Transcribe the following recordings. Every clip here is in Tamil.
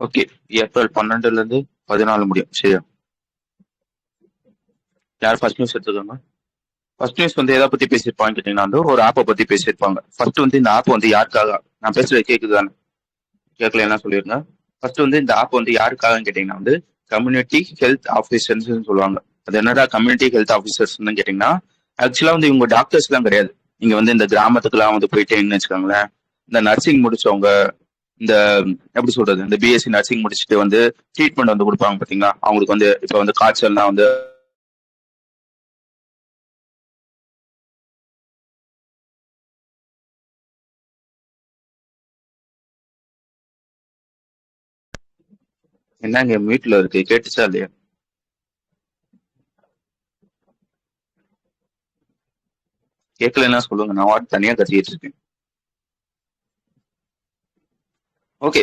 ஓகே. ஏப்ரல் 12ல இருந்து 14 முடியும். சரியா? யார் ஃபர்ஸ்ட் நியூஸ் எடுத்துக்கோங்க. ஃபர்ஸ்ட் நியூஸ் வந்து எதை பத்தி பேசியிருப்பாங்கன்னு கேட்டீங்கன்னா வந்து ஒரு ஆப்பை பத்தி பேசியிருப்பாங்க. ஃபர்ஸ்ட் வந்து இந்த ஆப் வந்து யாருக்காக, நான் பேசுறது கேக்குதானே? கேட்கல என்ன சொல்லிருங்க. ஃபர்ஸ்ட் வந்து இந்த ஆப் வந்து யாருக்காகன்னு கேட்டீங்கன்னா வந்து கம்யூனிட்டி ஹெல்த் ஆஃபீஸர்ஸ் சொல்லுவாங்க. அது என்னடா கம்யூனிட்டி ஹெல்த் ஆஃபீஸர்ஸ்னு கேட்டீங்கன்னா, ஆக்சுவலா வந்து இவங்க டாக்டர்ஸ் எல்லாம் கிடையாது. நீங்க வந்து இந்த கிராமத்துக்குலாம் வந்து போயிட்டீங்கன்னு வச்சுக்கோங்களேன், இந்த நர்சிங் முடிச்சவங்க, இந்த எப்படி சொல்றது, இந்த பிஎஸ்சி நர்சிங் முடிச்சுட்டு வந்து ட்ரீட்மெண்ட் வந்து கொடுப்பாங்க பாத்தீங்களா, அவங்களுக்கு வந்து இப்ப வந்து காய்ச்சல்னா வந்து என்னங்க மீட்ல இருக்கு, கேட்டுச்சா இல்லையா? கேட்கலன்னா சொல்லுங்க, நான் வாட்டு தனியா கத்திட்டு இருக்கேன். ஓகே.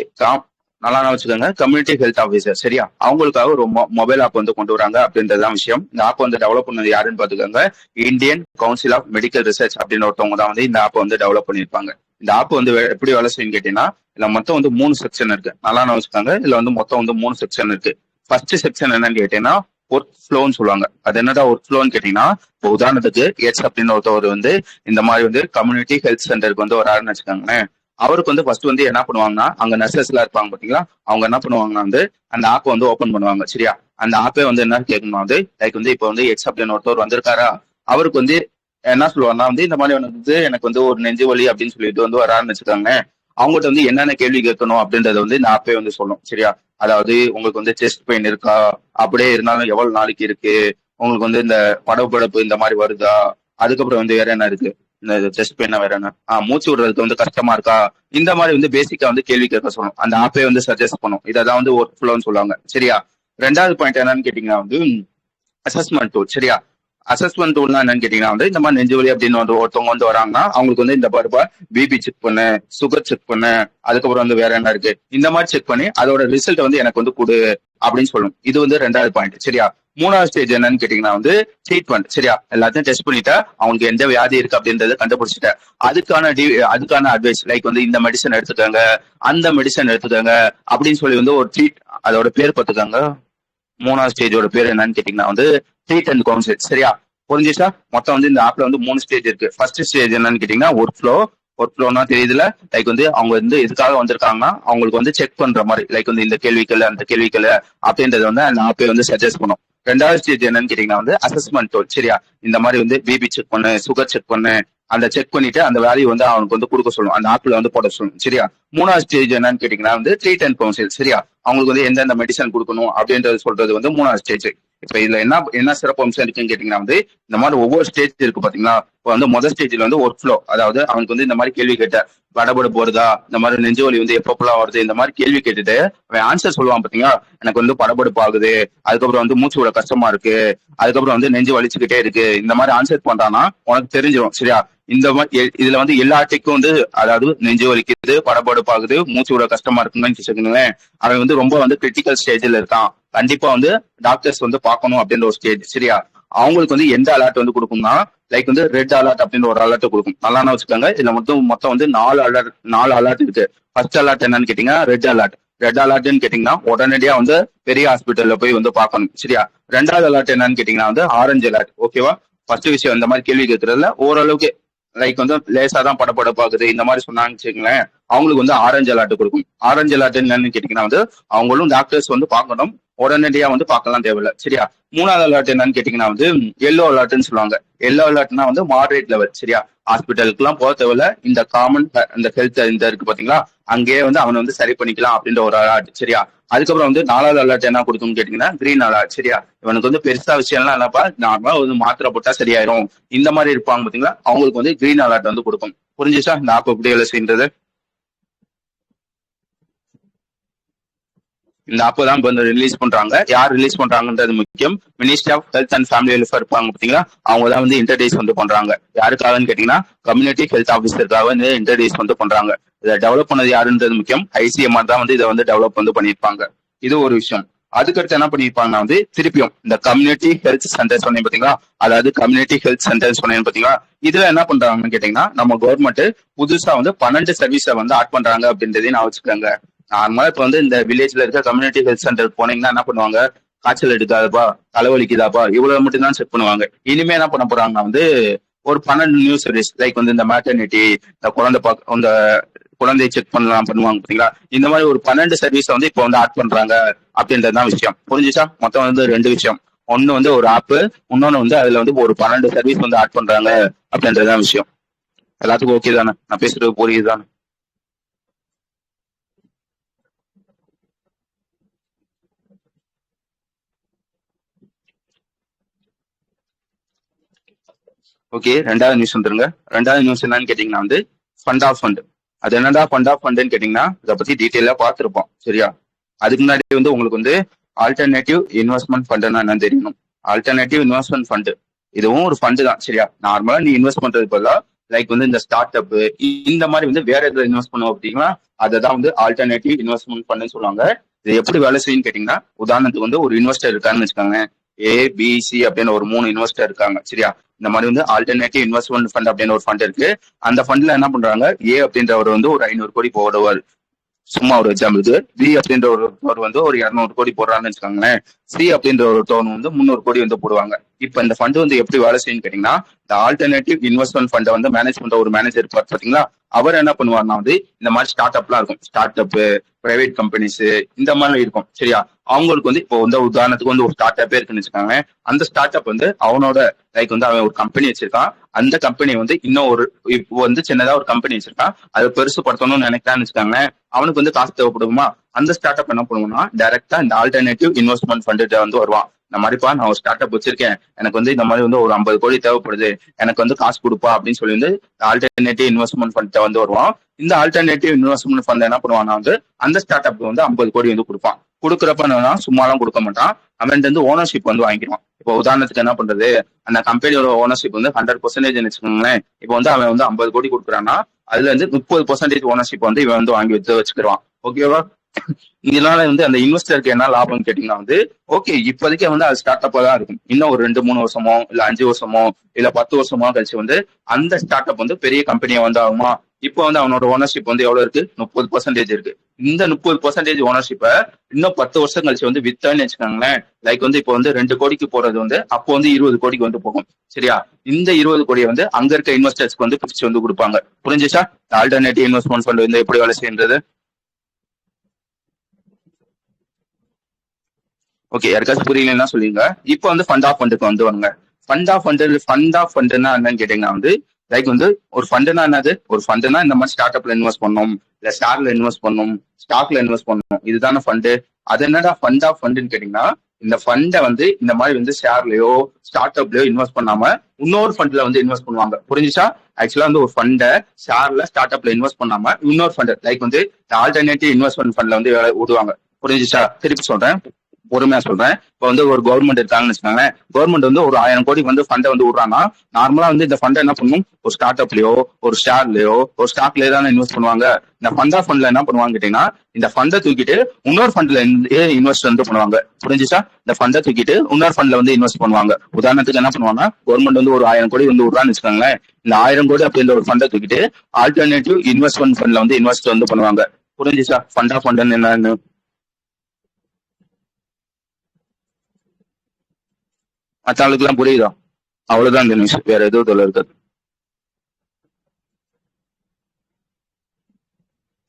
நல்லா வச்சுக்கோங்க. கம்யூனிட்டி ஹெல்த் ஆஃபீஸர் சரியா, அவங்களுக்காக ஒரு மொபைல் ஆப் வந்து கொண்டு வராங்க அப்படின்றதுதான் விஷயம். இந்த ஆப் வந்து டெவலப் பண்ணது யாருன்னு பாத்துக்கோங்க, Indian council of medical research அப்படின்னு ஒருத்தவங்க தான் வந்து இந்த ஆப் வந்து டெவலப் பண்ணிருப்பாங்க. இந்த ஆப் வந்து எப்படி வேலை செய்யும் கேட்டீங்கன்னா, இதுல மொத்தம் வந்து 3 செக்ஷன் இருக்கு. நல்லா வச்சுக்கோங்க, இதுல வந்து மொத்தம் வந்து 3 செக்ஷன் இருக்கு. ஃபர்ஸ்ட் செக்ஷன் என்னன்னு கேட்டீங்கன்னா ஒர்க் ஃப்ளோன்னு சொல்லுவாங்க. அது என்னடா ஒர்க் ஃப்ளோன்னு கேட்டீங்கன்னா, இப்போ உதாரணத்துக்கு எச் அப்படின்னு ஒருத்தவர் வந்து இந்த மாதிரி வந்து கம்யூனிட்டி ஹெல்த் சென்டருக்கு வந்து வராருன்னு வச்சுக்கோங்களேன். அவருக்கு வந்து ஃபர்ஸ்ட் வந்து என்ன பண்ணுவாங்கன்னா, அங்க நர்சஸ் எல்லாம் இருப்பாங்க பாத்தீங்களா, அவங்க என்ன பண்ணுவாங்கன்னா வந்து அந்த ஆப் வந்து ஓபன் பண்ணுவாங்க. சரியா? அந்த ஆப்பே வந்து என்ன கேட்கணும் வந்து லைக் வந்து இப்போ வந்து எக்ஸ் அப்படின்னு ஒருத்தர் வந்திருக்காரா, அவருக்கு வந்து என்ன சொல்லுவாங்கன்னா வந்து இந்த மாதிரி வந்து எனக்கு வந்து ஒரு நெஞ்சு வலி அப்படின்னு சொல்லிட்டு வந்து வராருன்னு வச்சுக்காங்க. அவங்ககிட்ட வந்து என்னென்ன கேள்வி கேட்கணும் அப்படின்றத வந்து இந்த ஆப்பே வந்து சொல்லும். சரியா? அதாவது உங்களுக்கு வந்து செஸ்ட் பெயின் இருக்கா, அப்படியே இருந்தாலும் எவ்வளவு நாளைக்கு இருக்கு, உங்களுக்கு வந்து இந்த படபடப்பு இந்த மாதிரி வருதா, அதுக்கப்புறம் வந்து வேற என்ன இருக்கு, இந்த செஸ்ட் பெயினா வேற என்ன, மூச்சு விடுறதுக்கு வந்து கஷ்டமா இருக்கா, இந்த மாதிரி வந்து பேசிக்கா வந்து கேள்வி கேட்க சொல்லணும். அந்த ஆப்பே வந்து சஜஸ்ட் பண்ணும். இதான் வந்து ஒர்க் ஃப்ளோன்னு சொல்லுவாங்க. சரியா? ரெண்டாவது பாயிண்ட் என்னன்னு கேட்டீங்கன்னா வந்து அசஸ்மெண்ட் டூல். சரியா? அசஸ்மெண்ட் டூல்னா என்னன்னு கேட்டீங்கன்னா வந்து இந்த மாதிரி நெஞ்சு வலி அப்படின்னு வந்து ஒருத்தவங்க வந்து வராங்கன்னா அவங்களுக்கு வந்து இந்த பருப்பா பிபி செக் பண்ணு, சுகர் செக் பண்ணு, அதுக்கப்புறம் வந்து வேற என்ன இருக்கு, இந்த மாதிரி செக் பண்ணி அதோட ரிசல்ட் வந்து எனக்கு வந்து கொடு அப்படின்னு சொல்லணும். இது வந்து ரெண்டாவது பாயிண்ட். சரியா? மூணாவது ஸ்டேஜ் என்னன்னு கேட்டீங்கன்னா வந்து ட்ரீட்மெண்ட். சரியா? எல்லாத்தையும் டெஸ்ட் பண்ணிட்டா அவங்களுக்கு எந்த வியாதி இருக்கு அப்படின்றத கண்டுபிடிச்சிட்ட அதுக்கான அட்வைஸ் லைக் வந்து இந்த மெடிசன் எடுத்துக்கோங்க, அந்த மெடிசன் எடுத்துக்கோங்க அப்படின்னு சொல்லி வந்து ஒரு ட்ரீட், அதோட பேர் பார்த்துக்கோங்க. மூணாவது ஸ்டேஜோட பேர் என்னன்னு கேட்டீங்கன்னா வந்து ட்ரீட் அண்ட் கவுன்சில். சரியா? புரிஞ்சுச்சா? மொத்தம் வந்து இந்த ஆப்ல வந்து 3 ஸ்டேஜ் இருக்கு. ஃபர்ஸ்ட் ஸ்டேஜ் என்னன்னு கேட்டீங்கன்னா ஒர்க் ஃப்ளோ. ஒர்க் ஃப்ளோனா தெரியுதுல, லைக் வந்து அவங்க வந்து எதுக்காக வந்திருக்காங்கன்னா அவங்களுக்கு வந்து செக் பண்ற மாதிரி லைக் வந்து இந்த கேள்விகள் அந்த கேள்விகள் அப்படின்றது வந்து அந்த ஆப்பே வந்து சஜஸ்ட் பண்ணும். ரெண்டாவது ஸ்டேஜ் என்னன்னு கேட்டீங்கன்னா வந்து அசஸ்மெண்ட் டூல். சரியா? இந்த மாதிரி வந்து பிபி செக் பண்ணு, சுகர் செக் பண்ணு, அந்த செக் பண்ணிட்டு அந்த வேல்யூ வந்து அவனுக்கு வந்து கொடுக்க சொல்லும், அந்த ஆப்ல வந்து போட சொல்லும். சரியா? மூணாவது ஸ்டேஜ் என்னன்னு கேட்டீங்கன்னா வந்து ட்ரீட் அண்ட் கவுன்சில். சரியா? அவங்களுக்கு வந்து எந்தெந்த மெடிசன் கொடுக்கணும் அப்படின்றது சொல்றது வந்து மூணாவது ஸ்டேஜ். இப்ப இதுல என்ன என்ன சிறப்பு அம்சம் இருக்குன்னு கேட்டீங்கன்னா வந்து இந்த மாதிரி ஒவ்வொரு ஸ்டேஜ் இருக்கு பாத்தீங்களா. இப்போ வந்து முதல் ஸ்டேஜ்ல வந்து ஒர்க் ஃப்ளோ, அதாவது அவனுக்கு வந்து இந்த மாதிரி கேள்வி கேட்ட வடபடுப்பு வருதா, இந்த மாதிரி நெஞ்சு வலி வந்து எப்பப்பெல்லாம் வருது, இந்த மாதிரி கேள்வி கேட்டுட்டு அவன் ஆன்சர் சொல்லுவான் பாத்தீங்களா. எனக்கு வந்து படபடுப்பு ஆகுது, அதுக்கப்புறம் வந்து மூச்சு விட கஷ்டமா இருக்கு, அதுக்கப்புறம் வந்து நெஞ்சு வலிச்சுக்கிட்டே இருக்கு, இந்த மாதிரி ஆன்சர் பண்றான்னா உனக்கு தெரிஞ்சிடும். சரியா? இந்த மாதிரி இதுல வந்து எல்லாத்துக்கும் வந்து அதாவது நெஞ்சு வலிக்குது, படபடுப்பு ஆகுது, மூச்சு விட கஷ்டமா இருக்குன்னு வச்சுக்கோங்களேன், அவன் வந்து ரொம்ப வந்து கிரிட்டிக்கல் ஸ்டேஜ்ல இருக்கான், கண்டிப்பா வந்து டாக்டர்ஸ் வந்து பார்க்கணும் அப்படின்ற ஒரு ஸ்டேஜ். சரியா? அவங்களுக்கு வந்து எந்த அலர்ட் வந்து கொடுக்கும்னா லைக் வந்து ரெட் அலர்ட் அப்படின்னு ஒரு அலர்ட் கொடுக்கும். நல்லா வச்சுக்கோங்க. இதுல மொத்தம் வந்து 4 அலர்ட் இருக்கு. ஃபர்ஸ்ட் அலர்ட் என்னன்னு கேட்டீங்கன்னா ரெட் அலர்ட். ரெட் அலர்ட்னு கேட்டீங்கன்னா உடனடியா வந்து பெரிய ஹாஸ்பிட்டல்ல போய் வந்து பார்க்கணும். சரியா? ரெண்டாவது அலர்ட் என்னன்னு கேட்டீங்கன்னா வந்து ஆரஞ்சு அலர்ட். ஓகேவா? ஃபர்ஸ்ட் விஷயம் இந்த மாதிரி கேள்வி கேட்கறதுல ஓரளவுக்கு லைக் வந்து லேசா தான் படப்படப்பாக்குது இந்த மாதிரி சொன்னாங்கன்னு வச்சுக்கோங்களேன், அவங்களுக்கு வந்து ஆரஞ்சு அலர்ட் கொடுக்கும். ஆரஞ்சு அலர்ட் என்னன்னு கேட்டீங்கன்னா வந்து அவங்களும் டாக்டர்ஸ் வந்து பார்க்கணும், உடனடியா வந்து பார்க்கலாம் தேவையில்ல. சரியா? மூணாவது அலர்ட் என்னன்னு கேட்டீங்கன்னா வந்து எல்லோ அலர்ட்னு சொல்லுவாங்க. எல்லோ அலர்ட்னா வந்து மாடரேட் லெவல். சரியா? ஹாஸ்பிட்டலுக்கு எல்லாம் போக தேவையில்ல, இந்த காமன் இந்த ஹெல்த் இந்த இருக்கு பாத்தீங்களா, அங்கேயே வந்து அவனை வந்து சரி பண்ணிக்கலாம் அப்படின்ற ஒரு அலர்ட். சரியா? அதுக்கப்புறம் வந்து நாலாவது அலர்ட் என்ன கொடுக்கும்னு கேட்டீங்கன்னா கிரீன் அலர்ட். சரியா? இவனுக்கு வந்து பெருசா விஷயம்லாம் இல்லப்பா, நார்மலா வந்து மாத்திரை போட்டா சரியாயிரும், இந்த மாதிரி இருப்பாங்க பாத்தீங்களா, அவங்களுக்கு வந்து கிரீன் அலர்ட் வந்து கொடுக்கும். புரிஞ்சுச்சா இந்த ஆப் எப்படி வேலை செய்யறது? இந்த ஆப் தான் இப்போ வந்து ரிலீஸ் பண்றாங்க. யார் ரிலீஸ் பண்றாங்கன்றது முக்கியம். Ministry of health and family welfare இருப்பாங்க பாத்தீங்களா, அவங்க தான் வந்து இன்ட்ரடியூஸ் வந்து பண்றாங்க. யாருக்காகன்னு கேட்டீங்கன்னா கம்யூனிட்டி ஹெல்த் ஆஃபீஸருக்காக வந்து இன்ட்ரடியூஸ் வந்து பண்றாங்க. இதை டெவலப் பண்ணது யாருன்றது முக்கியம். ஐசிஎம்ஆர் தான் வந்து இதை வந்து டெவலப் வந்து பண்ணியிருப்பாங்க. இது ஒரு விஷயம். அதுக்கடுத்து என்ன பண்ணிருப்பாங்கன்னா வந்து திருப்பியும் இந்த கம்யூனிட்டி ஹெல்த் சென்டர் சொன்னீங்க பாத்தீங்களா, அதாவது கம்யூனிட்டி ஹெல்த் சென்டர் சொன்னீங்க பாத்தீங்களா, இதுல என்ன பண்றாங்கன்னு கேட்டீங்கன்னா நம்ம கவர்மெண்ட் புதுசா வந்து 12 சர்வீஸை வந்து ஆட் பண்றாங்க அப்படின்றதையும் நான் வச்சுக்கோங்க. நார்மலா இப்ப வந்து இந்த வில்லேஜ்ல இருக்க கம்யூனிட்டி ஹெல்த் சென்டர் போனீங்கன்னா என்ன பண்ணுவாங்க, காய்ச்சல் எடுக்காதப்பா, தலைவலிக்குதாப்பா, இவ்வளவு மட்டும் தான் செக் பண்ணுவாங்க. இனிமே என்ன பண்ண போறாங்கன்னா வந்து ஒரு 12 நியூ சர்வீஸ் லைக் வந்து இந்த மேட்டர்னிட்டி, இந்த இந்த குழந்தையை செக் பண்ணலாம் பண்ணுவாங்க பாத்தீங்களா, இந்த மாதிரி ஒரு 12 சர்வீஸ் வந்து இப்போ வந்து ஆட் பண்றாங்க அப்படின்றதுதான் விஷயம். புரிஞ்சுச்சா? மொத்தம் வந்து 2 விஷயம். ஒன்னு வந்து ஒரு ஆப், இன்னொன்னு வந்து அதுல வந்து ஒரு 12 சர்வீஸ் வந்து ஆட் பண்றாங்க அப்படின்றதுதான் விஷயம். எல்லாத்துக்கும் ஓகே தானே? நான் பேசுறது புரியுது தானே? ஓகே, ரெண்டாவது நியூஸ் வந்துருங்க. ரெண்டாவது நியூஸ் என்னன்னு கேட்டீங்கன்னா வந்து ஃபண்ட் ஆஃப் ஃபண்ட். அது என்னடா ஃபண்ட் ஆஃப் ஃபண்டுன்னு கேட்டீங்கன்னா இதை பத்தி டீட்டெயிலா பார்த்துருப்போம். சரியா? அதுக்கு முன்னாடி வந்து உங்களுக்கு வந்து ஆல்டர்னேட்டிவ் இன்வெஸ்ட்மெண்ட் ஃபண்டுன்னா என்னன்னு தெரியணும். ஆல்டர்னேட்டிவ் இன்வெஸ்ட்மெண்ட் ஃபண்டு இதுவும் ஒரு ஃபண்டு தான். சரியா? நார்மலா நீ இன்வெஸ்ட் பண்றது பதிலா லைக் வந்து இந்த ஸ்டார்ட் அப் இந்த மாதிரி வந்து வேற எதுல இன்வெஸ்ட் பண்ணுவோம் அப்படின்னா அதை தான் வந்து ஆல்டர்னேட்டிவ் இன்வெஸ்ட்மெண்ட் ஃபண்டுன்னு சொல்லுவாங்க. இது எப்படி வேலை செய்யுன்னு கேட்டீங்கன்னா, உதாரணத்துக்கு வந்து ஒரு இன்வெஸ்டர் இருக்காருன்னு வச்சுக்கோங்க. ஏபிசி அப்படின்னு ஒரு 3 இன்வெஸ்டர் இருக்காங்க. சரியா? இந்த மாதிரி வந்து ஆல்டர்னேட்டிவ் இன்வெஸ்ட்மெண்ட் ஃபண்ட் அப்படின்னு ஒரு ஃபண்ட் இருக்கு. அந்த ஃபண்ட்ல என்ன பண்றாங்க, ஏ அப்படின்றவர் வந்து ஒரு 500 கோடி போடுவார். சும்மா ஒரு எக்ஸாம்பிளுக்கு. பி அப்படின்ற ஒருத்தர் வந்து ஒரு 200 கோடி போடுறான்னு வச்சுக்கோங்களேன். சி அப்படின்ற ஒருத்தவங்க வந்து 300 கோடி வந்து போடுவாங்க. இப்ப இந்த ஃபண்ட் வந்து எப்படி வேலை செய்யுன்னு கேட்டீங்கன்னா, இந்த ஆல்டர்னேட்டிவ் இன்வெஸ்ட்மெண்ட் ஃபண்டை வந்து மேனேஜ் பண்ற ஒரு மேனேஜர் இருப்பார் பாத்தீங்களா, அவர் என்ன பண்ணுவார்னா வந்து இந்த மாதிரி ஸ்டார்ட் அப்லாம் இருக்கும். ஸ்டார்ட் அப், பிரைவேட் கம்பெனிஸ் இந்த மாதிரி இருக்கும். சரியா? அவங்களுக்கு வந்து இப்போ வந்து உதாரணத்துக்கு வந்து ஒரு ஸ்டார்ட் அப்பே இருக்குன்னு வச்சுக்காங்க. அந்த ஸ்டார்ட் அப் வந்து அவனோட லைக் வந்து அவன் ஒரு கம்பெனி வச்சிருக்கான். அந்த கம்பெனி வந்து இன்னும் ஒரு இப்போ வந்து சின்னதா ஒரு கம்பெனி வச்சிருக்கான். அதை பெருசுப்படுத்தணும்னு நினைக்கிறான்னு வச்சுக்காங்க. அவனுக்கு வந்து காசு தேவைப்படுமா, அந்த ஸ்டார்ட் அப் என்ன பண்ணுவோம்னா டைரக்டா இந்த ஆல்டர்னேட்டிவ் இன்வெஸ்ட்மெண்ட் ஃபண்ட் வந்து வருவான். இந்த மாதிரிப்பா நான் ஒரு ஸ்டார்ட் அப் வச்சிருக்கேன், எனக்கு வந்து இந்த மாதிரி வந்து ஒரு 50 கோடி தேவைப்படுது, எனக்கு வந்து காசு கொடுப்பா அப்படின்னு சொல்லி வந்து ஆல்டர்னேட்டிவ் இன்வெஸ்ட்மெண்ட் ஃபண்ட் வந்து வருவான். இந்த ஆல்டர்னேட்டிவ் இன்வெஸ்ட்மெண்ட் ஃபண்ட் என்ன பண்ணுவான்னா வந்து அந்த ஸ்டார்ட் அப் வந்து 50 கோடி வந்து கொடுப்பான். கொடுக்குறப்ப என்னன்னா சும்மாலாம் கொடுக்க மாட்டான், அவன் வந்து ஓனர்ஷிப் வந்து வாங்கிடுவான். இப்போ உதாரணத்துக்கு என்ன பண்றது, அந்த கம்பெனியோட ஓனர்ஷிப் வந்து 100% வச்சுக்கோங்களேன். இப்போ வந்து அவன் வந்து 50 கோடி கொடுக்குறான்னா அதுல இருந்து 30% ஓனர்ஷிப் வந்து இவன் வந்து வாங்கி வச்சுக்கிடுவான். ஓகேவா? இதனால வந்து அந்த இன்வெஸ்டருக்கு என்ன லாபம்னு கேட்டீங்கன்னா வந்து ஓகே இப்போதைக்கு வந்து அது ஸ்டார்ட் அப்பா தான் இருக்கும். இன்னும் ஒரு 2-3 வருஷமோ இல்ல 5 வருஷமோ இல்ல 10 வருஷமோ கழிச்சு வந்து அந்த ஸ்டார்ட் அப் வந்து பெரிய கம்பெனியா வந்து ஆகுமா. இப்போ வந்து அவனோட ஓனர்ஷிப் வந்து எவ்வளவு இருக்கு, 30% இருக்கு. இந்த 30% ஓனர்ஷிப்பை இன்னும் 10 வருஷம் கழிச்சு வந்து வித்தான்னு வச்சுக்கோங்களேன். லைக் வந்து இப்போ வந்து 2 கோடிக்கு போறது வந்து அப்போ வந்து 20 கோடிக்கு வந்து போகும். சரியா? இந்த 20 கோடியை வந்து அங்க இருக்க இன்வெஸ்டர்ஸ்க்கு வந்து பிரிச்சு வந்து கொடுப்பாங்க. புரிஞ்சுச்சா? ஆல்டர்னேட்டிவ் இன்வெஸ்ட்மெண்ட் ஃபண்ட் வந்து எப்படி வேலை செய்யறது? ஓகே, யாருக்காச்சும் புரியலன்னா சொல்லுங்க. இப்போ வந்து ஃபண்ட் ஆஃப் ஃபண்டுக்கு வந்து வாங்க. ஃபண்ட் ஆஃப் ஃபண்ட்னா என்னன்னு கேட்டீங்கன்னா வந்து லைக் வந்து ஒரு ஃபண்டுனா என்னது, ஒரு ஃபண்டுனா இந்த மாதிரி ஸ்டார்ட் அப்ல இன்வெஸ்ட் பண்ணணும், இல்ல ஷேர்ல இன்வெஸ்ட் பண்ணணும், ஸ்டாக்ல இன்வெஸ்ட் பண்ணணும், இதுதானே ஃபண்டு. அது என்னடா ஃபண்ட் ஆஃப் ஃபண்டுன்னு கேட்டீங்கன்னா, இந்த ஃபண்டை வந்து இந்த மாதிரி வந்து ஷேர்லயோ ஸ்டார்ட் அப்லயோ இன்வெஸ்ட் பண்ணாம இன்னொரு ஃபண்ட்ல வந்து இன்வெஸ்ட் பண்ணுவாங்க. புரிஞ்சுச்சா? ஆக்சுவலா வந்து ஒரு ஃபண்டை ஷேர்ல ஸ்டார்ட் அப்ல இன்வெஸ்ட் பண்ணாம இன்னொரு ஃபண்ட் லைக் வந்து ஆல்டர்னேட்டிவ் இன்வெஸ்ட்மெண்ட் ஃபண்ட்ல வந்து விடுவாங்க. புரிஞ்சுச்சா? திருப்பி சொல்றேன், பொறுமையா சொல்றேன். இப்போ வந்து ஒரு கவர்மெண்ட் இருக்காங்கன்னு வச்சுக்கோங்களேன். கவர்மெண்ட் வந்து ஒரு 1000 கோடி வந்து ஃபண்டை வந்து விடுறாங்கன்னா நார்மலா வந்து இந்த ஃபண்டை என்ன பண்ணும், ஒரு ஸ்டார்ட் அப்லயோ ஒரு ஷேர்லயோ ஒரு ஸ்டாக்லயோ தானே இன்வெஸ்ட் பண்ணுவாங்க. இந்த ஃபண்ட் ஆஃப் ஃபண்ட்ல என்ன பண்ணுவாங்க கேட்டீங்கன்னா, இந்த ஃபண்டை தூக்கிட்டு இன்னொரு ஃபண்ட்ல இன்வெஸ்ட் வந்து பண்ணுவாங்க. புரிஞ்சுச்சா? இந்த ஃபண்டை தூக்கிட்டு இன்னொரு ஃபண்ட்ல வந்து இன்வெஸ்ட் பண்ணுவாங்க. உதாரணத்துக்கு என்ன பண்ணுவாங்கன்னா, கவர்மெண்ட் வந்து ஒரு 1000 கோடி வந்து விடுறான்னு வச்சுக்கோங்களேன். இந்த 1000 கோடி அப்படின்ற ஒரு ஃபண்டை தூக்கிட்டு ஆல்டர்னேட்டிவ் இன்வெஸ்ட்மெண்ட் ஃபண்ட்ல வந்து இன்வெஸ்ட் வந்து பண்ணுவாங்க. புரிஞ்சுச்சா? ஃபண்ட் ஆஃப் ஃபண்ட் என்னன்னு மற்ற எல்லாம் புரியுதா? அவ்வளவுதான் இந்த நியூஸ், வேற எதுவும் இதுல இருக்காது.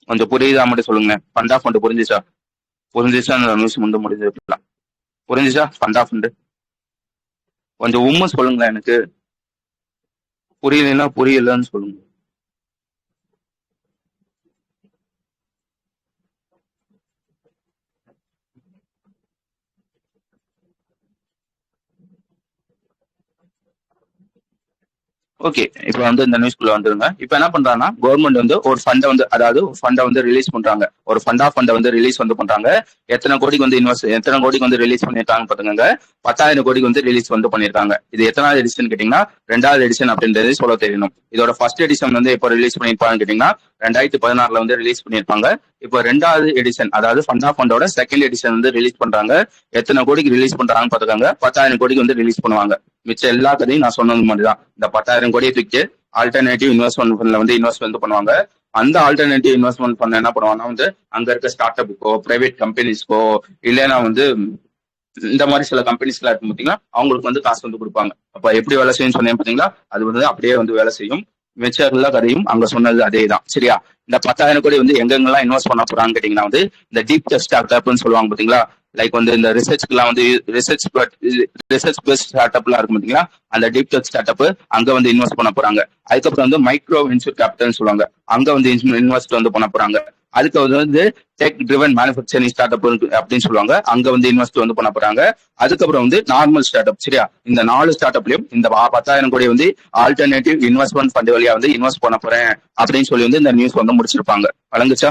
கொஞ்சம் புரியுதா மட்டும் சொல்லுங்க. ஃபண்ட் ஆஃப் ஃபண்ட் புரிஞ்சுச்சா? புரிஞ்சுச்சா? அந்த நியூஸ் முடிஞ்சிருக்கலாம். புரிஞ்சுச்சா? ஃபண்ட் ஆஃப் ஃபண்ட் கொஞ்சம் சொல்லுங்களேன் எனக்கு. புரியலன்னா புரியலன்னு சொல்லுங்க. ஓகே, இப்ப வந்து இந்த நியூஸ்குள்ள வந்துருங்க. இப்ப என்ன பண்றாங்கன்னா கவர்மெண்ட் வந்து ஒரு ஃபண்டை வந்து அதாவது ஃபண்டை வந்து ரிலீஸ் பண்றாங்க. ஒரு ஃபண்ட் ஆஃப் ஃபண்டை வந்து ரிலீஸ் வந்து பண்றாங்க. எத்தனை கோடிக்கு வந்து ரிலீஸ் பண்ணிருக்காங்க பாத்துங்க. 10,000 கோடிக்கு வந்து ரிலீஸ் வந்து பண்ணிருக்காங்க. இது எத்தனாவது எடிஷன் கேட்டீங்கன்னா 2வது எடிஷன் அப்படின்றது சொல்ல தெரியணும். இதோட ஃபர்ஸ்ட் எடிஷன் வந்து எப்போ ரிலீஸ் பண்ணிருப்பாங்கன்னு கேட்டீங்கன்னா 2016 வந்து ரிலீஸ் பண்ணிருப்பாங்க. இப்போ 2வது எடிஷன் அதாவது ஃபண்ட் ஆஃப் ஃபண்டோட செகண்ட் எடிஷன் வந்து ரிலீஸ் பண்றாங்க. எத்தனை கோடிக்கு ரிலீஸ் பண்றாங்கன்னு பாத்துக்காங்க. 10,000 கோடிக்கு வந்து ரிலீஸ் பண்ணுவாங்க. மிச்சம் எல்லா கதையும் நான் சொன்னது மாதிரி தான். இந்த 10,000 கோடியை தூக்கி ஆல்டர்னேட்டிவ் இன்வெஸ்ட்மெண்ட் ஃபண்ட்ல வந்து இன்வெஸ்ட் வந்து பண்ணுவாங்க. அந்த ஆல்டர்னேட்டிவ் இன்வெஸ்ட்மெண்ட் பண்ண என்ன பண்ணுவாங்கன்னா வந்து அங்க இருக்க ஸ்டார்ட் அப்புக்கோ பிரைவேட் கம்பெனிஸ்க்கோ இல்லைன்னா வந்து இந்த மாதிரி சில கம்பெனிஸ் எல்லாம் இருக்கும் பாத்தீங்களா, அவங்களுக்கு வந்து காசு வந்து கொடுப்பாங்க. அப்ப எப்படி வேலை செய்யும் சொன்னேன் பாத்தீங்களா, அது வந்து அப்படியே வந்து வேலை செய்யும். மிச்சர்ல கதையும் அங்க சொன்னது அதே தான். சரியா? இந்த 10,000 கோடி வந்து எங்கெங்கெல்லாம் இன்வெஸ்ட் பண்ண போறான்னு கேட்டீங்கன்னா வந்து இந்த டீப் டெக் ஸ்டார்ட் அப்னு சொல்லுவாங்க பாத்தீங்களா, லைக் வந்து இந்த ரிசர்ச்க்குலாம் வந்து ரிசர்ச் பேஸ்ட் ஸ்டார்ட் அப்லாம் இருக்கும் பாத்தீங்களா, அந்த டீப் டெக் ஸ்டார்ட் அப் அங்க வந்து இன்வெஸ்ட் பண்ண போறாங்க. அதுக்கப்புறம் வந்து மைக்ரோ வென்ச்சர் கேபிட்டல்னு சொல்லுவாங்க, அங்க வந்து இன்வெஸ்ட் வந்து பண்ண போறாங்க. அதுக்கு வந்து tech driven manufacturing start up அப்படின்னு சொல்லுவாங்க, அங்க வந்து இன்வெஸ்ட் வந்து பண்ண போறாங்க. அதுக்கப்புறம் வந்து நார்மல் ஸ்டார்ட் அப். சரியா? இந்த 4 ஸ்டார்ட் அப்லயும் இந்த 10,000 கோடி வந்து ஆல்டர்னேட்டிவ் இன்வெஸ்ட்மெண்ட் ஃபண்ட் வழியா வந்து இன்வெஸ்ட் பண்ண போறேன் அப்படின்னு சொல்லி வந்து இந்த நியூஸ் வந்து முடிச்சிருப்பாங்க. வழங்குச்சா?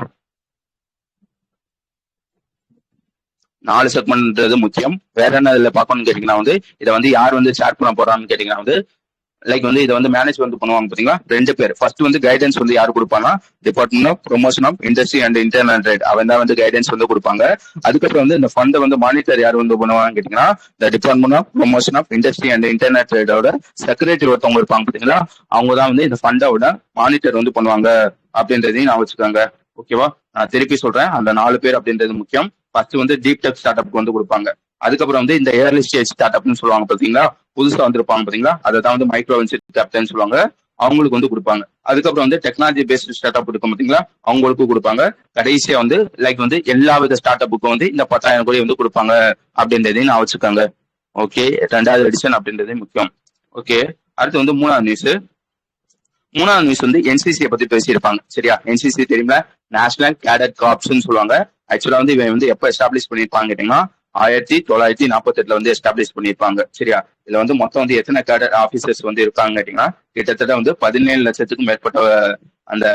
4 செக்மெண்ட்ன்றது முக்கியம். வேற என்ன இதுல பார்க்கணும்னு கேட்டீங்கன்னா வந்து இதை வந்து யார் வந்து ஷேர் பண்ண போறான்னு கேட்டீங்கன்னா வந்து லைக் வந்து இதை வந்து மேனேஜ் வந்து பண்ணுவாங்க பாத்தீங்களா, 2 பேர். ஃபர்ஸ்ட் வந்து கைடன்ஸ் வந்து யாரு கொடுப்பாங்கன்னா department of promotion of industry and internal trade, அவன் தான் வந்து கைடன்ஸ் வந்து கொடுப்பாங்க. அதுக்கப்புறம் வந்து இந்த ஃபண்டை வந்து மானிட்டர் யார் வந்து பண்ணுவாங்கன்னு கேட்டீங்கன்னா இந்த department of promotion of industry and internet ட்ரேடோட செக்ரட்டரி ஒருத்தவங்க இருப்பாங்க பாத்தீங்களா, அவங்க தான் வந்து இந்த ஃபண்டோட மானிட்டர் வந்து பண்ணுவாங்க அப்படின்றதையும் நான் வச்சுக்கோங்க. ஓகேவா? நான் திருப்பி சொல்றேன், அந்த 4 பேர் அப்படின்றது முக்கியம். ஃபர்ஸ்ட் வந்து டீப் டெக் ஸ்டார்ட் அப் வந்து கொடுப்பாங்க. அதுக்கப்புறம் வந்து இந்த ஏர்லி ஸ்டேஜ் ஸ்டார்ட் அப்னு சொல்லுவாங்க பாத்தீங்களா, புதுசா வந்திருப்பாங்க பாத்தீங்களா, அதை தான் வந்து மைக்ரோ வென்ச்சர் கேபிட்டல்னு சொல்லுவாங்க, அவங்களுக்கு வந்து கொடுப்பாங்க. அதுக்கப்புறம் வந்து டெக்னாலஜி பேஸ்ட் ஸ்டார்ட் அப் இருக்கும் பாத்தீங்களா, அவங்களுக்கும் கொடுப்பாங்க. கடைசியா வந்து லைக் வந்து எல்லா வித ஸ்டார்ட் அப்புக்கும் வந்து இந்த 10,000 கோடி வந்து கொடுப்பாங்க அப்படின்றதையும் நான் வச்சுக்கோங்க. ஓகே, 2வது எடிஷன் அப்படின்றதே முக்கியம். ஓகே, அடுத்து வந்து 3வது நியூஸ். 3வது நியூஸ் வந்து என்சிசியை பத்தி பேசியிருப்பாங்க. சரியா? என்சிசி தெரியுமா, நேஷனல் கேடட் கார்ப்ஸ்ன்னு சொல்லுவாங்க. ஆக்சுவலா வந்து இவன் வந்து எப்ப எஸ்டாப்ளிஷ் பண்ணிருப்பாங்க கேட்டீங்கன்னா 1948 வந்து எஸ்டாப்ளிஷ் பண்ணிருப்பாங்க. சரியா? இதுல வந்து மொத்தம் வந்து எத்தனை கேடட் ஆபீசர்ஸ் வந்து இருக்காங்க கேட்டீங்கன்னா கிட்டத்தட்ட வந்து 17 லட்சத்துக்கும் மேற்பட்ட அந்த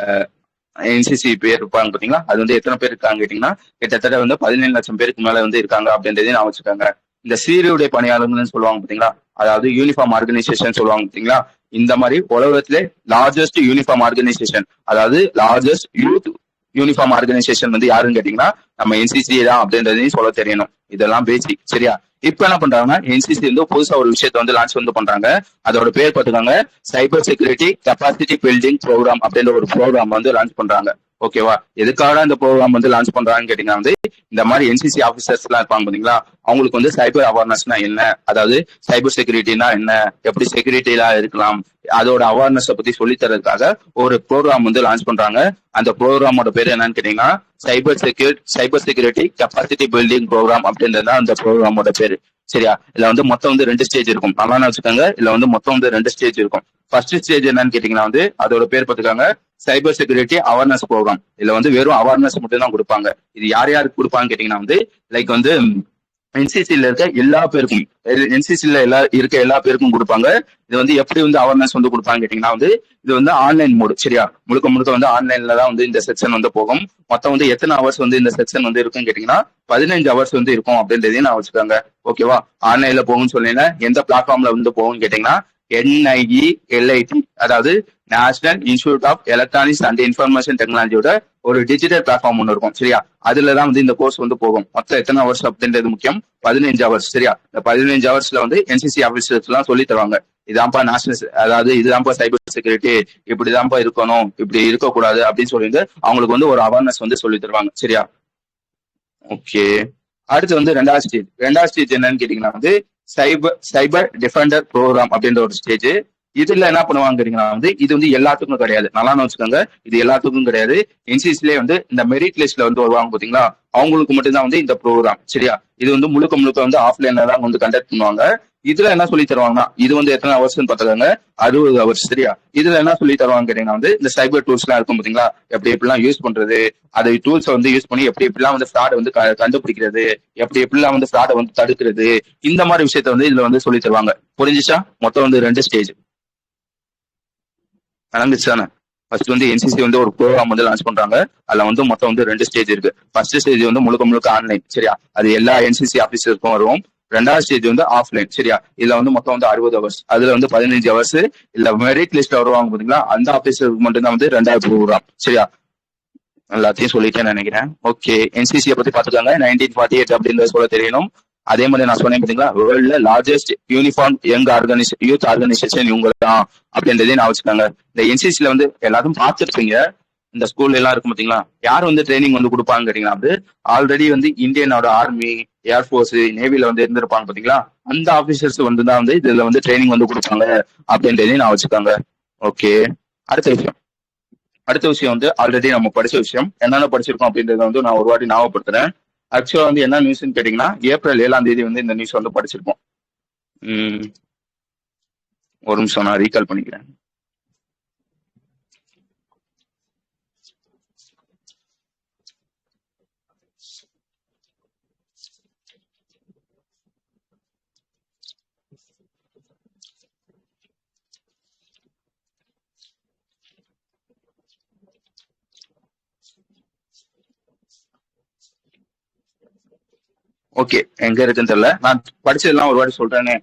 என்சிசி பேர் இருப்பாங்க பாத்தீங்களா, அது வந்து எத்தனை பேர் இருக்காங்க கேட்டீங்கன்னா கிட்டத்தட்ட வந்து 17 லட்சம் பேருக்கு மேல வந்து இருக்காங்க அப்படின்றதையும் நான் வச்சுக்காங்க. இந்த சீருடை பணியாளர்கள்னு சொல்லுவாங்க பாத்தீங்களா, அதாவது யூனிஃபார்ம் ஆர்கனைசேஷன் சொல்லுவாங்க பாத்தீங்களா, இந்த மாதிரி உலகத்திலே லார்ஜஸ்ட் யூனிஃபார்ம் ஆர்கனைசேஷன், அதாவது லார்ஜஸ்ட் யூத் யூனிஃபார்ம் ஆர்கனைசேஷன் வந்து யாருன்னு கேட்டீங்கன்னா நம்ம என்சிசி தான் அப்படின்றதையும் சொல்ல தெரியணும். இதெல்லாம் பேசிக். சரியா? இப்ப என்ன பண்றாங்கன்னா என்சிசி வந்து புதுசா ஒரு விஷயத்த வந்து லான்ச் வந்து பண்றாங்க. அதோட பேர் பார்த்துக்காங்க, cyber security capacity building program அப்படின்ற ஒரு ப்ரோக்ராம் வந்து லான்ச் பண்றாங்க. ஓகேவா? எதுக்காக இந்த ப்ரோக்ராம் வந்து லான்ச் பண்றாங்கன்னு கேட்டீங்கன்னா வந்து இந்த மாதிரி என்சிசி ஆபீசர்ஸ் எல்லாம் இருப்பாங்க பாத்தீங்களா, அவங்களுக்கு வந்து சைபர் அவேர்னஸ்னா என்ன, அதாவது சைபர் செக்யூரிட்டினா என்ன, எப்படி செக்யூரிட்டியா இருக்கலாம், அதோட அவேர்னஸ் பத்தி சொல்லி தரதுக்காக ஒரு ப்ரோக்ராம் வந்து லான்ச் பண்றாங்க. அந்த ப்ரோக்ராமோட பேர் என்னன்னு கேட்டீங்கன்னா cyber security capacity building program அப்படின்றது அந்த ப்ரோக்ராமோட பேரு. சரியா? இதுல வந்து மொத்தம் வந்து 2 ஸ்டேஜ் இருக்கும். நல்லா வச்சுக்கோங்க, இதுல வந்து மொத்தம் வந்து 2 ஸ்டேஜ் இருக்கும். ஃபர்ஸ்ட் ஸ்டேஜ் என்னன்னு கேட்டீங்கன்னா வந்து அதோட பேர் பார்த்துக்காங்க, சைபர் செக்யூரிட்டி அவேர்னஸ் ப்ரோக்ராம். இதுல வந்து வெறும் அவேர்னஸ் மட்டும் தான் கொடுப்பாங்க. இது யார் யாருக்கு கொடுப்பாங்க கேட்டீங்கன்னா வந்து லைக் வந்து என்சிசில இருக்க எல்லா பேருக்கும், என்சிசில இருக்க எல்லா பேருக்கும் கொடுப்பாங்க. இது வந்து எப்படி வந்து அவேர்னஸ் வந்து கொடுப்பாங்க கேட்டீங்கன்னா வந்து இது வந்து ஆன்லைன் மோடு. சரியா? முழுக்க முழுக்க வந்து ஆன்லைன்ல தான் வந்து இந்த செக்ஷன் வந்து போகும். மொத்தம் வந்து எத்தனை ஹவர்ஸ் வந்து இந்த செக்ஷன் வந்து இருக்குன்னு கேட்டீங்கன்னா 15 ஹவர்ஸ் வந்து இருக்கும் அப்படின்றதையும் நான் வச்சுக்கோங்க. ஓகேவா? ஆன்லைன்ல போகும்னு சொல்லினா எந்த பிளாட்ஃபார்ம்ல வந்து போகும்னு கேட்டீங்கன்னா NIELIT, அதாவது national institute of electronics and information டெக்னாலஜியோட ஒரு டிஜிட்டல் பிளாட்ஃபார்ம் ஒன்று இருக்கும். சரியா? அதுலதான் வந்து இந்த கோர்ஸ் வந்து போகும். மொத்தம் எத்தனை ஹவர்ஸ் அப்படின்றது முக்கியம், 15 ஹவர்ஸ். சரியா? இந்த 15 ஹவர்ஸ்ல வந்து என்சிசி ஆபீசர்ஸ் எல்லாம் சொல்லி தருவாங்க, இதான்ப்பா நேஷனல், அதாவது இதுதான்ப்பா சைபர் செக்யூரிட்டி, இப்படிதான்ப்பா இருக்கணும், இப்படி இருக்கக்கூடாது அப்படின்னு சொல்லிட்டு அவங்களுக்கு வந்து ஒரு அவேர்னஸ் வந்து சொல்லி தருவாங்க. சரியா? ஓகே, அடுத்து வந்து 2வது ஸ்டேஜ் என்னன்னு கேட்டீங்கன்னா வந்து சைபர் டிஃபெண்டர் ப்ரோக்ராம் அப்படின்ற ஒரு ஸ்டேஜ். இதுல என்ன பண்ணுவாங்க வந்து இது வந்து எல்லாத்துக்கும் கிடையாது. நல்லா வச்சுக்கோங்க, இது எல்லாத்துக்கும் கிடையாது. என்சிசிலே வந்து இந்த மெரிட் லிஸ்ட்ல வந்து வருவாங்க பாத்தீங்களா, அவங்களுக்கு மட்டும்தான் வந்து இந்த ப்ரோக்ராம். சரியா? இது வந்து முழுக்க முழுக்க வந்து ஆஃப்லைன்ல தான் வந்து கண்டக்ட் பண்ணுவாங்க. இதுல என்ன சொல்லி தருவாங்கன்னா இது வந்து எத்தனை ஹவர்ஸ் பாத்துக்காங்க, 60 ஹவர்ஸ். சரியா? இதுல என்ன சொல்லி தருவாங்க கேட்டீங்கன்னா வந்து இந்த சைபர் டூல்ஸ் எல்லாம் இருக்கும் பாத்தீங்களா, எப்படி எப்படிலாம் யூஸ் பண்றது, அதை டூல்ஸை வந்து யூஸ் பண்ணி எப்படி எப்படிலாம் வந்து ஃப்ராடை வந்து கண்டுபிடிக்கிறது, எப்படி எப்படிலாம் வந்து ஃப்ராடை வந்து தடுக்கிறது, இந்த மாதிரி விஷயத்த வந்து இதுல வந்து சொல்லி தருவாங்க. புரிஞ்சுச்சா? மொத்தம் வந்து 2 ஸ்டேஜ். நடந்துச்சுதானே? ஃபர்ஸ்ட் வந்து என்சிசி வந்து ஒரு ப்ரோக்ராம் வந்து லான்ச் பண்றாங்க. அதுல வந்து மொத்தம் வந்து 2 ஸ்டேஜ் இருக்கு. ஃபர்ஸ்ட் ஸ்டேஜ் வந்து முழுக்க முழுக்க ஆன்லைன். சரியா? அது எல்லா என்சிசி ஆபீசருக்கும் வரும். 2வது ஸ்டேஜ் வந்து ஆஃப்லைன். சரியா? இதுல வந்து மொத்தம் வந்து 60 ஹவர்ஸ். அதுல வந்து 15 ஹவர்ஸ் இல்ல மெரிட் லிஸ்ட்ல வருவாங்க பாத்தீங்களா, அந்த ஆபீசருக்கு மட்டும் தான் வந்து 2வது ப்ரோக்ராம். சரியா? எல்லாத்தையும் சொல்லிட்டேன்னு நினைக்கிறேன். ஓகே, என்சிசியை பத்தி பாத்துக்காங்க. 1948 அப்படின்றத சொல்ல தெரியணும். அதே மாதிரி நான் சொன்னேன் பாத்தீங்களா, வேர்ல்ட்ல லார்ஜஸ்ட் யூனிஃபார்ம் யூத் ஆர்கனைசேஷன் இவங்க தான் அப்படின்றதே நான் வச்சுக்காங்க. இந்த என்சிசில வந்து எல்லாரும் பார்த்துருப்பீங்க, இந்த ஸ்கூல்ல எல்லாம் இருக்கும் பாத்தீங்களா, யார் வந்து ட்ரைனிங் வந்து கொடுப்பாங்க கேட்டீங்கன்னா வந்து ஆல்ரெடி வந்து இந்தியனோட ஆர்மி, ஏர்ஃபோர்ஸ், நேவில வந்து இருந்திருப்பாங்க பாத்தீங்களா, அந்த ஆபீசர்ஸ் வந்து தான் வந்து இதுல வந்து ட்ரைனிங் வந்து கொடுப்பாங்க அப்படின்றதையும் நான் வச்சுக்காங்க. ஓகே. அடுத்த விஷயம் அடுத்த விஷயம் வந்து ஆல்ரெடி நம்ம படிச்ச விஷயம் என்னென்ன படிச்சிருக்கோம் அப்படின்றத வந்து நான் ஒரு வாட்டி ஞாபகப்படுத்துறேன். ஆக்சுவலா வந்து என்ன நியூஸ்ன்னு கேட்டீங்கன்னா, ஏப்ரல் 7 வந்து இந்த நியூஸ் வந்து படிச்சிருப்போம். உம் ஒரு நிமிஷம் நான் ரீகால் பண்ணிக்கிறேன். ஓகே, எங்க இருக்குன்னு தெரியல, நான் படிச்சதெல்லாம் ஒரு வாட்டி சொல்றேனே.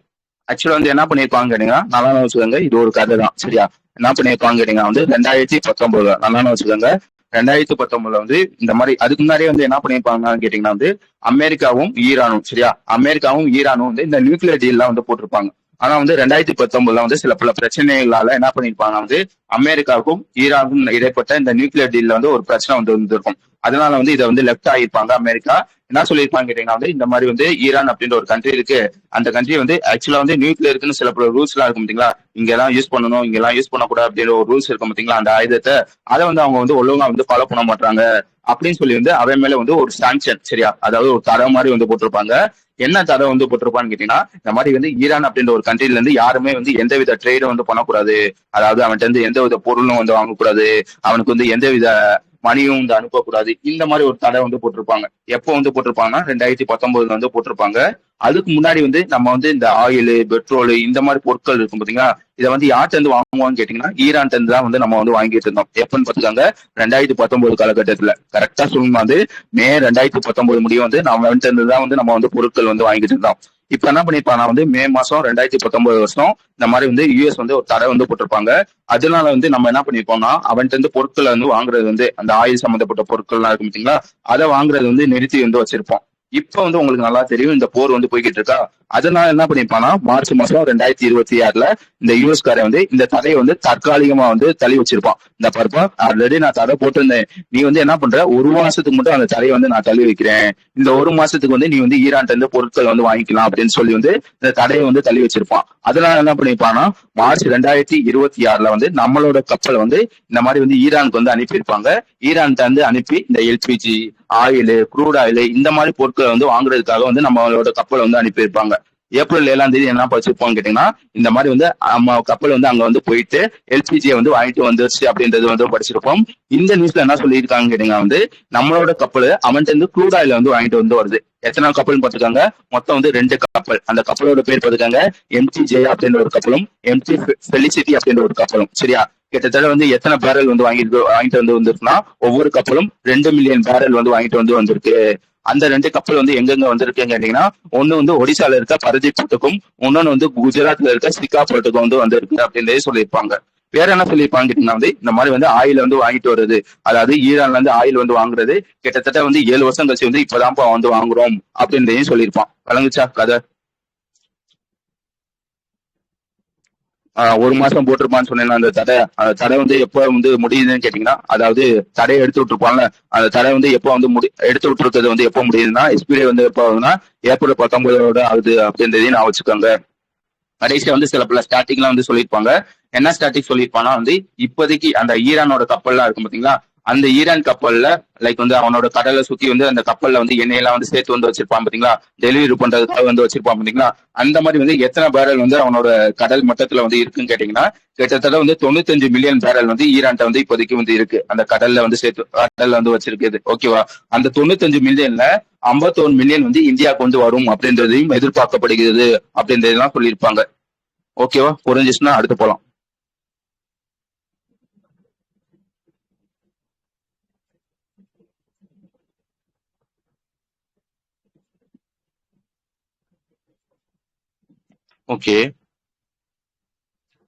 ஆக்சுவலா வந்து என்ன பண்ணிருப்பாங்க கேட்டீங்கன்னா, நல்லா வச்சுக்கோங்க, இது ஒரு கதை தான் சரியா. என்ன பண்ணிருப்பாங்க கேட்டீங்கன்னா வந்து 2019 நல்லா வச்சுக்கோங்க. 2019 வந்து இந்த மாதிரி அதுக்கு முன்னாடியே வந்து என்ன பண்ணிருப்பாங்கன்னு கேட்டீங்கன்னா வந்து அமெரிக்காவும் ஈரானும் சரியா, அமெரிக்காவும் ஈரானும் வந்து இந்த நியூக்ளியர் டீல்லாம் வந்து போட்டிருப்பாங்க. ஆனா வந்து 2019 வந்து சில பல பிரச்சனைகளால என்ன பண்ணிருப்பாங்க வந்து அமெரிக்காவுக்கும் ஈரானுக்கும் இடைப்பட்ட இந்த நியூக்ளியர் டீல்ல வந்து ஒரு பிரச்சனை வந்து இருந்திருக்கும். அதனால வந்து இதை வந்து லெப்ட் ஆகிருப்பாங்க. அமெரிக்கா என்ன சொல்லியிருப்பாங்க கேட்டீங்கன்னா வந்து இந்த மாதிரி வந்து ஈரான் அப்படின்ற ஒரு கண்ட்ரி இருக்கு, அந்த கண்ட்ரி வந்து ஆக்சுவலா வந்து நியூக்ளியருக்குன்னு சில பல ரூல்ஸ் எல்லாம் இருக்கும் பாத்தீங்களா, இங்க எல்லாம் யூஸ் பண்ணணும், இங்க எல்லாம் யூஸ் பண்ணக்கூடாது அப்படின்ற ஒரு ரூல்ஸ் இருக்கும் பாத்தீங்களா, அந்த ஆயுதத்தை அதை வந்து அவங்க வந்து ஒழுங்கா வந்து ஃபாலோ பண்ண மாட்டாங்க அப்படின்னு சொல்லி வந்து அவன் மேல வந்து ஒரு சாங்ஷன் சரியா, அதாவது ஒரு தடை மாதிரி வந்து போட்டிருப்பாங்க. என்ன தடை வந்து போட்டிருப்பான்னு கேட்டீங்கன்னா, இந்த மாதிரி வந்து ஈரான் அப்படின்ற ஒரு கண்ட்ரில இருந்து யாருமே வந்து எந்தவித ட்ரேடும் வந்து பண்ணக்கூடாது, அதாவது அவன்கிட்ட இருந்து எந்தவித பொருளும் வந்து வாங்கக்கூடாது, அவனுக்கு வந்து எந்தவித மணியும் வந்து அனுப்பக்கூடாது, இந்த மாதிரி ஒரு தடை வந்து போட்டிருப்பாங்க. எப்போ வந்து போட்டிருப்பாங்கன்னா 2019 வந்து போட்டிருப்பாங்க. அதுக்கு முன்னாடி வந்து நம்ம வந்து இந்த ஆயில், பெட்ரோல் இந்த மாதிரி பொருட்கள் இருக்கும் பாத்தீங்களா, இதை வந்து யார்கிட்ட இருந்து வாங்குவான்னு கேட்டீங்கன்னா ஈரான் இருந்து தான் வந்து நம்ம வந்து வாங்கிட்டு இருந்தோம். எப்பன்னு பாத்துக்காங்க, 2019 காலகட்டத்துல கரெக்டா சொல்லணும் வந்து மே 2019 முடியும் வந்து நம்ம இருந்து தான் வந்து நம்ம வந்து பொருட்கள் வந்து வாங்கிட்டு இருந்தோம். இப்ப என்ன பண்ணிருப்பாங்க வந்து மே மாசம் 2019 வருஷம் இந்த மாதிரி வந்து யுஎஸ் வந்து ஒரு தடை வந்து போட்டிருப்பாங்க. அதனால வந்து நம்ம என்ன பண்ணிருப்போம்னா அவன்கிட்ட இருந்து பொருட்களை வந்து வாங்குறது வந்து அந்த ஆயில் சம்பந்தப்பட்ட பொருட்கள் எல்லாம் இருக்கும் பாத்தீங்களா, அதை வாங்குறது வந்து நிறுத்தி வந்து வச்சிருப்போம். இப்ப வந்து உங்களுக்கு நல்லா தெரியும் இந்த போர் வந்து போய்கிட்டு இருக்கா. அதனால என்ன பண்ணிருப்பானா மார்ச் மாசம் 2026 இந்த யூஎஸ்காரன் வந்து இந்த தடையை வந்து தற்காலிகமா வந்து தள்ளி வச்சிருப்பான். இந்த பருப்பா ஆல்ரெடி நான் தடை போட்டிருந்தேன், நீ வந்து என்ன பண்ற, ஒரு மாசத்துக்கு மட்டும் அந்த தடையை வந்து நான் தள்ளி வைக்கிறேன், இந்த ஒரு மாசத்துக்கு வந்து நீ வந்து ஈரான் இருந்து பொருட்கள் வந்து வாங்கிக்கலாம் அப்படின்னு சொல்லி வந்து இந்த தடையை வந்து தள்ளி வச்சிருப்பான். அதனால என்ன பண்ணிருப்பானா மார்ச் 2026 வந்து நம்மளோட கப்பலை வந்து இந்த மாதிரி வந்து ஈரானுக்கு வந்து அனுப்பியிருப்பாங்க. ஈரான் வந்து அனுப்பி இந்த எல்பிஜி, ஆயில், குரூட் ஆயில் இந்த மாதிரி பொருட்களை வந்து வாங்குறதுக்காக வந்து நம்மளோட கப்பலை வந்து அனுப்பியிருப்பாங்க. ஏப்ரல் 7 என்ன படிச்சிருப்போம்னு கேட்டீங்கன்னா, இந்த மாதிரி வந்து நம்ம கப்பல் வந்து அங்க வந்து போயிட்டு எல்பிஜியை வந்து வாங்கிட்டு வந்துருச்சு அப்படின்றது வந்து படிச்சிருப்போம். இந்த நியூஸ்ல என்ன சொல்லியிருக்காங்க கேட்டீங்கன்னா வந்து நம்மளோட கப்பல் அவன்கிட்ட இருந்து க்ரூட் ஆயில் வந்து வாங்கிட்டு வந்து வருது. எத்தனை கப்பல் பார்த்துக்காங்க, மொத்தம் வந்து 2 கப்பல். அந்த கப்பலோட பேர் பார்த்துக்காங்க எம்டி அப்படின்ற ஒரு கப்பலும், எம்டி ஃபெலிசிட்டி அப்படின்ற ஒரு கப்பலும் சரியா. கிட்டத்தட்ட வந்து எத்தனை பேரல் வந்து வாங்கிட்டு வந்து வந்திருக்குன்னா ஒவ்வொரு கப்பலும் 2 மில்லியன் பேரல் வந்து வாங்கிட்டு வந்து வந்திருக்கு. அந்த 2 கப்பல் வந்து எங்கெங்க வந்திருக்குன்னு கேட்டீங்கன்னா, ஒண்ணு வந்து ஒடிசால இருக்க பரதீப் போர்ட்டுக்கும், இன்னொன்னு வந்து குஜராத்ல இருக்க சிக்கா போர்ட்டுக்கும் வந்து வந்திருக்கு அப்படின்றதே சொல்லியிருப்பாங்க. வேற என்ன சொல்லியிருப்பாங்க கேட்டீங்கன்னா வந்து இந்த மாதிரி வந்து ஆயில் வந்து வாங்கிட்டு வருது, அதாவது ஈரான்ல இருந்து ஆயில் வந்து வாங்குறது கிட்டத்தட்ட வந்து 7 வருஷம் கழிச்சு வந்து இப்பதான்ப்பா வந்து வாங்குறோம் அப்படின்றதையும் சொல்லியிருப்பான். வழங்குச்சா கதை? ஒரு மாசம் போட்டிருப்பான்னு சொன்னேன்னா அந்த தடை வந்து எப்போ வந்து முடியுதுன்னு கேட்டீங்கன்னா, அதாவது தடையை எடுத்து விட்டுருப்பான்ல, அந்த தடை வந்து எப்போ வந்து எடுத்து விட்டுருக்கிறது வந்து எப்போ முடியுதுன்னா எக்ஸ்பீரி வந்து எப்போ ஆகுதுன்னா ஏப்ரல் 19 ஆகுது அப்படின்றதையும் நான் வச்சுக்கோங்க. கடைசியா வந்து சில பல ஸ்டாட்டிக்லாம் வந்து சொல்லியிருப்பாங்க. என்ன ஸ்டாட்டிக் சொல்லியிருப்பானா வந்து இப்போதைக்கு அந்த ஈரானோட கப்பல்லாம் இருக்கும் பாத்தீங்களா, அந்த ஈரான் கப்பல்ல லைக் வந்து அவனோட கடலை சுத்தி வந்து அந்த கப்பல்ல வந்து எண்ணெயெல்லாம் வந்து சேர்த்து வந்து வச்சிருப்பான் பாத்தீங்களா, டெலிவரி பண்றதுக்காக வந்து வச்சிருப்பான் பாத்தீங்களா, அந்த மாதிரி வந்து எத்தனை பேரல் வந்து அவனோட கடல் மட்டத்துல வந்து இருக்குன்னு கேட்டீங்கன்னா கிட்டத்தட்ட வந்து 95 மில்லியன் பேரல் வந்து ஈரான்ட்ட வந்து இப்போதைக்கு வந்து இருக்கு, அந்த கடல்ல வந்து சேர்த்து கடல்ல வந்து வச்சிருக்குது. ஓகேவா. அந்த 95 மில்லியன்ல 51 மில்லியன் வந்து இந்தியாவுக்கு வந்து வரும் அப்படின்றதையும் எதிர்பார்க்கப்படுகிறது அப்படின்றதெல்லாம் சொல்லியிருப்பாங்க. ஓகேவா, புரிஞ்சிச்சுன்னா அடுத்து போலாம். ஓகே,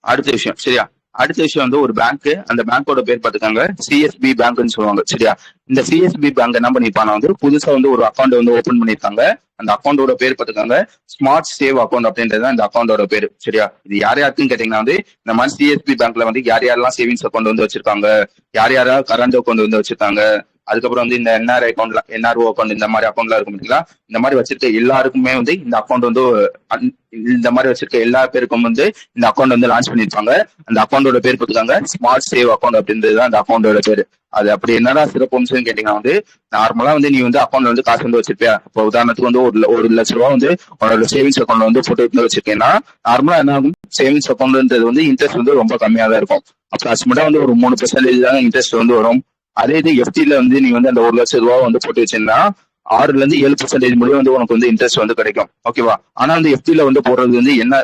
அடுத்த விஷயம் சரியா. அடுத்த விஷயம் வந்து ஒரு பேங்க், அந்த பேங்கோட பேர் பாத்துக்காங்க சிஎஸ்பி பேங்க்னு சொல்லுவாங்க. சரியா? இந்த சிஎஸ்பி பேங்க் என்ன பண்ணிருப்பாங்க வந்து புதுசா வந்து ஒரு அக்கௌண்ட் வந்து ஓபன் பண்ணிருக்காங்க. அந்த அக்கௌண்டோட பேர் பாத்துக்காங்க ஸ்மார்ட் சேவ் அக்கௌண்ட் அப்படின்றது இந்த அக்கௌண்டோட பேரு. சரியா? இது யார் யாருக்குன்னு கேட்டீங்கன்னா வந்து இந்த மாதிரி சிஎஸ்பி பேங்க்ல வந்து யார் யாரெல்லாம் சேவிங்ஸ் அக்கௌண்ட் வந்து வச்சிருக்காங்க, யார் யாரெல்லாம் கரண்ட் அக்கௌண்ட் வந்து வச்சிருக்காங்க, அதுக்கப்புறம் வந்து இந்த என்ஆர்ஐ அக்கௌண்ட்ல என்ஆர்ஓ அக்கௌண்ட் இந்த மாதிரி அக்கௌண்ட்லாம் இருக்கும் பார்த்தீங்களா, இந்த மாதிரி வச்சிருக்க எல்லாருக்குமே வந்து இந்த அக்கௌண்ட் வந்து இந்த மாதிரி வச்சிருக்க எல்லா பேருக்கும் வந்து இந்த அக்கௌண்ட் வந்து லான்ச் பண்ணிருப்பாங்க. அந்த அக்கௌண்டோட பேர் போட்டுக்காங்க ஸ்மார்ட் சேவ் அக்கௌண்ட் அப்படின்றது அந்த அக்கௌண்டோட பேரு. அது அப்படி என்னடா சிறப்பம்சம்னு கேட்டீங்கன்னா வந்து நார்மலா வந்து நீ வந்து அக்கௌண்ட்ல வந்து காசு வந்து வச்சிருப்பியா. இப்போ உதாரணத்துக்கு வந்து ஒரு லட்ச ரூபா வந்து உன்னோட சேவிங்ஸ் அக்கௌண்ட்ல வந்து போட்டு வந்து வச்சிருக்கேன்னா நார்மலா என்ன ஆகும், சேவிங்ஸ் அக்கௌண்ட்ன்றது வந்து இன்ட்ரெஸ்ட் வந்து ரொம்ப கம்மியா தான் இருக்கும். அப்ராக்சிமேட்டா வந்து ஒரு 3% தான் இன்ட்ரெஸ்ட் வந்து வரும். அதே இது எஃப்டில வந்து நீ வந்து அந்த 1 லட்ச ரூபா வந்து போட்டு வச்சிருந்தா 6ல இருந்து 7% முடியும் வந்து உனக்கு வந்து இன்ட்ரெஸ்ட் வந்து கிடைக்கும். ஓகேவா? ஆனா அந்த எஃப்டில வந்து போடுறது வந்து என்ன,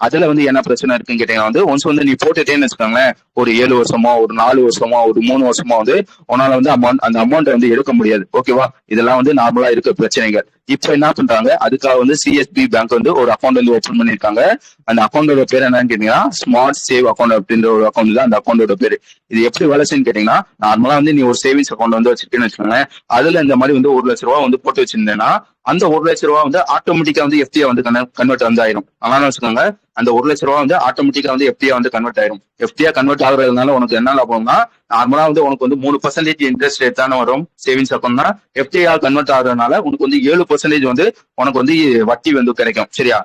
அதுல வந்து என்ன பிரச்சனை இருக்குன்னு கேட்டீங்கன்னா வந்து ஒன்ஸ் வந்து நீ போட்டுட்டேன்னு வச்சுக்கோங்களேன், ஒரு 7 வருஷமா ஒரு 4 வருஷமா ஒரு 3 வருஷமா வந்து உன்னால வந்து அந்த அமௌண்ட் வந்து எடுக்க முடியாது. ஓகேவா? இதெல்லாம் வந்து நார்மலா இருக்க பிரச்சனைகள். இப்ப என்ன பண்றாங்க, அதுக்காக வந்து சிஎஸ்பி பேங்க் வந்து ஒரு அக்கௌண்ட் வந்து ஓபன் பண்ணிருக்காங்க. அந்த அக்கௌண்டோட பேர் என்னன்னு கேட்டீங்கன்னா ஸ்மார்ட் சேவ் அக்கௌண்ட் அப்படின்ற ஒரு அக்கௌண்ட் தான் அந்த அக்கௌண்டோட பேரு. இது எப்படி வேலை செய்யுன்னு கேட்டீங்கன்னா, நார்மலா வந்து நீ ஒரு சேவிங்ஸ் அக்கௌண்ட் வந்து வச்சிருக்கேன்னு வச்சுக்கோங்களேன், அதுல இந்த மாதிரி வந்து 1 லட்ச ரூபா வந்து போட்டு வச்சிருந்தேன்னா அந்த 1 லட்ச ரூபா வந்து ஆட்டோமேட்டிக்கா வந்து எஃப்டியா வந்து கன்வெர்ட் வந்து ஆயிரும். அதனால வச்சுக்கோங்க, அந்த 1 லட்ச ரூபா வந்து ஆட்டோமேட்டிக்கா வந்து எஃப்டியா வந்து கன்வெர்ட் ஆயிரும். எஃப்டியா கன்வெர்ட் ஆகுறதுனால உனக்கு என்ன லாபம்னா, நார்மலா வந்து உனக்கு வந்து 3% இன்ட்ரெஸ்ட் ரேட் தானே வரும் சேவிங்ஸ் அக்கௌண்ட்னா. எஃப்டியா கன்வெர்ட் ஆகுறதுனால உனக்கு வந்து 7% வந்து உனக்கு வந்து வட்டி வந்து கிடைக்கும். சரியா?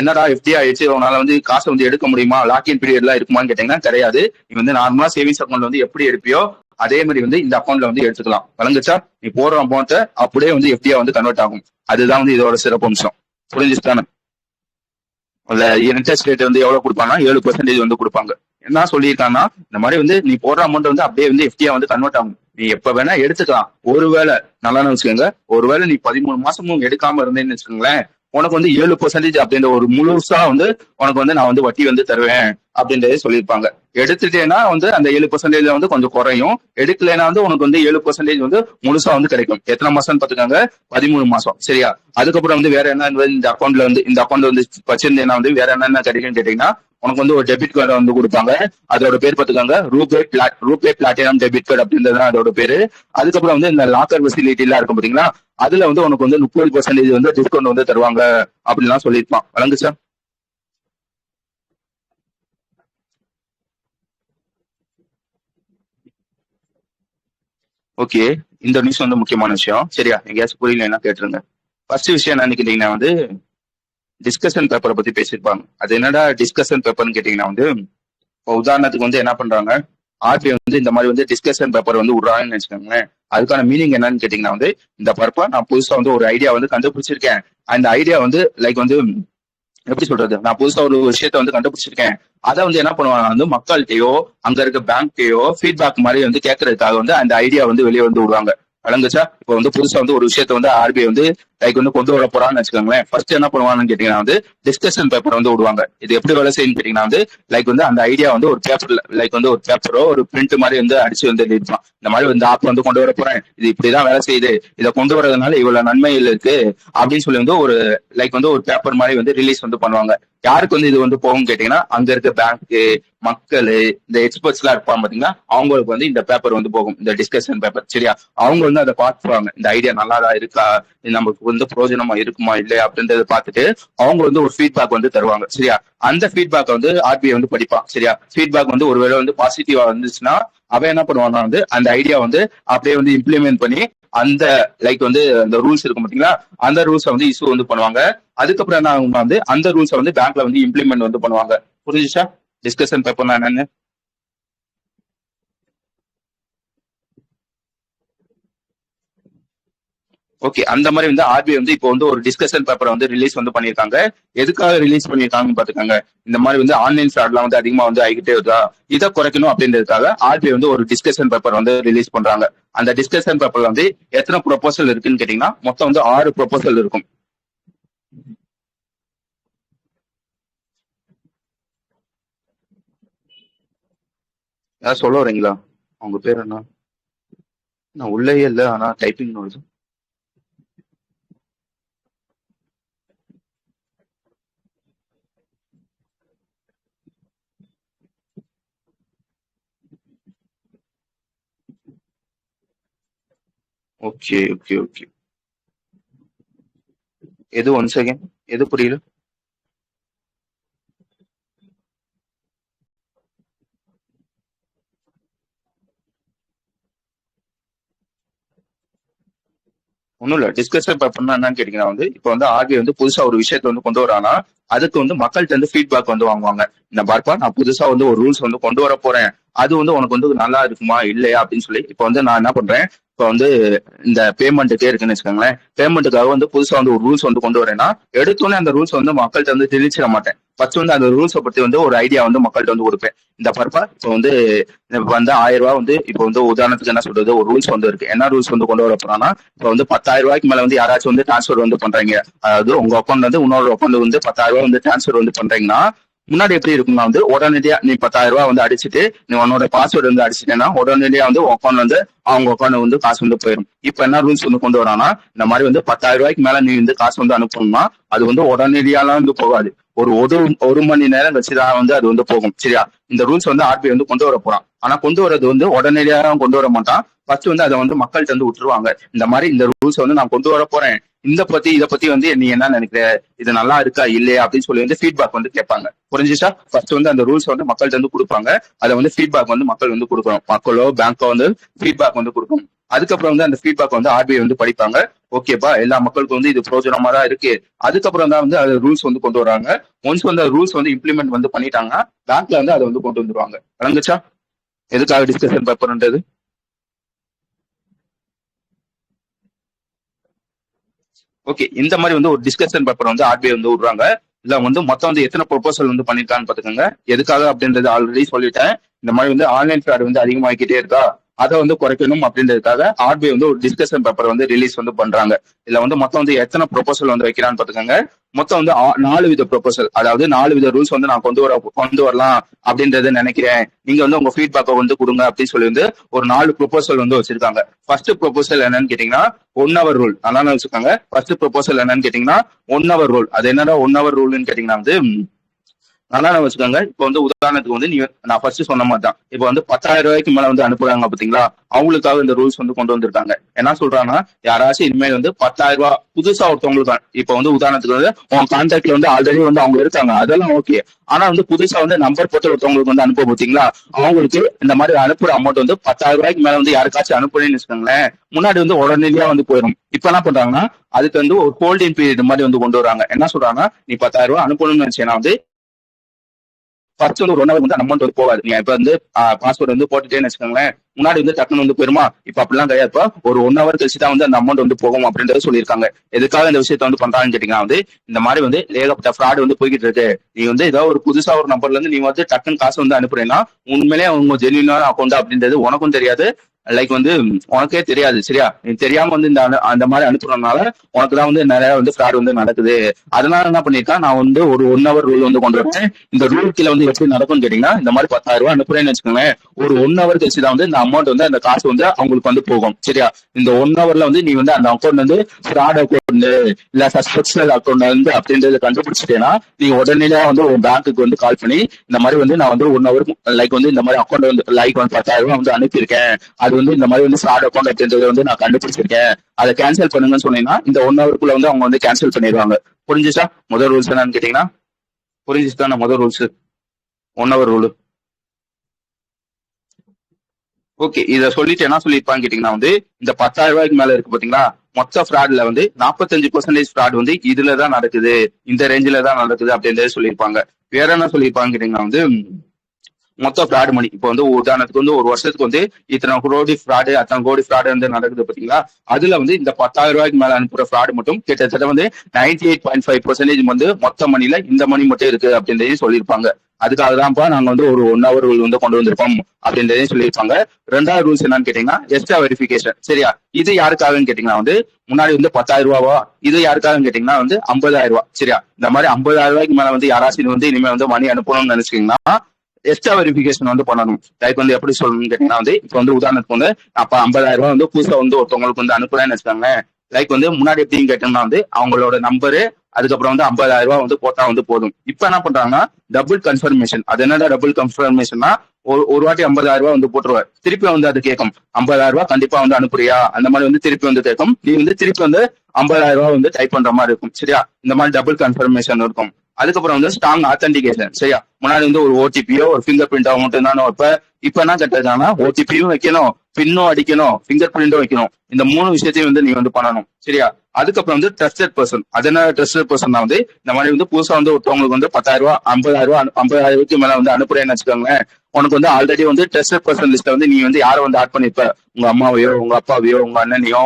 என்னடா எஃப்டி ஆயிடுச்சு உன்னால வந்து காசை வந்து எடுக்க முடியுமா, லாக்இன் பீரியட் எல்லாம் இருக்குமான்னு கேட்டீங்கன்னா கிடையாது. நீ வந்து நார்மலா சேவிங்ஸ் அக்கௌண்ட் வந்து எப்படி எடுப்பியோ அதே மாதிரி வந்து இந்த அக்கௌண்ட்ல வந்து எடுத்துக்கலாம். வழங்குச்சா? நீ போடுற அமௌண்ட்டை அப்படியே வந்து எஃப்டியா வந்து கன்வெர்ட் ஆகும். அதுதான் வந்து இதோட சிறப்பம்சம். புரிஞ்சுச்சுதானே? அதுல இன்ட்ரெஸ்ட் ரேட் வந்து எவ்வளவு கொடுப்பாங்கன்னா 7% வந்து கொடுப்பாங்க. என்ன சொல்லியிருக்காங்கன்னா இந்த மாதிரி வந்து நீ போடுற அமௌண்ட் வந்து அப்படியே வந்து எஃப்டியா வந்து கன்வெர்ட் ஆகும். நீ எப்ப வேணா எடுத்துக்கலாம். ஒருவேளை நல்லா வச்சுக்கோங்க, ஒருவேளை நீ 13 மாசமும் எடுக்காம இருந்தேன்னு வச்சுக்கோங்களேன், உனக்கு வந்து 7% அப்படின்ற ஒரு முழுசா வந்து உனக்கு வந்து நான் வந்து வட்டி வந்து தருவேன் அப்படின்றதே சொல்லியிருப்பாங்க. எடுத்துட்டேன்னா வந்து அந்த 7% வந்து கொஞ்சம் குறையும். எடுக்கலைன்னா வந்து உனக்கு வந்து 7% வந்து முழுசா வந்து கிடைக்கும். எத்தனை மாசம்னு பாத்துக்காங்க, 13 மாசம். சரியா? அதுக்கப்புறம் வந்து வேற என்ன இந்த அக்கௌண்ட் வந்து வச்சிருந்தேன்னா வந்து வேற என்னென்ன கிடைக்கும்னு கேட்டீங்கன்னா, உனக்கு வந்து ஒரு டெபிட் கார்டு வந்து கொடுப்பாங்க. அதோட பேர் பாத்துக்காங்க ரூபே பிளாட்டினம் டெபிட் கார்டு அப்படின்றது அதோட பேரு. அதுக்கப்புறம் வந்து இந்த லாக்கர் ஃபெசிலிட்டி எல்லாம் இருக்கும் பாத்தீங்களா, அதுல வந்து உனக்கு வந்து 30% வந்து டிஸ்கவுண்ட் வந்து தருவாங்க அப்படின்லாம் சொல்லியிருப்பான். வழங்குச்சா? ஓகே. இந்த நியூஸ் வந்து முக்கியமான விஷயம். சரியா? எங்கேயாச்சும் புரியலன்னா கேட்டுருங்க. ஃபர்ஸ்ட் விஷயம் என்னன்னு கேட்டீங்கன்னா வந்து டிஸ்கஷன் பேப்பரை பத்தி பேசியிருப்பாங்க. அது என்னடா டிஸ்கஷன் பேப்பர்னு கேட்டீங்கன்னா வந்து இப்போ உதாரணத்துக்கு வந்து என்ன பண்றாங்க, ஆர்பிஐ வந்து இந்த மாதிரி வந்து டிஸ்கஷன் பேப்பர் வந்து விடுறாங்கன்னு வச்சுக்கோங்களேன். அதுக்கான மீனிங் என்னன்னு கேட்டீங்கன்னா வந்து இந்த பருப்பை நான் புதுசா வந்து ஒரு ஐடியா வந்து கண்டுபிடிச்சிருக்கேன். அந்த ஐடியா வந்து லைக் வந்து எப்படி சொல்றது, நான் புதுசா ஒரு விஷயத்த வந்து கண்டுபிடிச்சிருக்கேன். அதை வந்து என்ன பண்ணுவாங்க வந்து மக்கள்கிட்டயோ அங்க இருக்க பேங்க்கையோ ஃபீட்பேக் மாதிரி வந்து கேட்கறதுக்காக வந்து அந்த ஐடியா வந்து வெளியே வந்து விடுவாங்க. வழங்குச்சா? இப்போ வந்து புதுசா வந்து ஒரு விஷயத்த வந்து ஆர்பிஐ வந்து லைக் வந்து கொண்டு வர போறான்னு வச்சுக்கோங்களேன். ஃபர்ஸ்ட் என்ன பண்ணுவாங்கன்னு கேட்டீங்கன்னா வந்து டிஸ்கஷன் பேப்பர் வந்து விடுவாங்க. இது எப்படி வேலை செய்யுன்னு கேட்டீங்கன்னா வந்து லைக் வந்து அந்த ஐடியா வந்து ஒரு பேப்பர்ல லைக் வந்து ஒரு பேப்பரோ ஒரு பிரிண்ட் மாதிரி வந்து அடிச்சு வந்து எழுதிருப்பான். இந்த மாதிரி இந்த ஆப் வந்து கொண்டு வர போறேன், இது இப்படிதான் வேலை செய்யுது, இதை கொண்டு வரதுனால இவ்வளவு நன்மைகள் இருக்கு அப்படின்னு சொல்லி வந்து ஒரு லைக் வந்து ஒரு பேப்பர் மாதிரி வந்து ரிலீஸ் வந்து பண்ணுவாங்க. யாருக்கு வந்து இது வந்து போகும் கேட்டீங்கன்னா அங்க இருக்க பேங்க் மக்கள், இந்த எக்ஸ்பர்ட்ஸ் எல்லாம் இருப்பாங்க பாத்தீங்கன்னா அவங்களுக்கு வந்து இந்த பேப்பர் வந்து போகும், இந்த டிஸ்கஷன் பேப்பர். சரியா? அவங்க வந்து அதை பார்த்துருவாங்க, இந்த ஐடியா நல்லாதான் இருக்கா, இது நமக்கு வந்து பிரயோஜனமா இருக்குமா இல்லையா அப்படின்றத பார்த்துட்டு அவங்க வந்து ஒரு ஃபீட்பேக் வந்து தருவாங்க. சரியா? அந்த ஃபீட்பேக் வந்து ஆர்பிஐ வந்து படிப்பான். சரியா? ஃபீட்பேக் வந்து ஒருவேளை வந்து பாசிட்டிவா வந்துச்சுன்னா அவன் என்ன பண்ணுவான்னா வந்து அந்த ஐடியா வந்து அப்படியே வந்து இம்ப்ளிமெண்ட் பண்ணி அந்த லைக் வந்து அந்த ரூல்ஸ் இருக்கும் பாத்தீங்களா, அந்த ரூல்ஸை வந்து இஷ்யூ வந்து பண்ணுவாங்க. அதுக்கப்புறம் என்ன ஆகும்னா வந்து அந்த ரூல்ஸை வந்து பேங்க்ல வந்து இம்ப்ளிமெண்ட் வந்து பண்ணுவாங்க. புரிஞ்சுச்சா டிஸ்கஷன் பேப்பர்னா என்னன்னு? ஓகே. அந்த மாதிரி வந்து ஆர்பிஐ வந்து இப்போ வந்து ஒரு டிஸ்கஷன் பேப்பரை வந்து ரிலீஸ் வந்து பண்ணியிருக்காங்க. எதுக்காக ரிலீஸ் பண்ணியிருக்காங்கன்னு பாத்துக்காங்க, இந்த மாதிரி வந்து ஆன்லைன் ஃப்ராட்லாம் வந்து அதிகமா வந்து ஆகிக்கிட்டே வருதா, இதை குறைக்கணும் அப்படின்றதுக்காக ஆர்பிஐ வந்து ஒரு டிஸ்கஷன் பேப்பர் வந்து ரிலீஸ் பண்றாங்க. அந்த டிஸ்கஷன் பேப்பர்ல வந்து எத்தனை ப்ரொபோசல் இருக்குன்னு கேட்டீங்கன்னா மொத்தம் வந்து 6 ப்ரொபோசல் இருக்கும். ஏதாவது சொல்ல வரீங்களா? அவங்க பேர் என்ன? நான் உள்ளேயே இல்லை, ஆனா டைப்பிங் வருது. Okay, okay, okay. எது ஒன் செகண்ட், எது புரியல? ஒண்ணும் இல்ல. டிஸ்கஷன் பேப்பர்னா என்னன்னு கேட்டீங்கன்னா வந்து, இப்ப வந்து ஆர்பிஐ வந்து புதுசா ஒரு விஷயத்த வந்து கொண்டு வரானா, அதுக்கு வந்து மக்கள்ட்ட இருந்து ஃபீட்பேக் வந்து வாங்குவாங்க. இந்த பார்ப்பா நான் புதுசா வந்து ஒரு ரூல்ஸ் வந்து கொண்டு வர போறேன். அது வந்து உனக்கு வந்து நல்லா இருக்குமா இல்லையா அப்படின்னு சொல்லி இப்ப வந்து நான் என்ன பண்றேன், இப்ப வந்து இந்த பேமெண்ட்டுக்கே இருக்குன்னு வச்சுக்கோங்களேன். பேமெண்ட்டுக்காக வந்து புதுசா வந்து ஒரு ரூல்ஸ் வந்து கொண்டு வரேன்னா, எடுத்தோடனே அந்த ரூல்ஸ் வந்து மக்கள்கிட்ட வந்து திணிச்சிட மாட்டேன். ஃபர்ஸ்ட் வந்து அந்த ரூல்ஸை பத்தி வந்து ஒரு ஐடியா வந்து மக்கள்கிட்ட வந்து கொடுப்பேன். இந்த பருப்பா இப்ப வந்து இப்ப வந்து 1000 ரூபாய் வந்து இப்ப வந்து உதாரணத்துக்கு என்ன சொல்றது, ஒரு ரூல்ஸ் வந்து இருக்கு. என்ன ரூல்ஸ் வந்து கொண்டு வர போறான்னா, இப்ப வந்து 10,000 ரூபாய்க்கு மேல வந்து யாராச்சும் வந்து டிரான்ஸ்ஃபர் வந்து பண்றாங்க, அதாவது உங்க அக்கௌண்ட் வந்து இன்னொரு அக்கௌண்ட் வந்து 10,000 ரூபாய் வந்து டிரான்ஸ்ஃபர் வந்து பண்றீங்கன்னா, முன்னாடி எப்படி இருக்கும்னா வந்து உடனடியா நீ 10,000 ரூபாய் வந்து அடிச்சுட்டு நீ உன்னோட பாஸ்வேர்டு வந்து அடிச்சிட்டேன்னா உடனடியா வந்து அக்கௌண்ட் வந்து அவங்க அக்கௌண்ட் வந்து காசு வந்து போயிடும். இப்ப என்ன ரூல்ஸ் வந்து கொண்டு வரானா, இந்த மாதிரி வந்து 10,000 ரூபாய்க்கு மேல நீ வந்து காசு வந்து அனுப்பணும்னா அது வந்து உடனடியாலாம் வந்து போகாது. ஒரு ஒரு மணி நேரம் வச்சுதான் வந்து அது வந்து போகும். சரியா? இந்த ரூல்ஸ் வந்து ஆர்பிஐ வந்து கொண்டு வர போறான். ஆனா கொண்டு வரது வந்து உடனடியாக கொண்டு வர மாட்டான். ஃபர்ஸ்ட் வந்து அதை வந்து மக்கள்கிட்ட வந்து விட்டுருவாங்க. இந்த மாதிரி இந்த ரூல்ஸ் வந்து நான் கொண்டு வர போறேன், இதை பத்தி வந்து நீ என்ன நினைக்கிற, இது நல்லா இருக்கா இல்லையா அப்படின்னு சொல்லி வந்து ஃபீட்பேக் வந்து கேட்பாங்க. புரிஞ்சுச்சா? ஃபர்ஸ்ட் வந்து அந்த ரூல்ஸ் வந்து மக்கள்கிட்ட வந்து கொடுப்பாங்க. அதை வந்து ஃபீட்பேக் வந்து மக்கள் வந்து கொடுக்கணும். மக்களோ பேங்கோ வந்து ஃபீட்பேக் வந்து கொடுக்கணும். அதுக்கப்புறம் வந்து அந்த ஃபீட்பேக் வந்து ஆர்பிஐ வந்து படிப்பாங்க. ஓகேப்பா, எல்லா மக்களுக்கும் வந்து இது பிரோஜனமா தான் இருக்கு. அதுக்கப்புறம் தான் வந்து அது ரூல்ஸ் வந்து கொண்டு வராங்க. ஒன்ஸ் வந்து ரூல்ஸ் வந்து இம்ப்ளிமெண்ட் வந்து பண்ணிட்டாங்கன்னா பேங்க்ல வந்து அதை வந்து கொண்டு வந்துருவாங்க. விளங்குச்சா எதுக்காக டிஸ்கஷன் பேப்பர்ன்றது? ஓகே, இந்த மாதிரி வந்து ஒரு டிஸ்கஷன் பேப்பர் வந்து ஆர்பிஐ வந்து விடுறாங்க. இதுல வந்து மொத்தம் வந்து எத்தனை ப்ரொபோசல் வந்து பண்ணிருக்கான்னு பாத்துக்கோங்க. எதுக்காக அப்படின்றது ஆல்ரெடி சொல்லிட்டேன். இந்த மாதிரி வந்து ஆன்லைன் ஃப்ராட் வந்து அதிகமாகிக்கிட்டே இருக்கா, அதை வந்து குறைக்கணும் அப்படின்றதுக்காக ஆர்பிஐ வந்து ஒரு டிஸ்கஷன் பேப்பர் வந்து ரிலீஸ் வந்து பண்றாங்க. இதுல வந்து மொத்தம் வந்து எத்தனை ப்ரொபோசல் வந்து வைக்கிறான்னு பாத்துக்கோங்க. மொத்தம் வந்து 4 வித ப்ரொபோசல், அதாவது 4 வித ரூல்ஸ் வந்து நான் கொண்டு வரலாம் அப்படின்றத நினைக்கிறேன். நீங்க வந்து உங்க ஃபீட்பேக்கை வந்து கொடுங்க அப்படின்னு சொல்லி வந்து ஒரு 4 ப்ரொபோசல் வந்து வச்சிருக்காங்க. ஃபர்ஸ்ட் ப்ரொபோசல் என்னன்னு கேட்டீங்கன்னா 1 hour ரூல். நல்லா வச்சுக்கோங்க. ஃபர்ஸ்ட் ப்ரொபோசல் என்னன்னு கேட்டீங்கன்னா 1 hour ரூல். அது என்னடா 1 hour ரூல்னு கேட்டீங்கன்னா வந்து நல்லா வச்சுக்கோங்க. இப்ப வந்து உதாரணத்துக்கு வந்து நான் ஃபர்ஸ்ட் சொன்ன மாதிரி தான். இப்ப வந்து 10,000 ரூபாய்க்கு மேல வந்து அனுப்புறாங்க பாத்தீங்களா, அவங்களுக்காக இந்த ரூல்ஸ் வந்து கொண்டு வந்திருக்காங்க. என்ன சொல்றாங்கன்னா, யாராச்சும் இனிமேல் வந்து 10,000 ரூபாய் புதுசா ஒருத்தவங்களுக்கு இப்ப வந்து உதாரணத்துக்கு வந்து உங்க கான்டாக்ட்ல வந்து ஆல்ரெடி வந்து அவங்க இருக்காங்க, அதெல்லாம் ஓகே. ஆனா வந்து புதுசா வந்து நம்பர் போட்டு ஒருத்தவங்களுக்கு வந்து அனுப்ப பாத்தீங்களா, அவங்களுக்கு இந்த மாதிரி அனுப்புற அமௌண்ட் வந்து 10,000 ரூபாய்க்கு மேல வந்து யாருக்காச்சும் அனுப்புறேன்னு வச்சுக்கோங்களேன், முன்னாடி வந்து உடனடியா வந்து போயிடும். இப்ப என்ன பண்றாங்கன்னா, அதுக்கு வந்து ஒரு ஹோல்டிங் பீரியட் மாதிரி வந்து கொண்டு வராங்க. என்ன சொல்றாங்கன்னா, நீ 10,000 ரூபாய் அனுப்பணும்னு நினைச்சேன்னா வந்து ஃபர்ஸ்ட் வந்து ஒரு 1 hour வந்து அமௌண்ட் வந்து போகாது. நீங்க இப்ப வந்து பாஸ்வேர்ட் வந்து போட்டுட்டேன்னு வச்சுக்கோங்களேன், முன்னாடி வந்து டக்குனு வந்து போயிருமா. இப்ப அப்படிலாம் கிடையாது. இப்ப ஒரு 1 hour கழிச்சு தான் வந்து அந்த அமௌண்ட் வந்து போகும் அப்படின்றத சொல்லியிருக்காங்க. எதுக்காக இந்த விஷயத்த வந்து பண்றாங்கன்னு கேட்டீங்கன்னா வந்து, இந்த மாதிரி வந்து ஏகப்பட்ட ஃப்ராட் வந்து போய்கிட்டு இருக்கு. நீ வந்து ஏதாவது ஒரு புதுசா ஒரு நம்பர்ல இருந்து நீ வந்து டக்குன்னு காசு வந்து அனுப்புறேன்னா உண்மையிலேயே அவங்க ஜென்யூனான அக்கௌண்ட் அப்படின்றது உனக்கும் தெரியாது, லைக் வந்து உனக்கே தெரியாது. சரியா? நீ தெரியாம வந்து அந்த மாதிரி அனுப்புறதுனால உனக்கு தான் வந்து நிறைய வந்து ஃப்ராட் வந்து நடக்குது. அதனால என்ன பண்ணிருக்கேன், நான் வந்து ஒரு 1 hour ரூல் வந்து கொண்டு வரேன். இந்த ரூல் கீழே வந்து எப்படி நடக்கும்னு கேட்டீங்கன்னா, இந்த மாதிரி 10,000 ரூபாய் அனுப்புறேன்னு வச்சுக்கோங்க, ஒரு 1 hour கழிச்சு தான் வந்து இந்த அமௌண்ட் வந்து அந்த காசு வந்து அவங்களுக்கு வந்து போகும். சரியா? இந்த 1 hourல வந்து நீ வந்து அந்த அக்கௌண்ட் வந்து ஃப்ராட் அக்கௌண்ட் இல்ல சஸ்பெக்ஷனல் அக்கௌண்ட் வந்து அப்படின்றத கண்டுபிடிச்சிட்டேன்னா, நீ உடனடியாக வந்து ஒரு பேங்க்குக்கு வந்து கால் பண்ணி இந்த மாதிரி வந்து நான் வந்து 1 hour லைக் வந்து இந்த மாதிரி அக்கௌண்ட் வந்து லைக் வந்து 10,000 ரூபாய் வந்து அனுப்பியிருக்கேன், அது வந்து இந்த மாதிரி வந்து ஃப்ராட் அக்கௌண்ட் அப்படின்றத வந்து நான் கண்டுபிடிச்சிருக்கேன், அதை கேன்சல் பண்ணுங்கன்னு சொன்னீங்கன்னா இந்த 1 hour வந்து அவங்க வந்து கேன்சல் பண்ணிடுவாங்க. புரிஞ்சுச்சா? முதல் ரூல்ஸ் என்னன்னு கேட்டீங்கன்னா புரிஞ்சுச்சுதான். முதல் ரூல்ஸ் 1 hour ரூல். ஓகே, இத சொல்லிட்டு என்ன சொல்லியிருப்பான்னு கேட்டீங்கன்னா வந்து, இந்த 10,000 ரூபாய்க்கு மேல இருக்கு பாத்தீங்களா, மொத்த ஃப்ராட்ல வந்து 45% ஃப்ராட் வந்து இதுலதான் நடக்குது, இந்த ரேஞ்சில தான் நடக்குது அப்படின்றத சொல்லியிருப்பாங்க. வேற என்ன சொல்லியிருப்பான்னு கேட்டீங்கன்னா வந்து, மொத்த ஃப்ராட் மணி இப்போ வந்து உதாரணத்துக்கு வந்து ஒரு வருஷத்துக்கு வந்து இத்தனை கோடி ஃப்ராடு அத்தனை கோடி ஃப்ராடு வந்து நடக்குது பாத்தீங்களா, அதுல வந்து இந்த 10,000 ரூபாய்க்கு மேல அனுப்புற ஃப்ராடு மட்டும் கிட்டத்தட்ட வந்து 98.5% வந்து மொத்த மணில இந்த மணி மட்டும் இருக்கு அப்படின்றதையும் சொல்லியிருப்பாங்க. அதுக்காக தான்ப்பா நாங்க வந்து ஒரு 1 hour ரூல் வந்து கொண்டு வந்திருக்கோம் அப்படின்றதையும் சொல்லியிருப்பாங்க. ரெண்டாவது ரூல்ஸ் என்னன்னு கேட்டீங்கன்னா எக்ஸ்ட்ரா வெரிஃபிகேஷன். சரியா? இது யாருக்காகன்னு கேட்டீங்கன்னா வந்து, முன்னாடி வந்து 10,000 ரூபாவா, இது யாருக்காகன்னு கேட்டீங்கன்னா வந்து 50,000 ரூபாய். சரியா? இந்த மாதிரி 50,000 ரூபாய்க்கு மேல வந்து யாராச்சும் வந்து இனிமே வந்து மணி அனுப்பணும்னு நினைச்சீங்கன்னா எக்ஸ்ட்ரா வெரிஃபிகேஷன் வந்து பண்ணணும். லைக் வந்து எப்படி சொல்லணும்னு கேட்டீங்கன்னா வந்து, இப்போ வந்து உதாரணத்துக்கு வந்து அப்ப 50,000 ரூபாய் வந்து புதுசா வந்து ஒருத்தவங்களுக்கு வந்து அனுப்புறேன்னு வச்சுக்காங்க. லைக் வந்து முன்னாடி எப்படின்னு கேட்டோம்னா வந்து அவங்களோட நம்பரு அதுக்கப்புறம் வந்து 50,000 ரூபாய் வந்து போட்டா வந்து போதும். இப்ப என்ன பண்றாங்கன்னா டபுள் கன்ஃபர்மேஷன். அது என்னடா டபுள் கன்ஃபர்மேஷன்னா, ஒரு வாட்டி 50,000 ரூபாய் வந்து போட்டுருவார். திருப்பி வந்து அது கேட்கும் 50,000 ரூபாய் கண்டிப்பா வந்து அனுப்புறியா, அந்த மாதிரி வந்து திருப்பி வந்து கேட்கும். நீ வந்து திருப்பி வந்து 50,000 ரூபாய் வந்து டைப் பண்ற மாதிரி இருக்கும். சரியா, இந்த மாதிரி டபுள் கன்ஃபர்மேஷன் இருக்கும். அதுக்கப்புறம் வந்து ஸ்ட்ராங் ஆத்தென்டிகேஷன். சரியா, முன்னாடி வந்து ஒரு ஓடிபியோ ஒரு ஃபிங்கர் பிரிண்டோ மட்டும் தானே. இப்ப என்ன கேட்டாங்கன்னா ஓடிபியும் வைக்கணும், பின்னும் அடிக்கணும், ஃபிங்கர் பிரிண்டும் வைக்கணும். இந்த 3 விஷயத்தையும் வந்து நீ வந்து பண்ணணும். சரியா, அதுக்கப்புறம் வந்து ட்ரஸ்டட் பர்சன். அதனால ட்ரஸ்டட் பர்சன் வந்து இந்த மாதிரி வந்து புதுசா வந்து ஒருத்தவங்களுக்கு வந்து 10,000 ரூபாய் 50,000 ரூபாய் 50,000 ரூபாய்க்கு மேல வந்து அனுப்புறேன்னு வச்சுக்கோங்களேன். உனக்கு வந்து ஆல்ரெடி வந்து ட்ரஸ்டட் பர்சன் லிஸ்ட்ல வந்து நீ வந்து யாரை வந்து ஆட் பண்ணிருப்ப, உங்க அம்மாவையோ உங்க அப்பாவையோ உங்க அண்ணனையோ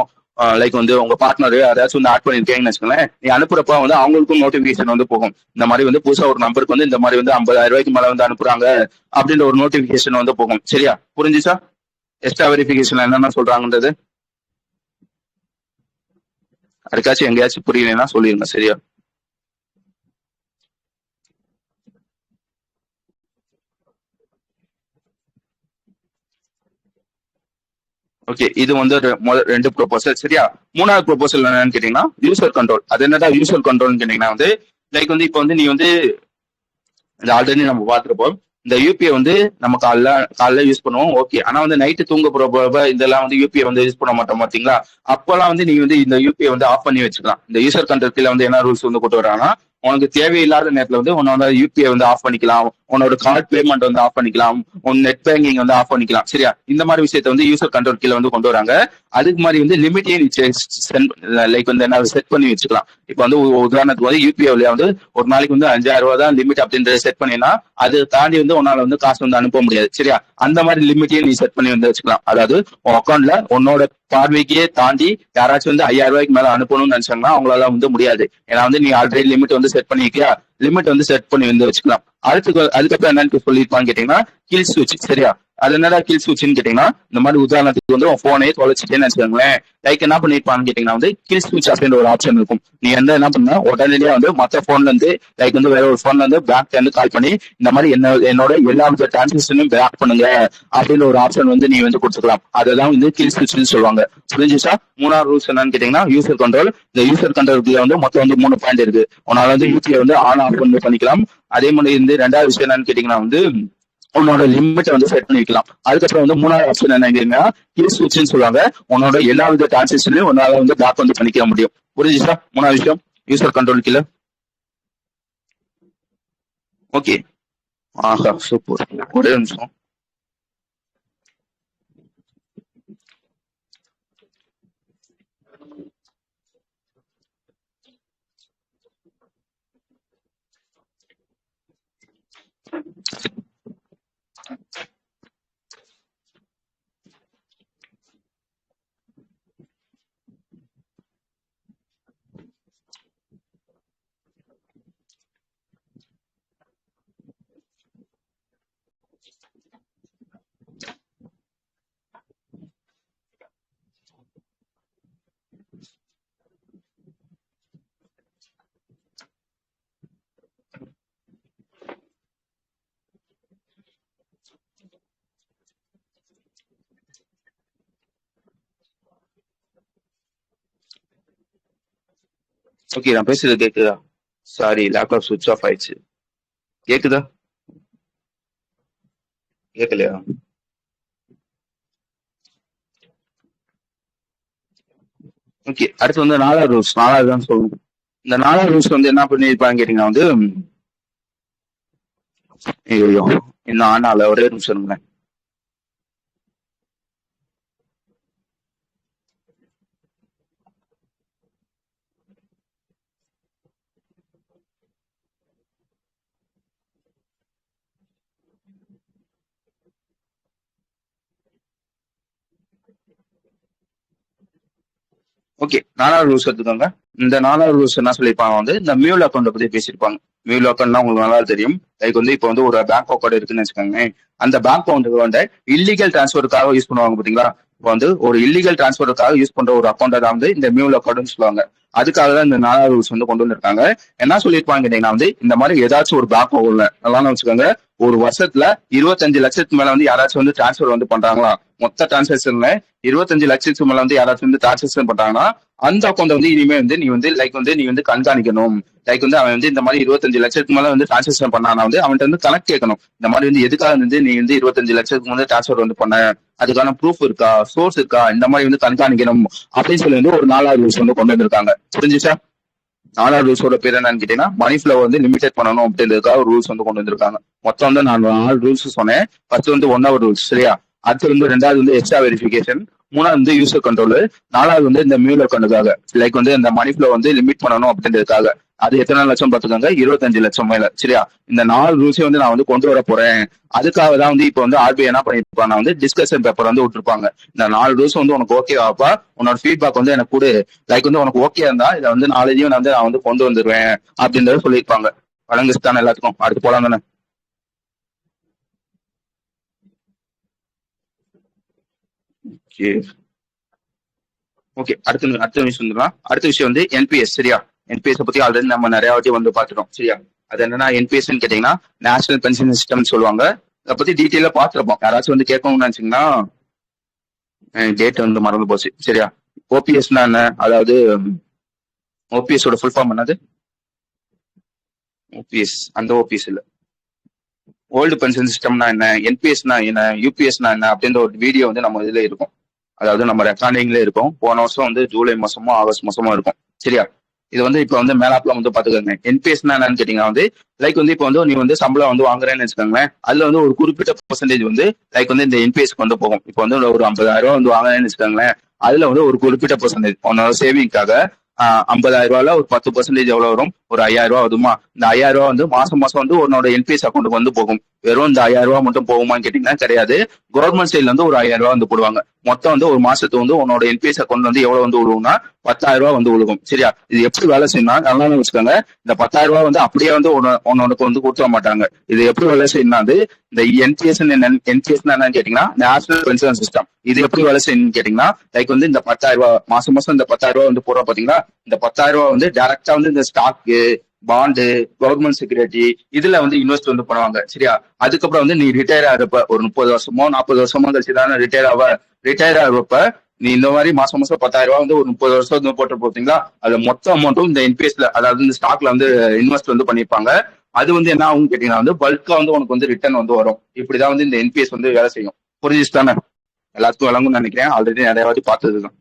லைக் வந்து உங்க பார்ட்னரையோ யாராச்சும் வந்து ஆட் பண்ணிருக்கீங்கன்னு வச்சுக்கோங்களேன். நீ அனுப்புறப்ப வந்து அவங்களுக்கும் நோட்டிபிகேஷன் வந்து போகும். இந்த மாதிரி வந்து புதுசா ஒரு நம்பருக்கு வந்து இந்த மாதிரி வந்து 50,000 ரூபாய்க்கு மேல வந்து அனுப்புறாங்க அப்படின்ற ஒரு நோட்டிபிகேஷன் வந்து போகும். சரியா, புரிஞ்சுச்சா எக்ஸ்ட்ரா வெரிஃபிகேஷன் என்னென்ன சொல்றாங்கன்றது? அதுக்காச்சும் எங்கேயாச்சும் புரியலைன்னா சொல்லிருங்க. சரியா, ஓகே. இது வந்து ரெண்டு ப்ரொபோசல். சரியா, மூணாவது ப்ரொபோசல் என்னன்னு கேட்டீங்கன்னா யூசர் கண்ட்ரோல். அது என்னடா யூசர் கண்ட்ரோல்னு கேட்டீங்கன்னா வந்து லைக் வந்து இப்போ வந்து நீ வந்து ஆல்ரெடி நம்ம பார்த்துருப்போம். இந்த யூபிஐ வந்து நம்ம காலைல யூஸ் பண்ணுவோம். ஓகே, ஆனா வந்து நைட்டு தூங்க போறப்ப இதெல்லாம் வந்து யூபிஐ வந்து யூஸ் பண்ண மாட்டோம் பாத்தீங்களா. அப்பெல்லாம் வந்து நீ வந்து இந்த யூபிஐ வந்து ஆஃப் பண்ணி வச்சுக்கலாம். இந்த யூசர் கண்ட்ரோல் கீழே வந்து என்ன ரூல்ஸ் வந்து கொண்டு வராங்கன்னா, உனக்கு தேவையில்லாத நேரத்துல வந்து உன்னோட யூபிஐ வந்து ஆஃப் பண்ணிக்கலாம், உன்னோட கார்டு பேமெண்ட் வந்து ஆஃப் பண்ணிக்கலாம், உன் நெட் பேங்கிங் வந்து ஆஃப் பண்ணிக்கலாம். சரியா, இந்த மாதிரி விஷயத்த வந்து யூசர் கண்ட்ரோல் கீழே வந்து கொண்டு வராங்க. அதுக்கு மாதிரி வந்து லிமிட்டையும் லைக் வந்து என்ன செட் பண்ணி வச்சுக்கலாம். இப்ப வந்து உதாரணத்துக்கு வந்து யூபிஐல வந்து ஒரு நாளைக்கு வந்து 5,000 ரூபாய் தான் லிமிட் அப்படின்றத செட் பண்ணினா அது தாண்டி வந்து உன்னால வந்து காசு வந்து அனுப்ப முடியாது. சரியா, அந்த மாதிரி லிமிட்டையும் நீ செட் பண்ணி வந்து வச்சுக்கலாம். அதாவது உன் அக்கௌண்ட்ல உன்னோட பார்வைக்கே தாண்டி யாராச்சும் வந்து 5,000 ரூபாய்க்கு மேல அனுப்பணும்னு நினைச்சாங்கன்னா அவங்களால வந்து முடியாது. ஏன்னா வந்து நீ ஆல்ரெடி லிமிட் வந்து செட் பண்ணிக்கியா, லிமிட் வந்து செட் பண்ணி வந்து வச்சுக்கலாம். அதுக்கப்புறம் என்னன்னு சொல்லியிருப்பான்னு கேட்டீங்கன்னா கில் ஸ்விட்ச். சரியா, அது என்னடா கில் ஸ்விட்ச்னு கேட்டீங்கன்னா இந்த மாதிரி உதாரணத்துக்கு வந்து உன் போனே தொலைச்சிட்டேன்னு வச்சுக்கோங்களேன். லைக் என்ன பண்ணிருப்பான்னு கேட்டீங்கன்னா வந்து கில் ஸ்விட்ச் அப்படின்ற ஒரு ஆப்ஷன் இருக்கும். நீ என்ன பண்ணா உடனடியா வந்து மற்ற போன்ல இருந்து லைக் வந்து வேற ஒரு போன்ல இருந்து பேங்க் இருந்து கால் பண்ணி இந்த மாதிரி என்னோட எல்லா வித டிரான்சாக்ஷனும் பேக் பண்ணுங்க அப்படின்ற ஒரு ஆப்ஷன் வந்து நீ வந்து கொடுத்துக்கலாம். அதுதான் வந்து கில் ஸ்விட்ச்னு சொல்லுவாங்க. புரிஞ்சுச்சா? மூணாவது ரூல்ஸ் என்னன்னு கேட்டீங்கன்னா யூசர் கண்ட்ரோல். இந்த யூசர் கண்ட்ரோல்ல வந்து மொத்தம் வந்து 3 பாயிண்ட் இருக்கு. உன்னால வந்து யூபிஐ வந்து ஆன் ஆஃப் வந்து பண்ணிக்கலாம். அதே மாதிரி வந்து ரெண்டாவது விஷயம் என்னன்னு கேட்டீங்கன்னா வந்து உன்னோட லிமிட்டை வந்து செட் பண்ணி வைக்கலாம். அதுக்கப்புறம் வந்து மூணாவது ஆப்ஷன் என்னங்கன்னா கில் ஸ்விட்ச்னு சொல்லுவாங்க. உன்னோட எல்லா வித டிரான்சாக்ஷனையும் உன்னால வந்து பேக் வந்து பண்ணிக்க முடியும். புரிஞ்சுச்சா? மூணாவது விஷயம் யூசர் கண்ட்ரோல் கீழே. ஓகே, ஆஹா சூப்பர். ஒரே நிமிஷம். ஓகே, நான் பேசுறது கேக்குதா? சாரி, லேப்டாப் சுவிட்ச் ஆஃப் ஆயிடுச்சு. கேக்குதா? கேட்கலையா? ஓகே, அடுத்து வந்து நாலாவது ரூல்ஸ். நாலாவது தான் சொல்லணும். இந்த நாலாவது ரூல்ஸ் வந்து என்ன பண்ணிருப்பாங்க கேட்டீங்கன்னா வந்து ஐயோ இன்னும் ஆனால ஒரே நிமிஷம் இருங்களேன். ஓகே, நாலாவது ரூல்ஸ் எடுத்துக்கோங்க. இந்த நாலாவது ரூல்ஸ் என்ன சொல்லியிருப்பாங்க வந்து இந்த மியூல் அக்கௌண்ட் பத்தி பேசியிருப்பாங்க. மியூல் அக்கௌண்ட்னா உங்களுக்கு நல்லா தெரியும். லைக் வந்து இப்போ வந்து ஒரு பேங்க் அக்கௌண்ட் இருக்குன்னு வச்சுக்கோங்க. அந்த பேங்க் அக்கௌண்ட்டுக்கு வந்து இல்லீகல் டிரான்ஸ்பருக்காக யூஸ் பண்ணுவாங்க பாத்தீங்களா. இப்போ வந்து ஒரு இல்லீகல் டிரான்ஸ்பருக்காக யூஸ் பண்ற ஒரு அக்கௌண்ட் தான் வந்து இந்த மியூல் அக்கௌண்ட்னு சொல்லுவாங்க. அதுக்காக தான் இந்த நாலாவது ரூல்ஸ் வந்து கொண்டு வந்திருக்காங்க. என்ன சொல்லியிருப்பாங்க கேட்டீங்கன்னா வந்து இந்த மாதிரி ஏதாச்சும் ஒரு பேங்க் அக்கௌண்ட்ல நல்லா வச்சுக்கோங்க, ஒரு வருஷத்துல 25 லட்சத்துக்கு மேல வந்து யாராச்சும் வந்து டிரான்ஸ்ஃபர் வந்து பண்றாங்களா, மொத்த டிரான்சாக்ஷன்ல 25 லட்சத்துக்கு மேல வந்து யாராச்சும் வந்து டிரான்சாக்ஷன் பண்றாங்கன்னா அந்த அக்கௌண்ட் வந்து இனிமே வந்து நீ வந்து நீ வந்து கண்காணிக்கணும். வந்து அவன் வந்து இந்த மாதிரி 25 லட்சத்துக்கு மேல வந்து டிரான்சாக்ஷன் பண்ணானா வந்து அவன்கிட்ட வந்து கணக்கு கேட்கணும். இந்த மாதிரி வந்து எதுக்காக வந்து நீ வந்து 25 லட்சத்துக்கு வந்து டிரான்ஸ்ஃபர் வந்து பண்ண, அதுக்கான ப்ரூஃப் இருக்கா, சோர்ஸ் இருக்கா, இந்த மாதிரி வந்து கண்காணிக்கணும் அப்படின்னு சொல்லி வந்து ஒரு 4வது ரூல்ஸ் வந்து கொண்டு வந்திருக்காங்க. புரிஞ்சுச்சா? 4வது ரூல்ஸோட பேர் என்னன்னு கேட்டீங்கன்னா மணி ஃப்ளோ வந்து லிமிடெட் பண்ணணும் அப்படின்றதுக்காக ஒரு ரூல்ஸ் வந்து கொண்டு வந்திருக்காங்க. மொத்தம் வந்து நான் 4 ரூல்ஸ் சொன்னேன். ஃபர்ஸ்ட் வந்து 1வது ரூல்ஸ், சரியா? அடுத்து வந்து 2வது வந்து எக்ஸ்ட்ரா வெரிஃபிகேஷன், 3வது வந்து யூசர் கண்ட்ரோல், 4வது வந்து இந்த மியூலர் கண்ட்ரோலுக்காக வந்து இந்த மணி ஃப்ளோ வந்து லிமிட் பண்ணணும் அப்படின்றதுக்காக. அது எத்தனை லட்சம் பார்த்துக்காங்க? 25 லட்சம் மேல, சரியா? இந்த 4 ரூல்ஸையும் வந்து நான் வந்து கொண்டு வர போறேன். அதுக்காக தான் வந்து இப்போ வந்து ஆர்பிஐ என்ன பண்ணிருப்பாங்க வந்து டிஸ்கஷன் பேப்பர் வந்து விட்டுருப்பாங்க. இந்த 4 ரூல்ஸ் வந்து உனக்கு ஓகே ஆப்பா, உன்னோட ஃபீட்பேக் வந்து எனக்கு கொடு, வந்து உனக்கு ஓகே இருந்தா இதை வந்து நாளையும் நான் வந்து கொண்டு வந்துருவேன் அப்படின்றத சொல்லியிருப்பாங்க. வழங்குஸ்தான எல்லாத்துக்கும். அடுத்து போலாம் தானே? ஓகே, அடுத்த விஷயம் வந்துடலாம். அடுத்த விஷயம் வந்து என்பிஎஸ், சரியா? என்பிஎஸ் பத்தி ஆல்ரெடி நம்ம நிறைய வாட்டி வந்து பார்த்துட்டோம், சரியா? அது என்னன்னா என்பிஎஸ் கேட்டீங்கன்னா நேஷனல் பென்ஷன் சிஸ்டம் சொல்லுவாங்க. அதை பத்தி டீட்டெயிலா பார்த்துருப்போம். யாராச்சும் வந்து கேட்கணும்னு நினைச்சீங்கன்னா டேட் வந்து மறந்து போச்சு, சரியா? ஓபிஎஸ்னா என்ன, அதாவது ஓபிஎஸ் ஓட ஃபுல் ஃபார்ம் என்னது? ஓபிஎஸ், அந்த ஓபிஎஸ் இல்ல, ஓல்டு பென்ஷன் சிஸ்டம்னா என்ன, என்பிஎஸ்னா என்ன, யூபிஎஸ்னா என்ன அப்படின்ற ஒரு வீடியோ வந்து நம்ம இதுல இருக்கும். அதாவது நம்ம ரெக்கார்டிங்ல இருக்கும். போன வருஷம் வந்து ஜூலை மாசமோ ஆகஸ்ட் மாசமோ இருக்கும், சரியா? இது வந்து இப்ப வந்து மேலாப்ல வந்து பாத்துக்கோங்க. என்பிஎஸ்னா என்னன்னு கேட்டீங்கன்னா வந்து வந்து இப்போ வந்து நீ வந்து சம்பளம் வந்து வாங்குறேன்னு வச்சுக்கோங்களேன். அதுல வந்து ஒரு குறிப்பிட்ட பெர்சன்டேஜ் வந்து வந்து இந்த என்பிஎஸ்க்கு வந்து போகும். இப்போ வந்து ஒரு 50,000 வந்து வாங்குறேன்னு வச்சுக்கோங்களேன். அதுல வந்து ஒரு குறிப்பிட்ட பெர்சன்டேஜ் உன்னோட சேவிங்காக 50,000 ரூபாயில ஒரு 10% எவ்வளவு வரும்? ஒரு 5,000 ரூபாய் வருமா? இந்த 5,000 ரூபாய் வந்து மாசம் மாசம் வந்து உன்னோட என்பிஎஸ் அக்கௌண்ட்டுக்கு வந்து போகும். வெறும் இந்த 5,000 ரூபாய் மட்டும் போகுமான்னு கேட்டீங்கன்னா கிடையாது. கவர்மெண்ட் சைட்ல வந்து ஒரு 5,000 ரூபாய் வந்து போடுவாங்க. மொத்தம் வந்து ஒரு மாசத்துக்கு வந்து உன்னோட என்பிஎஸ் அக்கௌண்ட் வந்து எவ்வளவு வந்து விழுகும்னா 10,000 ரூபாய் வந்து விழுகும், சரியா? இது எப்படி வேலை செய்யணும்னா நல்லா வச்சுக்கோங்க. இந்த 10,000 ரூபாய் வந்து அப்படியே வந்து உன்னோட வந்து கொடுத்துட மாட்டாங்க. இது எப்படி வேலை செய்யணும்னா இந்த என்பிஎஸ் என்னன்னு கேட்டீங்கன்னா நேஷனல் பென்ஷன் சிஸ்டம். இது எப்படி வேலை செய்யணும்னு கேட்டீங்கன்னா வந்து இந்த 10,000 ரூபாய் மாசம் மாசம் இந்த 10,000 ரூபாய் வந்து போடுறோம் பாத்தீங்களா? இந்த 10,000 ரூபாய் வந்து டைரக்டா வந்து இந்த ஸ்டாக்கு, பாண்டு, கவர்மெண்ட் செக்யூரிட்டி இதுல வந்து இன்வெஸ்ட் வந்து பண்ணுவாங்க, சரியா? அதுக்கப்புறம் வந்து நீ ரிட்டையர் ஆகிறப்ப ஒரு 30 வருஷமோ 40 வருஷமோ கழிச்சு தானே ரிட்டையர் ஆகிறப்ப நீ இந்த மாதிரி மாசம் மாசம் 10,000 ரூபாய் வந்து ஒரு 30 வருஷம் வந்து போட்டு போட்டீங்களா? அது மொத்த அமௌண்ட்டும் இந்த என்பிஎஸ்ல, அதாவது இந்த ஸ்டாக்ல வந்து இன்வெஸ்ட் வந்து பண்ணிருப்பாங்க. அது வந்து என்ன ஆகும் கேட்டீங்கன்னா வந்து பல்கா வந்து உனக்கு வந்து ரிட்டர்ன் வந்து வரும். இப்படிதான் வந்து இந்த என்பிஎஸ் வந்து வேலை செய்யும். புரிஞ்சுச்சு தானே? எல்லாத்துக்கும் விளங்கும்னு நினைக்கிறேன். ஆல்ரெடி நிறைய வாட்டி பார்த்ததுதான்.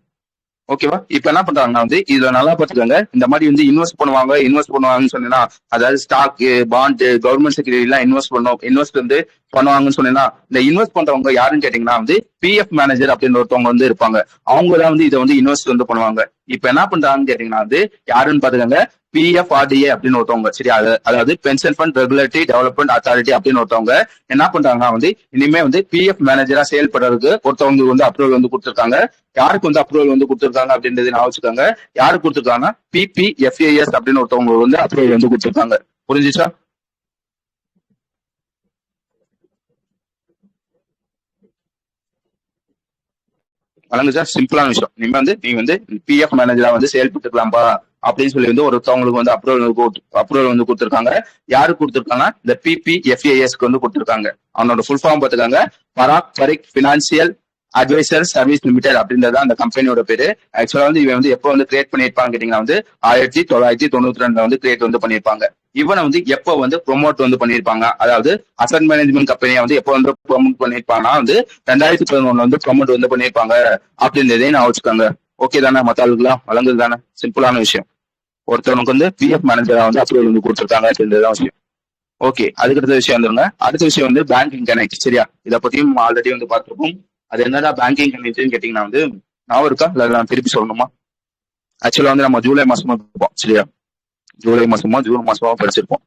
ஓகேவா? இப்ப என்ன பண்றாங்கன்னா வந்து இதுல நல்லா பாத்துக்கோங்க. இந்த மாதிரி வந்து இன்வெஸ்ட் பண்ணுவாங்கன்னு சொன்னீங்கன்னா, அதாவது ஸ்டாக்கு, பாண்டு, கவர்மெண்ட் செக்யூரிட்டி எல்லாம் இன்வெஸ்ட் வந்து பண்ணுவாங்கன்னு சொன்னீங்கன்னா, இந்த இன்வெஸ்ட் பண்றவங்க யாருன்னு கேட்டீங்கன்னா வந்து பிஎஃப் மேனேஜர் அப்படின்னு ஒருத்தவங்க வந்து இருப்பாங்க. அவங்கதான் வந்து இதை வந்து இன்வெஸ்ட் வந்து பண்ணுவாங்க. இப்ப என்ன பண்றாங்கன்னு கேட்டீங்கன்னா வந்து யாருன்னு பாத்துக்கோங்க, பிஎஃப்ஆர்டிஏ அப்படின்னு ஒருத்தவங்க, சரி? அதாவது pension fund regulatory development authority அப்படின்னு ஒருத்தவங்க என்ன பண்றாங்கன்னா வந்து இனிமே வந்து பிஎஃப் மேனேஜரா செயல்படுறதுக்கு ஒருத்தவங்களுக்கு வந்து அப்ரூவல் வந்து கொடுத்துருக்காங்க. யாருக்கு வந்து அப்ரூவல் வந்து கொடுத்துருக்காங்க அப்படின்றது நான் வச்சுக்கோங்க. யாருக்கு கொடுத்துருக்காங்க? பிபிஎஃப்ஏஎஸ் அப்படின்னு ஒருத்தவங்க வந்து அப்ரூவல் வந்து கொடுத்துருக்காங்க. புரிஞ்சுச்சா? வழங்குச்சா? சிம்பிளான விஷயம். நீ வந்து பிஎஃப் மேனேஜரா வந்து செயல்பட்டுக்கலாம்பா அப்படின்னு சொல்லி வந்து ஒருத்தவங்களுக்கு வந்து அப்ரூவல் வந்து கொடுத்துருக்காங்க. யாருக்கு கொடுத்துருக்காங்க? இந்த பிபிஎஃப்ஏஎஸ்க்கு வந்து கொடுத்துருக்காங்க. அவனோட ஃபுல் ஃபார்ம் பார்த்துக்காங்க, Parag Parikh financial advisor service limited அப்படின்றத அந்த கம்பெனியோட பேரு. ஆக்சுவலா வந்து இவன் வந்து எப்போ வந்து கிரியேட் பண்ணிருப்பாங்க கேட்டீங்கன்னா வந்து 1992 வந்து கிரியேட் வந்து பண்ணிருப்பாங்க. இவனை வந்து எப்போ வந்து ப்ரொமோட் வந்து பண்ணிருப்பாங்க, அதாவது அசட் மேனேஜ்மெண்ட் கம்பெனியை வந்து எப்போ வந்து ப்ரொமோட் பண்ணிருப்பாங்கன்னா வந்து 2011 வந்து ப்ரொமோட் வந்து பண்ணிருப்பாங்க அப்படின்றதே நான் வச்சுக்கோங்க. ஓகே தானே? மத்த ஆளுக்குலாம் வழங்குது தானே? சிம்பிளான விஷயம். ஒருத்தவனுக்கு வந்து பிஎஃப் மேனேஜரா வந்து அப்ரூவல் வந்து கொடுத்துருக்காங்க அப்படின்றதுதான் விஷயம். ஓகே, அதுக்கு அடுத்த விஷயம் வந்துருங்க. அடுத்த விஷயம் வந்து பேங்கிங் கனெக்ட், சரியா? இதை பத்தியும் ஆல்ரெடி வந்து பார்த்துருப்போம். அது என்னடா பேங்கிங் கனெக்ட்னு கேட்டீங்கன்னா வந்து நான் இருக்கா இல்ல நான் திருப்பி சொல்லணுமா? ஆக்சுவலா வந்து நம்ம ஜூலை மாசமா இருப்போம், சரியா? ஜூலை மாசமா ஜூன் மாசமா படிச்சிருப்போம்.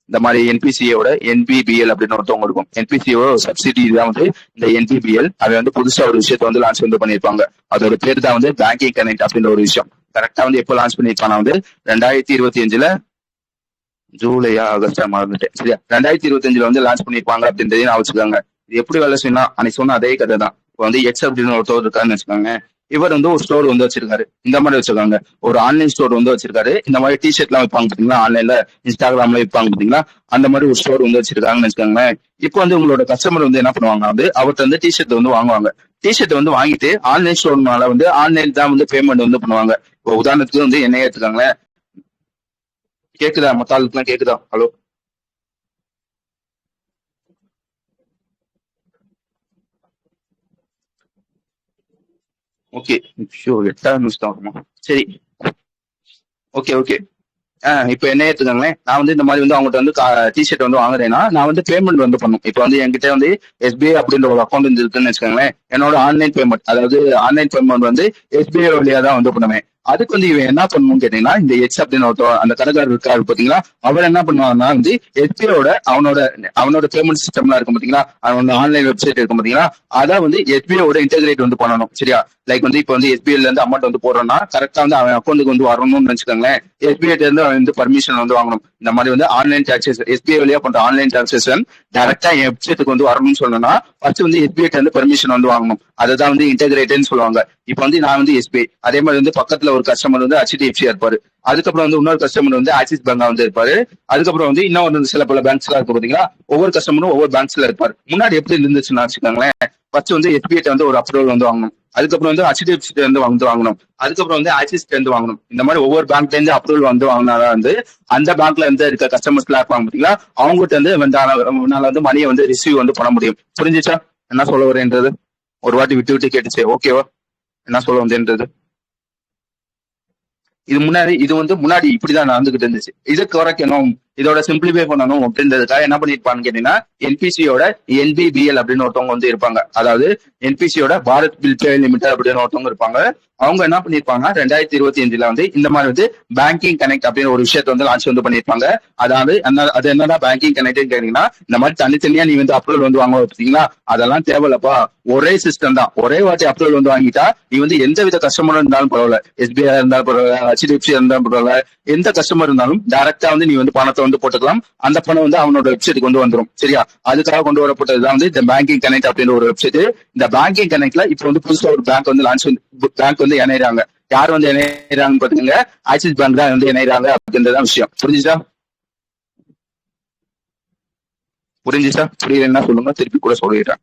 இந்த மாதிரி என்பிசியோட என்பிபிஎல் அப்படின்னு ஒருத்தவங்க இருக்கும். என்பிசியோட சப்சிடி தான் வந்து இந்த என்பிபிஎல். அதை வந்து புதுசா ஒரு விஷயத்த வந்து லான்ச் வந்து பண்ணிருப்பாங்க. அதோட பேர் தான் வந்து பேங்கிங் கனெக்ட் அப்படின்ற ஒரு விஷயம். கரெக்டா வந்து எப்போ லான்ச் பண்ணிருப்பாங்க வந்து 2025 ஜூலையா ஆகஸ்டா மறந்துட்டேன், சரியா? 2025 வந்து லான்ச் பண்ணிருப்பாங்க அப்படின்றதையும் நான் வச்சுக்கோங்க. இது எப்படி வேலை செய்யணும் அன்னைக்கு சொன்ன அதே கதை தான். இப்போ வந்து எக்ஸ் அப்படின்னு ஒருத்தவர் இருக்காருன்னு வச்சுக்கோங்க. இவர் வந்து ஒரு ஸ்டோர் வந்து வச்சிருக்காரு, இந்த மாதிரி வச்சிருக்காங்க. ஒரு ஆன்லைன் ஸ்டோர் வந்து வச்சிருக்காரு. இந்த மாதிரி டிஷர்ட் எல்லாம் வைப்பாங்க பாத்தீங்களா, ஆன்லைன்ல இன்ஸ்டாகிராம்ல வைப்பாங்க பாத்தீங்களா, அந்த மாதிரி ஒரு ஸ்டோர் வந்து வச்சிருக்காங்கன்னு வச்சுக்கோங்களேன். இப்போ வந்து உங்களோட கஸ்டமர் வந்து என்ன பண்ணுவாங்க, வந்து அவர்கிட்ட வந்து டிஷர்ட் வந்து வாங்குவாங்க. டிஷர்ட் வந்து வாங்கிட்டு ஆன்லைன் ஸ்டோர்னால வந்து ஆன்லைன் தான் வந்து பேமெண்ட் வந்து பண்ணுவாங்க. இப்போ உதாரணத்துக்கு வந்து என்னைய எடுத்துக்காங்களேன். கேக்குதா? மத்த ஆளுக்குலாம் கேக்குதா? ஹலோ? ஓகே. ஷோ 8வது நிமிஷம் தான் வருமா? சரி. Okay, okay. இப்ப என்ன எடுத்துக்கோங்களேன். நான் வந்து இந்த மாதிரி வந்து அவங்ககிட்ட வந்து டிஷர்ட் வந்து வாங்குறேன்னா, நான் வந்து பேமெண்ட் வந்து பண்ணும். இப்ப வந்து என்கிட்ட வந்து எஸ்பிஐ அப்படின்ற ஒரு அக்கௌண்ட் வந்து இருக்குன்னு வச்சுக்கோங்களேன். என்னோட ஆன்லைன் பேமெண்ட், அதாவது ஆன்லைன் பேமெண்ட் வந்து எஸ்பிஐ வழியா தான் வந்து பண்ணுவேன். அதுக்கு வந்து இவன் என்ன பண்ணணும்னு கேட்டீங்கன்னா, இந்த எச் அப்படின்னு ஒருத்தர் அந்த கடைக்காரர் இருக்காரு பாத்தீங்களா, அவர் என்ன பண்ணுவாங்கன்னா வந்து எஸ்பிஐயோட அவனோட அவனோட பேமெண்ட் சிஸ்டம்லாம் இருக்கும் பாத்தீங்களா, அவனோட ஆன்லைன் வெப்சைட் இருக்கும் பாத்தீங்களா, அதை வந்து எஸ்பிஐயோட இன்டெகிரேட் வந்து பண்ணணும். சரியா? லைக் வந்து இப்ப வந்து எஸ்பிஐல இருந்து அமௌண்ட் வந்து போடுறோம்னா கரெக்டா வந்து அவன் அக்கௌண்ட்டுக்கு வந்து வரணும்னு வச்சுக்கோங்களேன். எஸ்பிஐ இருந்து அவன் வந்து பர்மிஷன் வந்து வாங்கணும். இந்த மாதிரி வந்து ஆன்லைன் டாக்ஸஸ் எஸ்பிஐ வழியா பண்ற ஆன்லைன் டாக்ஸேஷன் டைரக்டா என் வெப்சைட்டுக்கு வந்து வரணும்னு சொல்லணும்னா ஃபர்ஸ்ட் வந்து எஸ்பிஐ இருந்து பர்மிஷன் வந்து வாங்கணும். அதுதான் வந்து இன்டெகிரேட்னு சொல்லுவாங்க. இப்போ வந்து நான் வந்து எஸ்பிஐ, அதே மாதிரி வந்து பக்கத்துல ஒரு கஸ்டமர் வந்து HDFC இருப்பாரு. அதுக்கப்புறம் வந்து இன்னொரு கஸ்டமர் வந்து ஆக்சிஸ் பேங்கா வந்து இருப்பாரு. அதுக்கப்புறம் வந்து இன்னும் சில பல பேங்க்ஸ் எல்லாம் இருக்கு பாத்தீங்களா, ஒவ்வொரு கஸ்டமரும் ஒவ்வொரு பேங்க்ஸ்ல இருப்பாரு. முன்னாடி எப்படி இருந்துச்சுன்னா வச்சுக்கோங்களேன், ஃபர்ஸ்ட் வந்து எஸ்பிஐ வந்து ஒரு அப்ரூவல் வந்து வாங்கணும். அதுக்கப்புறம் வந்து HDFC இருந்து வந்து வாங்கணும். அதுக்கப்புறம் வந்து ஆக்சிஸ் இருந்து வாங்கணும். இந்த மாதிரி ஒவ்வொரு பேங்க்ல இருந்து அப்ரூவல் வந்து வாங்கினாதான் வந்து அந்த பேங்க்ல இருந்து இருக்க கஸ்டமர்ஸ் எல்லாம் இருப்பாங்க பாத்தீங்களா, அவங்ககிட்ட இருந்து வந்து மணியை வந்து ரிசீவ் வந்து பண்ண முடியும். புரிஞ்சுச்சா என்ன சொல்ல வரேன்றது? ஒரு வாட்டி விட்டு விட்டு கேட்டுச்சு. ஓகேவா என்ன சொல்ல வந்தேன்றது? இது வந்து முன்னாடி இப்படிதான் நடந்துகிட்டு இருந்துச்சு. இதை குறைக்கணும், இதோட சிம்பிளிஃபை பண்ணணும் அப்படின்றதுக்காக என்ன பண்ணிருப்பான்னு கேட்டீங்கன்னா, என்பிசியோட NBBL அப்படின்னு ஒருத்தவங்க வந்து இருப்பாங்க. அதாவது என்பிசியோட பாரத் பில் பே லிமிடெட் அப்படின்னு ஒருத்தவங்க இருப்பாங்க. அவங்க என்ன பண்ணிருப்பாங்க, 2025 வந்து இந்த மாதிரி வந்து பேங்கிங் கனெக்ட் அப்படின்னு ஒரு விஷயத்த வந்து லான்ச் வந்து பண்ணிருப்பாங்க. அதாவது அது என்னடா பேங்கிங் கனெக்ட் கேட்டீங்கன்னா, இந்த மாதிரி தனித்தனியா நீ வந்து அப்ரூவல் வந்து வாங்க பார்த்தீங்களா, அதெல்லாம் தேவையில்லப்பா. ஒரே சிஸ்டம் தான், ஒரே வாட்டி அப்ரூவல் வந்து வாங்கிட்டா நீ வந்து எந்த வித கஸ்டமரும் இருந்தாலும் பரவாயில்ல, SBI இருந்தாலும் பரவாயில்ல, HDFC இருந்தாலும் பரவாயில்ல, எந்த கஸ்டமர் இருந்தாலும் டைரக்டா வந்து நீ வந்து பணத்தை வந்து போட்டுக்கலாம். அந்த பணம் வந்து அவனோட வெப்சைட்டுக்கு வந்து வந்துடும். சரியா? அதுக்காக கொண்டு வரப்பட்டதுதான் வந்து இந்த பேங்கிங் கனெக்ட் அப்படின்னு ஒரு வெப்சைட். இந்த பேங்கிங் கனெக்ட்ல இப்ப வந்து புதுசா ஒரு பேங்க் வந்து பேங்க் வந்து இணைறாங்க. யார் வந்து இணைறாங்க பாத்தீங்க, ஆக்சிஸ் பேங்க் தான் வந்து இணைறாங்க அப்படின்றதான் விஷயம். புரிஞ்சுச்சா? புரியலன்னா சொல்லுங்க, திருப்பி கூட சொல்லிடுறேன்.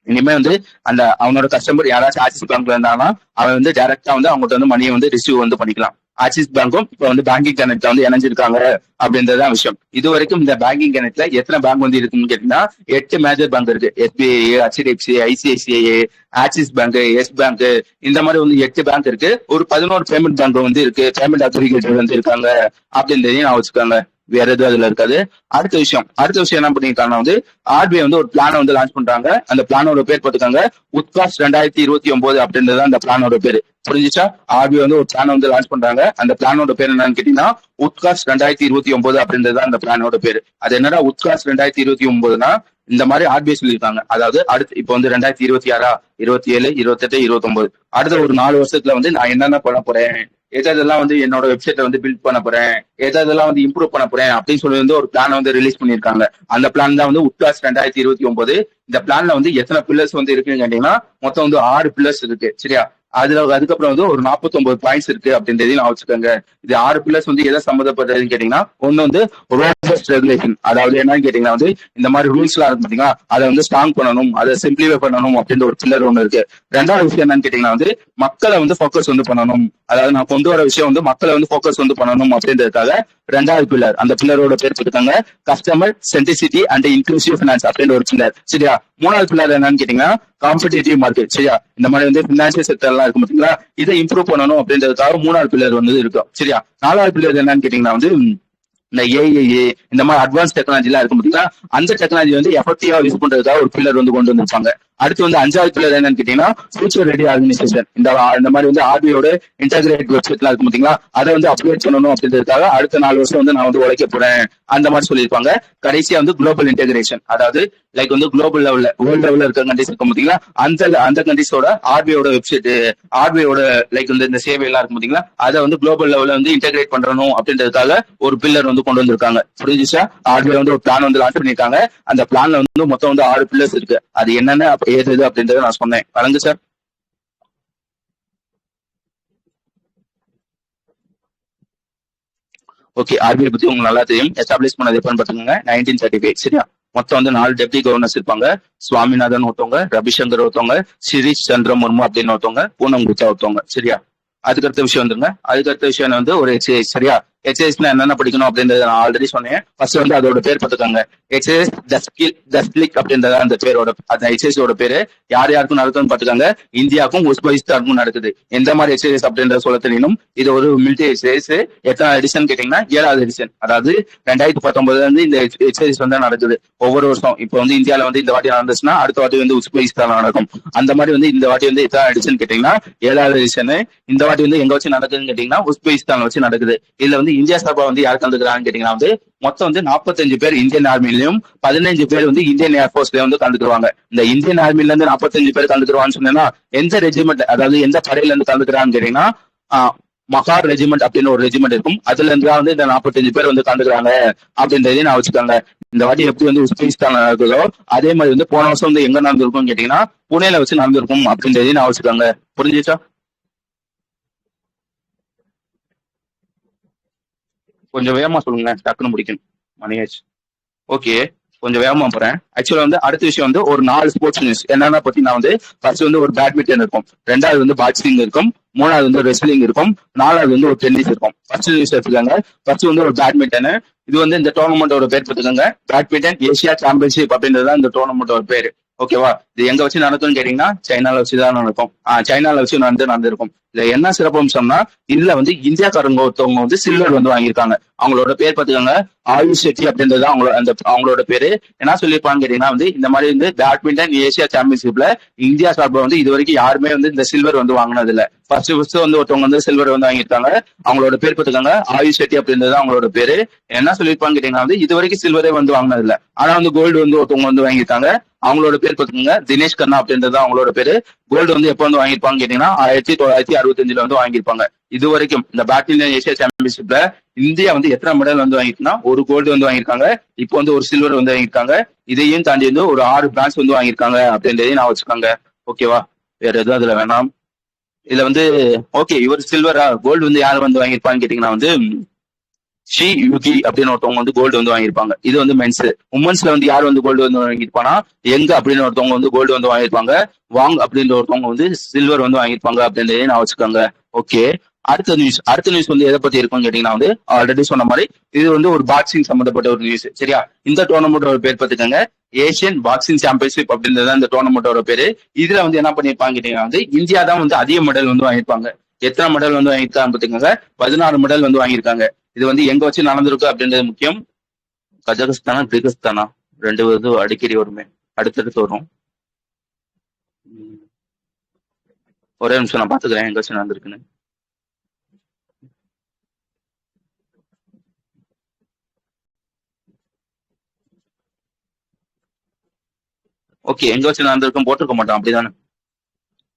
இனிமே வந்து அந்த அவனோட கஸ்டமர் யாராச்சும் ஆக்சிஸ் பேங்க்ல இருந்தாங்கன்னா அவன் வந்து டைரக்டா வந்து அவங்ககிட்ட வந்து மணியை வந்து ரிசீவ் வந்து பண்ணிக்கலாம். ஆக்சிஸ் பேங்க்கும் இப்ப வந்து பேங்கிங் கனெக்ட்ல வந்து இணைஞ்சிருக்காங்க அப்படின்றதான் விஷயம். இது வரைக்கும் இந்த பேங்கிங் கனெக்ட்ல எத்தனை பேங்க் வந்து இருக்குன்னு கேட்டீங்கன்னா 8 மேஜர் பேங்க் இருக்கு. SBI, HDFC, ICICI, Axis Bank, Yes Bank, இந்த மாதிரி வந்து 8 பேங்க் இருக்கு. ஒரு 11 பேமெண்ட் பேங்க் வந்து இருக்கு, பேமெண்ட் அக்ரிகேட்டர் வந்து இருக்காங்க அப்படின்றதையும் நான் வச்சுக்காங்க. வேற எதுவும் அதுல இருக்காது. அடுத்த விஷயம் என்ன பண்ணிருக்காங்கன்னா வந்து RBI வந்து ஒரு பிளான வந்து லான்ச் பண்றாங்க. அந்த பிளானோட பேர் போட்டுக்காங்க, உத்காஷ் 2029 அப்படின்றது அந்த பிளானோட பேரு. புரிஞ்சுச்சா? RBI வந்து ஒரு பிளான் வந்து லான்ச் பண்றாங்க. அந்த பிளானோட பேர் என்னன்னு கேட்டீங்கன்னா உத்காஷ் 2029 அப்படின்றது அந்த பிளானோட பேரு. அது என்னடா உத்காஷ் 2029னா, இந்த மாதிரி RBI சொல்லியிருக்காங்க. அதாவது அடுத்து இப்ப வந்து 2026, 27, 28, 29 அடுத்த ஒரு 4 வருஷத்துல வந்து நான் என்னென்ன பண்ண போறேன், எதெல்லாம் வந்து என்னோட வெப்சைட்டை வந்து பில்ட் பண்ண போறேன், எதெல்லாம் வந்து இம்ப்ரூவ் பண்ண போறேன் அப்படின்னு சொல்லி வந்து ஒரு பிளான் வந்து ரிலீஸ் பண்ணிருக்காங்க. அந்த பிளான் தான் வந்து உத்காஷ் 2029. இந்த பிளான்ல வந்து எத்தனை பில்லர்ஸ் வந்து இருக்குன்னு கேட்டீங்கன்னா மொத்தம் வந்து 6 பில்லர்ஸ் இருக்கு. சரியா? அதுக்கப்புறம் வந்து ஒரு 49 பாயிண்ட்ஸ் இருக்கு அப்படின்றதையும் நான் வச்சுக்கோங்க. இது 6 பில்லர்ஸ் வந்து எதை சம்மந்தப்பட்டதுன்னு கேட்டீங்கன்னா, ஒண்ணு வந்து ரோபஸ்ட் ரெகுலேஷன், அதாவது என்னன்னு கேட்டீங்கன்னா வந்து இந்த மாதிரி ரூல்ஸ் எல்லாம் இருக்கு பாத்தீங்களா, அதை வந்து ஸ்ட்ராங் பண்ணணும், அதை சிம்பிளிஃபை பண்ணணும் அப்படின்ற ஒரு பில்லர் ஒண்ணு இருக்கு. ரெண்டாவது விஷயம் என்னன்னு கேட்டீங்கன்னா வந்து மக்களை வந்து ஃபோக்கஸ் வந்து பண்ணணும். அதாவது நான் கொண்டு வர விஷயம் வந்து மக்களை வந்து ஃபோக்கஸ் வந்து பண்ணணும் அப்படின்றதுக்காக ரெண்டாவது பில்லர், அந்த பில்லரோட பேர் போட்டுருக்காங்க customer centricity and inclusive finance அப்படின்ற ஒரு பில்லர். சரியா? மூணாவது பில்லர் என்னன்னு கேட்டீங்கன்னா காம்படிட்டிவ் மார்க்கெட். சரியா? இந்த மாதிரி வந்து பினான்சியல் செக்டர் எல்லாம் இருக்கு பாத்தீங்களா, இதை இம்ப்ரூவ் பண்ணணும் அப்படின்றதுக்காக மூணாவது பில்லர் வந்து இருக்கும். சரியா? நாலாவது பில்லர் என்னன்னு கேட்டீங்கன்னா வந்து இந்த ஏஐஏ, இந்த மாதிரி அட்வான்ஸ் டெக்னாலஜி எல்லாம் இருக்கும் பாத்தீங்களா, அந்த டெக்னாலஜி வந்து எஃபெக்டிவா யூஸ் பண்றதுக்காக ஒரு பில்லர் வந்து கொண்டு வந்திருப்பாங்க. அடுத்து வந்து அஞ்சாவது பில்லர் என்னன்னு கேட்டீங்கன்னா ஃபியூச்சர் ரெடி ஆர்கனைசேஷன். இந்த மாதிரி வந்து RBIயோட இன்டகிரேட் வெப்சைட் எல்லாம் இருக்கும் பாத்தீங்களா, அதை வந்து அப்டேட் பண்ணணும் அப்படின்றதுக்காக அடுத்த 4 வருஷம் வந்து நான் வந்து உழைக்க போறேன் அந்த மாதிரி சொல்லியிருப்பாங்க. கடைசியா வந்து குளோபல் இன்டகிரேஷன், அதாவது லைக் வந்து குளோபல் லெவல்ல வேர்ல்ட் லெவல்ல இருக்க கண்ட்ரிஸ் இருக்கும் பாத்தீங்களா, அந்த கண்ட்ரிஸோட RBIயோட வெப்சைட், RBIயோட லைக் வந்து இந்த சேவை எல்லாம் இருக்கும் பாத்தீங்களா, அதை வந்து குளோபல் லெவல்ல வந்து இன்டகிரேட் பண்றணும் அப்படின்றதுக்காக ஒரு பில்லர் வந்து கொண்டு வந்திருக்காங்க. புரிஞ்சுச்சா? RBI வந்து ஒரு பிளான் வந்து லான்ச் பண்ணிருக்காங்க. அந்த பிளான்ல வந்து மொத்தம் வந்து 6 பில்லர்ஸ் இருக்கு. அது என்னென்ன ஏது அப்படின்றத நான் சொன்னேன். வழங்கு சார். ஓகே, ஆர்பிஐ பத்தி உங்களுக்கு நல்லா தெரியும். எஸ்டாப்ளிஷ் பண்ணது எப்பன்னு பாத்துக்கோங்க 1935. சரியா? மொத்தம் வந்து 4 டெப்டி கவர்னர்ஸ் இருப்பாங்க. சுவாமிநாதன் ஒருத்தவங்க, ரவிசங்கர் ஒருத்தவங்க, சிரீஷ் சந்திர முர்மு அப்படின்னு ஒருத்தவங்க, பூனம் குப்தா ஒருத்தவங்க. சரியா? அதுக்கடுத்த விஷயம் வந்துருங்க. அதுக்கடுத்த விஷயம் வந்து ஒரு எக்ஸசைஸ். சரியா? எக்ஸசைஸ்னா என்னென்ன படிக்கணும் அப்படின்றத நான் ஆல்ரெடி சொன்னேன். ஃபர்ஸ்ட் வந்து அதோட பேர் பார்த்துக்கோங்க. எக்ஸசைஸ் டஸ்கிலிக் அப்படின்றத அந்த பேரோட, அந்த எக்ஸசைஸோட பேரு யார் யாருக்கும் நடக்குதுன்னு பாத்துக்காங்க. இந்தியாவுக்கும் உஸ்பெகிஸ்தானுக்கும் நடக்குது. எந்த மாதிரி எக்ஸசைஸ் அப்படின்றத சொல்ல தெரியணும். இது ஒரு மிலிட்டரி எக்ஸசைஸ். எத்தனை எடிஷன் கேட்டீங்கன்னா 7வது எடிஷன். அதாவது 2019 வந்து இந்த எக்ஸசைஸ் வந்து நடக்குது ஒவ்வொரு வருஷம். இப்போ வந்து இந்தியாவில வந்து இந்த வாட்டி நடந்துச்சுன்னா அடுத்த வாட்டி வந்து உஸ்பெகிஸ்தான் நடக்கும். அந்த மாதிரி வந்து இந்த வாட்டி வந்து எத்தனை எடிஷன் கேட்டீங்கன்னா 7வது எடிஷன். இந்த வாட்டி வந்து எங்க வச்சு நடக்குதுன்னு கேட்டீங்கன்னா உஸ்பெகிஸ்தான் வச்சு நடக்குது. இதுல வந்து இந்தியா சார்பா வந்து யார் கலந்துக்கிறாங்கன்னு கேட்டீங்கன்னா வந்து மொத்தம் வந்து 45 பேர் இந்தியன் ஆர்மிலையும் 15 பேர் வந்து இந்தியன் ஏர்போர்ஸ்லயும் வந்து கலந்துக்குவாங்க. இந்த இந்தியன் ஆர்மில இருந்து 45 பேர் கலந்துக்குவான்னு சொன்னா எந்த ரெஜிமெண்ட், அதாவது எந்த படையில இருந்து கலந்துக்கிறான்னு கேட்டீங்கன்னா மகார் ரெஜிமெண்ட் அப்படின்னு ஒரு ரெஜிமெண்ட் இருக்கும். அதுல இருந்து தான் வந்து இந்த 45 பேர் வந்து கலந்துக்கிறாங்க அப்படின்றதையும் நான் வச்சுக்காங்க. இந்த வாட்டி எப்படி வந்து உஸ்பெகிஸ்தான் நடக்குதோ அதே மாதிரி வந்து போன வருஷம் வந்து எங்க நடந்திருக்கும் கேட்டீங்கன்னா புனேல வச்சு நடந்திருக்கும் அப்படின்றதையும் நான் வச்சுக்காங்க. புரிஞ்சுச்சா? கொஞ்சம் வேகமா சொல்லுங்க, டக்குன்னு முடிக்கணும், மணியாச்சு. ஓகே, கொஞ்சம் வேகமா போறேன். ஆக்சுவலா வந்து அடுத்த விஷயம் வந்து ஒரு 4 ஸ்போர்ட்ஸ் நியூஸ் என்னன்னா பாத்தீங்கன்னா வந்து ஃபர்ஸ்ட் வந்து ஒரு பேட்மிண்டன் இருக்கும், 2வது வந்து பாக்ஸிங் இருக்கும், 3வது வந்து ரெஸ்லிங் இருக்கும், 4வது வந்து ஒரு டென்னிஸ் இருக்கும். First news எடுத்துக்காங்க. ஃபர்ஸ்ட் வந்து ஒரு பேட்மிண்டன். இது வந்து இந்த டோர்னமெண்டோட பேர் பார்த்துக்கோங்க. பேட்மிண்டன் ஏசியா சாம்பியன்ஷிப் அப்படின்றது இந்த டோர்னமெண்டோட பேரு. ஓகேவா? இது எங்க வச்சு நடக்கும்னு கேட்டீங்கன்னா சைனால வச்சுதான் நடக்கும். சைனால வச்சு நடந்திருக்கும். இதுல என்ன சிறப்பம்சம்னா இதுல வந்து இந்தியாக்காரங்க ஒருத்தவங்க வந்து சில்வர் வந்து வாங்கியிருக்காங்க. அவங்களோட பேர் பார்த்துக்கோங்க, ஆயுஷ் ஷெட்டி அப்படின்றது அவங்களோட பேரு. என்ன சொல்லியிருப்பான்னு கேட்டீங்கன்னா வந்து இந்த மாதிரி வந்து பேட்மிண்டன் ஏசியா சாம்பியன்ஷிப்ல இந்தியா சார்பில் வந்து இது வரைக்கும் யாருமே வந்து இந்த சில்வர் வந்து வாங்கினது இல்ல. ஃபர்ஸ்ட் வந்து ஒருத்தவங்க வந்து சில்வர் வந்து வாங்கியிருக்காங்க. அவங்களோட பேர் பார்த்துக்காங்க, ஆயுஷ் ஷெட்டி அப்படின்றது அவங்களோட பேரு. என்ன சொல்லியிருப்பான்னு கேட்டீங்கன்னா வந்து இது வரைக்கும் சில்வரே வந்து வாங்கினது இல்ல. ஆனா வந்து கோல்டு வந்து ஒருத்தவங்க வந்து வாங்கியிருக்காங்க. அவங்களோட பேர் பார்த்துக்கோங்க, தினேஷ் கண்ணா அப்படின்றது அவங்களோட பேரு. கோல்டு வந்து எப்ப வந்து வாங்கியிருப்பாங்க கேட்டீங்கன்னா 1965 வந்து வாங்கியிருப்பாங்க. இது வரைக்கும் இந்த பேட்மிண்டன் ஏசியா சாம்பியன்ஷிப்ல இந்தியா வந்து எத்தனை மெடல் வந்து வாங்கிருக்குன்னா ஒரு கோல்டு வந்து வாங்கியிருக்காங்க. இப்போ வந்து ஒரு சில்வர் வந்து வாங்கியிருக்காங்க. இதையும் தாண்டி வந்து ஒரு 6 பிரான்ஸ் வந்து வாங்கியிருக்காங்க அப்படின்றதையும் நான் வச்சுக்காங்க. ஓகேவா? வேற எதுவும் அதுல வேணாம். இதுல வந்து ஓகே, இவர் சில்வரா, கோல்டு வந்து யார் வந்து வாங்கியிருப்பான்னு கேட்டீங்கன்னா வந்து ஷி யுகி அப்படின்னு ஒருத்தவங்க வந்து கோல்டு வந்து வாங்கியிருப்பாங்க. இது வந்து மென்ஸ். உமன்ஸ்ல வந்து யார் வந்து கோல்டு வந்து வாங்கியிருப்பானா எங்க அப்படின்னு ஒருத்தவங்க வந்து கோல்டு வந்து வாங்கியிருப்பாங்க. வாங் அப்படின்ற ஒருத்தவங்க வந்து சில்வர் வந்து வாங்கியிருப்பாங்க அப்படின்றதையும் நான் வச்சுக்கோங்க. ஓகே, அடுத்த நியூஸ் வந்து எதை பத்தி இருக்கும்னு கேட்டீங்கன்னா வந்து ஆல்ரெடி சொன்ன மாதிரி இது வந்து ஒரு பாக்ஸிங் சம்பந்தப்பட்ட ஒரு நியூஸ். சரியா? இந்த டோர்னமெண்டோட பேர் பார்த்துக்கோங்க, ஏசியன் பாக்ஸிங் சாம்பியன்ஷிப் அப்படின்றது இந்த டோர்னமெண்டோட பேரு. இதுல வந்து என்ன பண்ணிருப்பாங்க கேட்டீங்கன்னா வந்து இந்தியா தான் வந்து அதிக மெடல் வந்து வாங்கியிருப்பாங்க. எத்தனை மெடல் வந்து வாங்கியிருக்காங்க பார்த்துக்கோங்க, 16 மெடல் வந்து வாங்கியிருக்காங்க. இது வந்து எங்க வச்சு நடந்திருக்கு அப்படின்றது முக்கியம். கஜகஸ்தானா கிர்கிஸ்தானா 2 வந்து அடிக்கடி வருமே, அடுத்தடுத்து வரும். ஒரே நிமிஷம் நான் பாத்துக்கிறேன் எங்க வச்சு நடந்திருக்குன்னு. ஓகே, எங்க வச்சு நடந்திருக்கும் போட்டிருக்க மாட்டோம், அப்படிதானே?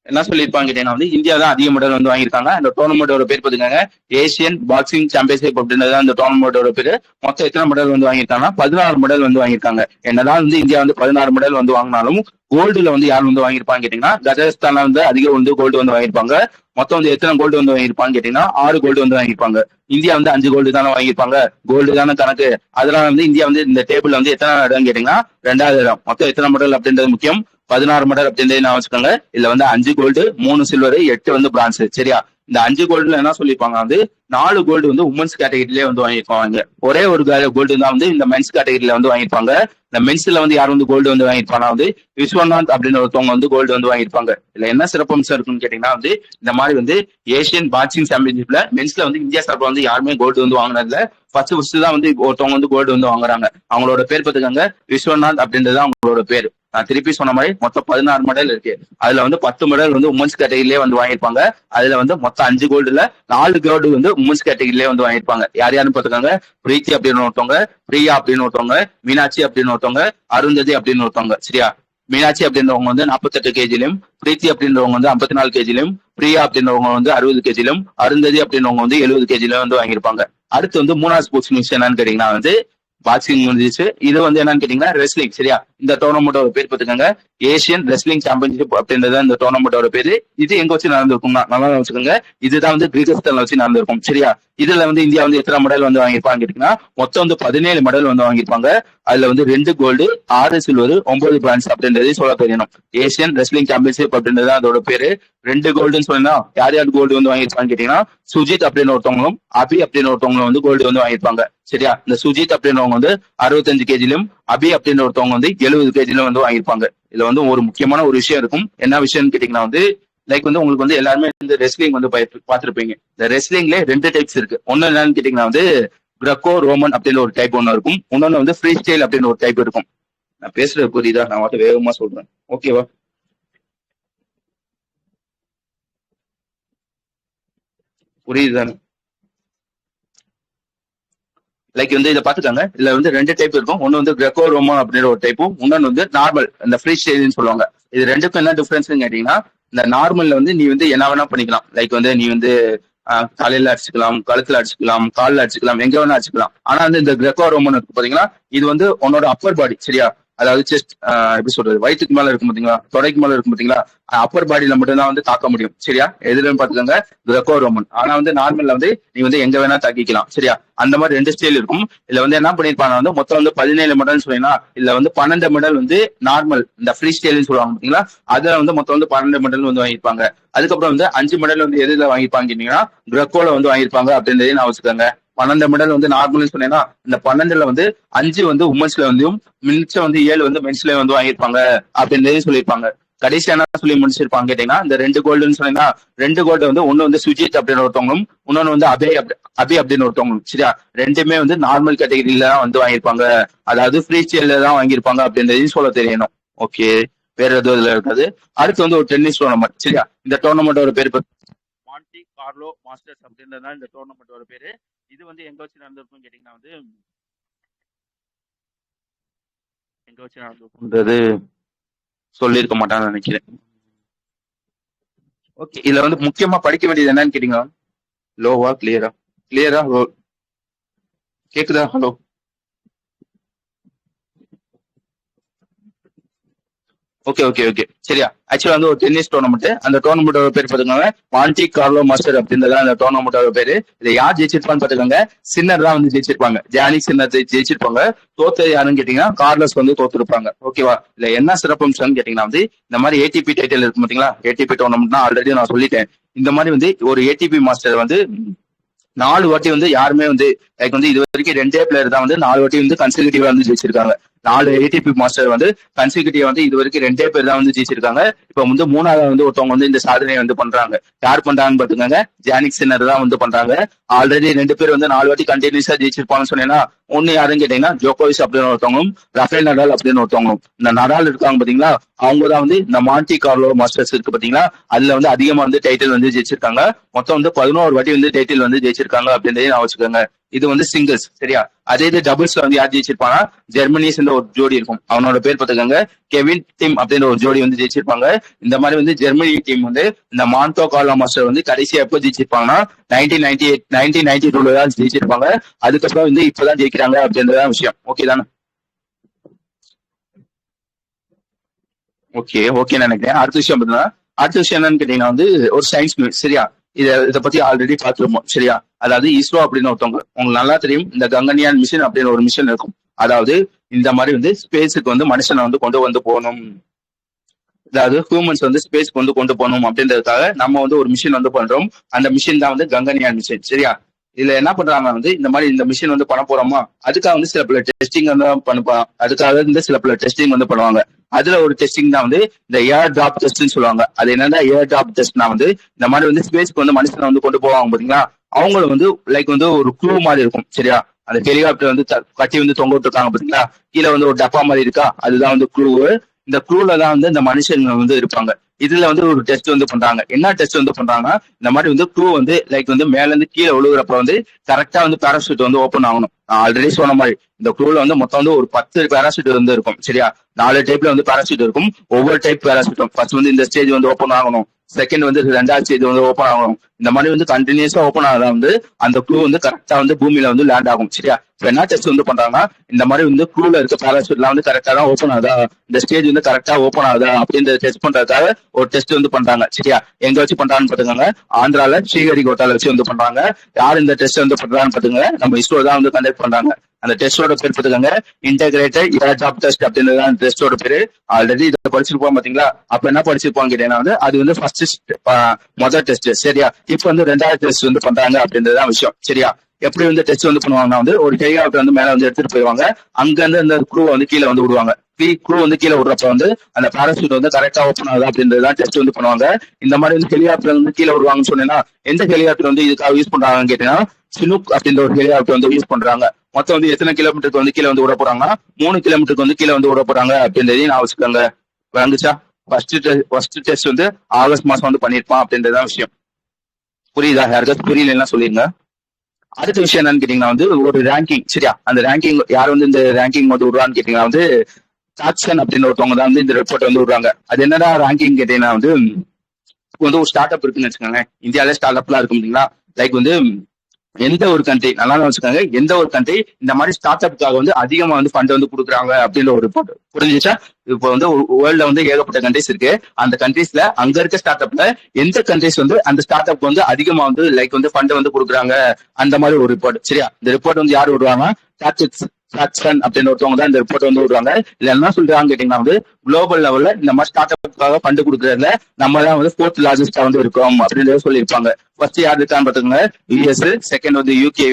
என்ன சொல்லியிருப்பாங்க கேட்டீங்கன்னா வந்து இந்தியா தான் அதிக மெடல் வந்து வாங்கியிருக்காங்க. அந்த டோர்னமெண்டோட பேர் பார்த்துக்காங்க, ஏசியன் பாக்ஸிங் சாம்பியன்ஷிப் அப்படின்றது அந்த டோர்னமெண்டோட பேரு. மொத்தம் எத்தனை மெடல் வந்து வாங்கியிருக்காங்கன்னா 16 மெடல் வந்து வாங்கியிருக்காங்க. என்னதான் வந்து இந்தியா வந்து 16 மெடல் வந்து வாங்கினாலும் கோல்டுல வந்து யார் வந்து வாங்கியிருப்பாங்க கேட்டீங்கன்னா கஜகஸ்தான்ல வந்து அதிகம் வந்து கோல்டு வந்து வாங்கியிருப்பாங்க. மொத்தம் வந்து எத்தனை கோல்டு வந்து வாங்கியிருப்பாங்க கேட்டீங்கன்னா 6 கோல்டு வந்து வாங்கியிருப்பாங்க. இந்தியா வந்து 5 கோல்டு தானே வாங்கியிருப்பாங்க. கோல்டு தானே கணக்கு. அதனால வந்து இந்தியா வந்து இந்த டேபிள்ல வந்து எத்தனை இடம் கேட்டீங்கன்னா 2வது இடம். மொத்தம் எத்தனை மெடல் அப்படின்றது முக்கியம், 16 மெடல் அப்படின்றத நான் வச்சுக்கோங்க. இதுல வந்து 5 கோல்டு, 3 சில்வர், 8 வந்து பிரான்ஸ். சரியா? இந்த 5 கோல்டுல என்ன சொல்லியிருப்பாங்க வந்து 4 கோல்டு வந்து உமன்ஸ் கேட்டகரியிலே வந்து வாங்கியிருப்பாங்க. ஒரே ஒரு கோல்டு தான் வந்து இந்த மென்ஸ் கேட்டகரியில வந்து வாங்கியிருப்பாங்க. இந்த மென்ஸ்ல வந்து யார் வந்து கோல்டு வந்து வாங்கியிருப்பாங்க வந்து விஸ்வநாத் அப்படின்னு ஒருத்தவங்க வந்து கோல்டு வந்து வாங்கியிருப்பாங்க. இதுல என்ன சிறப்பம்சம் இருக்குன்னு கேட்டீங்கன்னா வந்து இந்த மாதிரி வந்து ஏசியன் பாக்ஸிங் சாம்பியன்ஷிப்ல மென்ஸ்ல வந்து இந்தியா சார்பில் வந்து யாருமே கோல்டு வந்து வாங்கினதுல ஃபர்ஸ்ட் தான் வந்து ஒருத்தவங்க வந்து கோல்டு வந்து வாங்குறாங்க. அவங்களோட பேர் பார்த்துக்காங்க, விஸ்வநாத் அப்படின்றது அவங்களோட பேர். நான் திருப்பி சொன்ன மாதிரி மொத்தம் 16 மெடல் இருக்கு. அதுல வந்து 10 மெடல் வந்து உமன்ஸ் கேட்டகரியிலே வந்து வாங்கியிருப்பாங்க. அதுல வந்து மொத்தம் 5 கோல்டுல 4 கோல்டு வந்து உமன்ஸ் கேட்டகரியிலே வந்து வாங்கியிருப்பாங்க. யார் யாருன்னு பார்த்துக்காங்க, பிரீத்தி அப்படின்னு ஒருத்தவங்க, பிரியா அப்படின்னு ஒருத்தவங்க, மீனாட்சி அப்படின்னு ஒருத்தவங்க, அருந்ததி அப்படின்னு ஒருத்தவங்க. சரியா? மீனாட்சி அப்படின்றவங்க வந்து 48 கேஜிலும், பிரீத்தி அப்படின்றவங்க வந்து 54 கேஜிலும், பிரியா அப்படின்றவங்க வந்து 60 கேஜிலும், அருந்ததி அப்படின்றவங்க வந்து 70 கேஜிலும் வந்து வாங்கியிருப்பாங்க. அடுத்து வந்து 3வது ஸ்போர்ட்ஸ் நியூஸ் என்னன்னு கேட்டீங்கன்னா வந்து பாக்ஸிங் முடிஞ்சிச்சு. இது வந்து என்னன்னு கேட்டீங்கன்னா ரெஸ்லிங். சரியா? இந்த டோர்னமெண்டோட பேர் பார்த்துக்கோங்க, ஏசியன் ரெஸ்லிங் சாம்பியன்ஷிப் அப்படின்றது இந்த டோர்னமெண்டோட பேரு. இது எங்க வச்சு நடந்திருக்கும்னா நல்லா வச்சுக்கோங்க, இதுதான் வந்து கிர்கிஸ்தான்ல வச்சு நடந்திருக்கும். சரியா? இதுல வந்து இந்தியா வந்து எத்தனை மெடல் வந்து வாங்கியிருப்பாங்க கேட்டீங்கன்னா மொத்தம் வந்து 17 மெடல் வந்து வாங்கியிருப்பாங்க. அதுல வந்து 2 கோல்டு, 6 சில்வர், 9 பிரான்ஸ் அப்படின்றதையும் சொல்ல தெரியணும். ஏசியன் ரெஸ்லிங் சாம்பியன்ஷிப் அப்படின்றது அதோட பேரு. 2 கோல்டுன்னு சொன்னா யார் யார் கோல்டு வந்து வாங்கியிருப்பாங்க கேட்டீங்கன்னா சுஜித் அப்படின்னு ஒருத்தவங்களும் அபி அப்படின்னு ஒருத்தவங்களும் வந்து கோல்டு வந்து வாங்கியிருப்பாங்க. சரியா, இந்த சுஜித் அப்படின்றவங்க வந்து 65 கேஜிலும், அபி அப்படின்னு ஒருத்தவங்க வந்து 70 கேஜிலும் வந்து வாங்கியிருப்பாங்க. இதுல வந்து ஒரு முக்கியமான ஒரு விஷயம் இருக்கும். என்ன விஷயம்னு கேட்டீங்கன்னா வந்து லைக் வந்து உங்களுக்கு வந்து எல்லாருமே இந்த ரெஸ்லிங் வந்து பார்த்திருப்பீங்க. இந்த ரெஸ்லிங்ல 2 டைப்ஸ் இருக்கு. ஒன்னு என்னன்னு கேட்டீங்கன்னா வந்து கிரக்கோ ரோமன் அப்படின்னு ஒரு டைப் ஒன்னு இருக்கும். இன்னொன்னு வந்து ஃப்ரீ ஸ்டைல் அப்படின்னு ஒரு டைப் இருக்கும். நான் பேசுறது புரியுதா? நான் மட்டும் வேகமா சொல்றேன். ஓகேவா? புரியுதுதானே? லைக் வந்து இதை பாத்துக்காங்க. இதுல வந்து 2 டைப் இருக்கும். ஒன்னு வந்து கிரக்கோ ரோமன் அப்படின்ற ஒரு டைப்பும், இன்னொன்னு வந்து நார்மல் இந்த ஃப்ரீ ஸ்டைல்னு சொல்லுவாங்க. இது ரெண்டுக்கும் என்ன டிஃபரன்ஸ் கேட்டீங்கன்னா இந்த நார்மல்ல வந்து நீ வந்து என்ன வேணா பண்ணிக்கலாம். லைக் வந்து நீ வந்து தலையில அடிச்சுக்கலாம், கழுத்துல அடிச்சுக்கலாம், காலில் அடிச்சுக்கலாம், எங்க வேணா அடிச்சுக்கலாம். ஆனா வந்து இந்த கிரக்கோ ரோமன் இருக்கு பாத்தீங்கன்னா இது வந்து உன்னோட அப்பர் பாடி. சரியா, அதாவது செஸ்ட் எப்படி சொல்றது, வயிற்றுக்கு மேல இருக்கும் பாத்தீங்களா, தொடைக்கு மேல இருக்கும் பாத்தீங்களா, அப்பர் பாடியில மட்டும் தான் வந்து தாக்க முடியும். சரியா, எதுலன்னு பாத்துக்கோங்க கிரக்கோ ரோமன். ஆனா வந்து நார்மல்ல வந்து நீ வந்து எங்க வேணா தாக்கிக்கலாம். சரியா, அந்த மாதிரி 2 ஸ்டைல் இருக்கும். இதுல வந்து என்ன பண்ணிருப்பாங்க வந்து மொத்தம் வந்து 17 மெடல் சொன்னீங்கன்னா இதுல வந்து 12 மெடல் வந்து நார்மல் இந்த ஃப்ரீ ஸ்டைல்னு சொல்லுவாங்க பாத்தீங்களா, அதுல வந்து மொத்தம் வந்து 12 மெடல் வந்து வாங்கியிருப்பாங்க. அதுக்கப்புறம் வந்து 5 மெடல் வந்து எதுல வாங்கியிருப்பாங்கன்னா கிரக்கோல வந்து வாங்கியிருப்பாங்க அப்படின்றதையும் நான் வச்சுக்கோங்க. 12 மெடல் வந்து நார்மல்னு சொன்னேன்னா இந்த 12ல வந்து 5 வந்து உமன்ஸ்ல வந்து மிச்சம் வந்து 7 வந்து மென்ஸ்ல வந்து வாங்கியிருப்பாங்க அப்படின்றதையும் சொல்லியிருப்பாங்க. கடைசி என்ன சொல்லி முடிச்சிருப்பாங்க கேட்டீங்கன்னா இந்த 2 கோல்டுன்னு சொன்னீங்கன்னா 2 கோல்டு வந்து ஒன்னு வந்து சுஜித் அப்படின்னு ஒருத்தவங்களும், இன்னொன்னு வந்து அபி அப்படின்னு ஒருத்தவங்களும். சரியா, ரெண்டுமே வந்து நார்மல் கேட்டகரியில தான் வந்து வாங்கியிருப்பாங்க. அதாவது ஃப்ரீ ஸ்டைல்ல தான் வாங்கியிருப்பாங்க அப்படின்றதையும் சொல்ல தெரியணும். ஓகே, வேற எதுவும் இதுல இருக்காது. அடுத்து வந்து ஒரு டென்னிஸ் டோர்னமெண்ட். சரியா, இந்த டோர்னமெண்டோட பேர் மான்டி கார்லோ மாஸ்டர்ஸ் அப்படின்றதுதான் இந்த டோர்னமெண்டோட பேரு. இது வந்து எங்க வச்சு நடந்திருக்கும் கேட்டீங்கன்னா வந்து எங்க வச்சு நடந்திருக்கும்ன்றது சொல்லியிருக்க மாட்டான்னு நினைக்கிறேன். ஓகே, இதுல வந்து முக்கியமா படிக்க வேண்டியது என்னன்னு கேட்டீங்கன்னா லோவா கிளியரா? கிளியரா? கேக்குதா? ஹலோ? ஓகே ஓகே ஓகே, சரியா. ஆக்சுவலா வந்து ஒரு டென்னிஸ் டோர்னமெண்ட். அந்த டோர்னமெண்டோட பேர் பாத்துக்கோங்க மான்டி கார்லோ மாஸ்டர் அப்படின்றத அந்த டோர்னமெண்டோட பேரு. இதை யார் ஜெயிச்சிருப்பான்னு பாத்துக்கோங்க, சின்னர் தான் வந்து ஜெயிச்சிருப்பாங்க. Jannik Sinner ஜெயிச்சிருப்பாங்க. தோத்த யாருன்னு கேட்டீங்கன்னா கார்லஸ் வந்து தோத்துருப்பாங்க. ஓகேவா? இல்ல என்ன சிறப்பம்சம்னு கேட்டீங்கன்னா வந்து இந்த மாதிரி ஏடிபி டைட்டில் இருக்கு பாத்தீங்களா, ஏடிபி டோர்னமெண்ட்னா ஆல்ரெடி நான் சொல்லிட்டேன். இந்த மாதிரி வந்து ஒரு ஏடிபி மாஸ்டர் வந்து 4 வாட்டி வந்து யாருமே வந்து லைக் வந்து இது வரைக்கும் 2 பிளேயர் தான் வந்து 4 வாட்டி வந்து கன்சிகூட்டிவா வந்து ஜெயிச்சிருக்காங்க. 4 ஏடிபி மாஸ்டர் வந்து கன்சிகூட்டிவா வந்து இது வரைக்கும் 2 பேர் தான் வந்து ஜெயிச்சிருக்காங்க. இப்ப வந்து 3வது வந்து ஒருத்தவங்க வந்து இந்த சாதனையை வந்து பண்றாங்க. யார் பண்றாங்கன்னு பாத்துக்கோங்க, ஜானிக் சின்னர் தான் வந்து பண்றாங்க. ஆல்ரெடி 2 பேர் வந்து 4 வாட்டி கண்டினியூஸா ஜெயிச்சிருப்பாங்கன்னு சொன்னீங்கன்னா ஒன்னு யாருன்னு கேட்டீங்கன்னா ஜோகோவிச் அப்படின்னு ஒருத்தவங்களும், ரஃபேல் நடால் அப்படின்னு ஒருத்தவங்களும். இந்த நடால் இருக்காங்க பாத்தீங்களா, அவங்க தான் வந்து இந்த மான்டி கார்லோ மாஸ்டர்ஸ் இருக்கு பாத்தீங்களா, அதுல வந்து அதிகமா வந்து டைட்டில் வந்து ஜெயிச்சிருக்காங்க. மொத்தம் வந்து 11 வாட்டி வந்து டைட்டில் வந்து ஜெயிச்சிருக்காங்க அப்படின்றதையும் நான் வச்சுக்கோங்க. இது வந்து சிங்கிள்ஸ். சரியா, அதே இது டபுள்ஸ்ல வந்து யார் ஜெயிச்சிருப்பாங்க, ஜெர்மனி சேர்ந்த ஒரு ஜோடி இருக்கும். அவனோட பேர் பார்த்துக்கோங்க கெவின் டிம் அப்படின்ற ஒரு ஜோடி வந்து ஜெயிச்சிருப்பாங்க. இந்த மாதிரி வந்து ஜெர்மனி டீம் வந்து இந்த மான்டோ கார்லோ மாஸ்டர் வந்து கடைசியா எப்போ ஜெயிச்சிருப்பாங்கன்னா 1998 1992 தான் ஜெயிச்சிருப்பாங்க. அதுக்கப்புறம் வந்து இப்பதான் ஜெயிக்கிறாங்க அப்படின்றதான் விஷயம். ஓகே தானே? ஓகே ஓகே நினைக்கிறேன். அடுத்த விஷயம் பார்த்தீங்கன்னா அடுத்த விஷயம் என்னன்னு கேட்டீங்கன்னா வந்து ஒரு சயின்ஸ் நியூஸ். சரியா, இதை பத்தி ஆல்ரெடி பார்த்துருப்போம். சரியா, அதாவது இஸ்ரோ அப்படின்னு ஒருத்தவங்க, உங்களுக்கு நல்லா தெரியும் இந்த கங்கன்யான் மிஷன் அப்படின்னு ஒரு மிஷன் இருக்கும். அதாவது இந்த மாதிரி வந்து ஸ்பேஸுக்கு வந்து மனுஷனை வந்து கொண்டு வந்து போகணும், அதாவது ஹியூமன்ஸ் வந்து ஸ்பேஸ்க்கு வந்து கொண்டு போகணும் அப்படின்றதுக்காக நம்ம வந்து ஒரு மிஷின் வந்து பண்றோம். அந்த மிஷின் தான் வந்து கங்கன்யான் மிஷின். சரியா, இதுல என்ன பண்றாங்க வந்து இந்த மாதிரி இந்த மிஷின் வந்து பண்ண போறோமா, அதுக்காக வந்து சில பல டெஸ்டிங் வந்து பண்ணுவாங்க. அதுக்காக வந்து சில பல டெஸ்டிங் வந்து பண்ணுவாங்க. அதுல ஒரு டெஸ்டிங் தான் வந்து இந்த ஏர் டிராப் டெஸ்ட்னு சொல்லுவாங்க. அது என்னன்னா ஏர் டிராப் டெஸ்ட்னா வந்து இந்த மாதிரி வந்து ஸ்பேஸ்க்கு வந்து மனுஷனை வந்து கொண்டு போவாங்க பாத்தீங்களா, அவங்கள வந்து லைக் வந்து ஒரு க்ளூ மாதிரி இருக்கும். சரியா, அந்த ஹெலிகாப்டர் வந்து கட்டி வந்து தொங்க விட்டுருக்காங்க பாத்தீங்களா, கீழே வந்து ஒரு டப்பா மாதிரி இருக்கா, அதுதான் வந்து க்ளூ. இந்த க்ளூல தான் வந்து இந்த மனுஷங்க வந்து இருப்பாங்க. இதுல வந்து ஒரு டெஸ்ட் வந்து பண்றாங்க. என்ன டெஸ்ட் வந்து பண்றாங்கன்னா இந்த மாதிரி வந்து க்ளூ வந்து லைக் வந்து மேல இருந்து கீழே விழுகுறப்ப வந்து கரெக்டா வந்து பேராசூட் வந்து ஓப்பன் ஆகணும். நான் ஆல்ரெடி சொன்ன மாதிரி இந்த க்ளூல வந்து மொத்தம் வந்து ஒரு 10 பேராசூட் வந்து இருக்கும். சரியா, 4 டைப்ல வந்து பேராசூட் இருக்கும். ஒவ்வொரு டைப் பேராசூட்டும் ஃபர்ஸ்ட் வந்து இந்த ஸ்டேஜ் வந்து ஓப்பன் ஆகணும், செகண்ட் வந்து ரெண்டாவது ஸ்டேஜ் வந்து ஓப்பன் ஆகும். இந்த மாதிரி வந்து கண்டினியூஸா ஓப்பன் ஆகுதான் வந்து அந்த க்ளூ வந்து கரெக்டா வந்து பூமியில வந்து லேண்ட் ஆகும். சரியா? இப்ப என்ன டெஸ்ட் வந்து பண்றாங்கன்னா, இந்த மாதிரி வந்து க்ளூல இருக்க பேராசூட்லாம் வந்து கரெக்டா தான் ஓப்பன் ஆகுதா, இந்த ஸ்டேஜ் வந்து கரெக்டா ஓப்பன் ஆகுதா அப்படின்ற டெஸ்ட் பண்றதுக்காக ஒரு டெஸ்ட் வந்து பண்றாங்க. சரியா? எங்க வச்சு பண்றான்னு பாத்துக்கோங்க, ஆந்திரால ஸ்ரீஹரிகோட்டால வச்சு வந்து பண்றாங்க. யார் இந்த டெஸ்ட் வந்து பண்றான்னு பாத்துங்க, நம்ம இஸ்ரோ தான் வந்து கண்டக்ட் பண்றாங்க. அந்த டெஸ்டோட பேர் பார்த்துக்கோங்க, இன்டெகிரேட்டட் ஏர் ஜாப் டெஸ்ட் அப்படின்றது அந்த டெஸ்டோட பேரு. ஆல்ரெடி இதை படிச்சிருப்போம் பாத்தீங்களா? அப்ப என்ன படிச்சிருப்போம் கேட்டீங்கன்னா வந்து அது வந்து ஃபர்ஸ்ட் முதல் டெஸ்ட். சரியா? இப்ப வந்து ரெண்டாவது டெஸ்ட் வந்து பண்றாங்க அப்படின்றதுதான் விஷயம். சரியா? எப்படி வந்து டெஸ்ட் வந்து பண்ணுவாங்கன்னா வந்து ஒரு ஹெலிகாப்டர் வந்து மேல வந்து எடுத்துட்டு போயிருவாங்க, அங்க இருந்து அந்த க்ரூ வந்து கீழே வந்து விடுவாங்க. க்ரூ வந்து கீழே விடுறப்ப வந்து அந்த பாராசூட் வந்து கரெக்டா ஓப்பன் ஆகுது அப்படின்றதுதான் டெஸ்ட் வந்து பண்ணுவாங்க. இந்த மாதிரி வந்து ஹெலிகாப்டர் வந்து கீழே விடுவாங்கன்னு சொன்னீங்கன்னா, எந்த ஹெலிகாப்டர் வந்து இதுக்காக யூஸ் பண்றாங்கன்னு கேட்டீங்கன்னா, சினுக் அப்படின்ற ஒரு ஹெலிகாப்டர் வந்து யூஸ் பண்றாங்க. மொத்தம் வந்து எத்தனை கிலோமீட்டருக்கு வந்து கீழே வந்து விட போறாங்கன்னா 3 கிலோமீட்டருக்கு வந்து கீழே வந்து விட போறாங்க அப்படின்றதையும் நான் வச்சுக்கோங்க. வந்துச்சா? ஃபர்ஸ்ட் டெஸ்ட் வந்து ஆகஸ்ட் மாசம் வந்து பண்ணிருப்பான் அப்படின்றதான் விஷயம். புரியுதா? யாருக்காச்சும் புரியலன்னா சொல்லிருங்க. அடுத்த விஷயம் என்னன்னு கேட்டீங்கன்னா வந்து ஒரு ரேங்கிங். சரியா? அந்த ரேங்கிங் யார் வந்து இந்த ரேங்கிங் வந்து விடுறான்னு கேட்டீங்கன்னா வந்து சாக்சன் அப்படின்னு ஒருத்தவங்க தான் வந்து இந்த ரிப்போர்ட் வந்து விடுறாங்க. அது என்னடா ரேங்கிங் கேட்டீங்கன்னா வந்து ஒரு ஸ்டார்ட் அப் இருக்குன்னு வச்சுக்கோங்க. இந்தியாவில ஸ்டார்ட் அப்லாம் இருக்கும் இல்லைங்களா? லைக் வந்து எந்த ஒரு கண்ட்ரி, நல்லா வச்சுக்காங்க, எந்த ஒரு கண்ட்ரி இந்த மாதிரி ஸ்டார்ட் அப்புக்காக வந்து அதிகமா வந்து ஃபண்ட் வந்து கொடுக்குறாங்க அப்படின்ற ஒரு ரிப்போர்ட். புரிஞ்சுச்சா? இப்போ வந்து வேர்ல்ட்ல வந்து ஏகப்பட்ட கண்ட்ரிஸ் இருக்கு. அந்த கண்ட்ரீஸ்ல அங்க இருக்க ஸ்டார்ட் அப்ல எந்த கண்ட்ரிஸ் வந்து அந்த ஸ்டார்ட் அப் வந்து அதிகமா வந்து லைக் வந்து ஃபண்ட் வந்து கொடுக்குறாங்க, அந்த மாதிரி ஒரு ரிப்போர்ட். சரியா? இந்த ரிப்போர்ட் வந்து யார் விடுவாங்க? அப்படின்னு ஒருத்தவங்க தான் இந்த ரிப்போர்ட் வந்து விடுறாங்க. இல்ல என்ன சொல்றாங்க கேட்டீங்கன்னா வந்து குளோபல் லெவல்ல இந்த மாதிரி ஸ்டார்ட் அப்புக்காக ஃபண்ட் கொடுக்கறதுல நம்ம தான் வந்து 4th லார்ஜஸ்டா வந்து இருக்கோம் அப்படின்றத சொல்லியிருப்பாங்க. ஃபர்ஸ்ட் யார் இருக்கான்னு பாத்துங்க, யுஎஸ். செகண்ட் வந்து யூகே.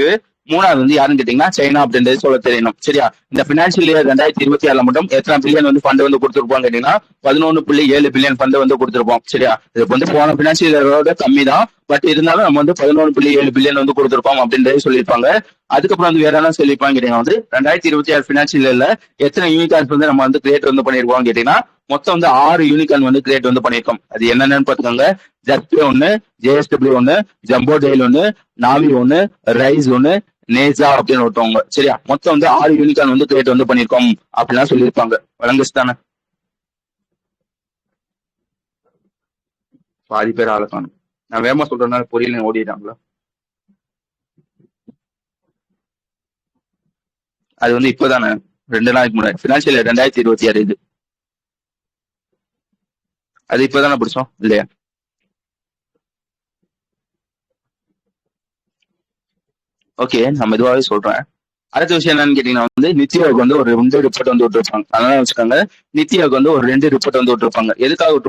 மூணாவது வந்து யாருன்னு கேட்டீங்கன்னா சைனா அப்படின்றது சொல்ல தெரியணும். சரியா? இந்த பினான்சியல் இயர் 2026 மட்டும் எத்தனை பில்லியன் வந்து ஃபண்ட் வந்து கொடுத்துருப்போம் கேட்டீங்கன்னா 11.7 பில்லியன் ஃபண்ட் வந்து கொடுத்துருப்போம். சரியா? இதுக்கு வந்து போன பினான்சியல் இயரோட கம்மி தான், பட் இருந்தாலும் நம்ம வந்து 11.7 பில்லியன் வந்து கொடுத்துருப்போம் அப்படின்றத சொல்லியிருப்பாங்க. அதுக்கப்புறம் வந்து வேற என்ன சொல்லியிருப்பாங்க கேட்டீங்கன்னா வந்து 2026 பினான்சியல் இயர்ல எத்தனை யூனிகார்ன்ஸ் வந்து நம்ம வந்து கிரியேட் வந்து பண்ணிருக்கோம் கேட்டீங்கன்னா மொத்தம் வந்து 6 யூனிகார்ன் வந்து கிரியேட் வந்து பண்ணிருக்கோம். அது என்னென்னு பாத்துக்கோங்க, ஜஸ்பே 1, JSW 1, ஜம்போ டெயில் 1, நாவி 1, ரைஸ் 1, நேசா அப்படின்னு ஒருத்தவங்க. சரியா? மொத்தம் வந்து 6 யூனிகார்ன் வந்து கிரியேட் வந்து பண்ணிருக்கோம் அப்படிலாம் சொல்லியிருப்பாங்க. வழங்குச்சு தானே? பாதி பேர் ஆள காணும். நான் வேகமா சொல்றதுனால புரியல, ஓடிட்டாங்களா? அது வந்து இப்பதானே 2 நாளைக்கு முன்னாடி பினான்சியல் 2026 இது. அது இப்பதானே பிடிச்சோம் இல்லையா? ஓகே, நான் மெதுவாகவே சொல்றேன். அடுத்த விஷயம் என்னன்னு கேட்டீங்கன்னா வந்து நித்யாவுக்கு வந்து ஒரு 2 ரிப்போர்ட் வந்து விட்டுருப்பாங்க. அதனால வச்சுக்கோங்க, நித்யாவுக்கு வந்து ஒரு 2 ரிப்போர்ட் வந்து விட்டுருப்பாங்க. எதுக்காக ஒரு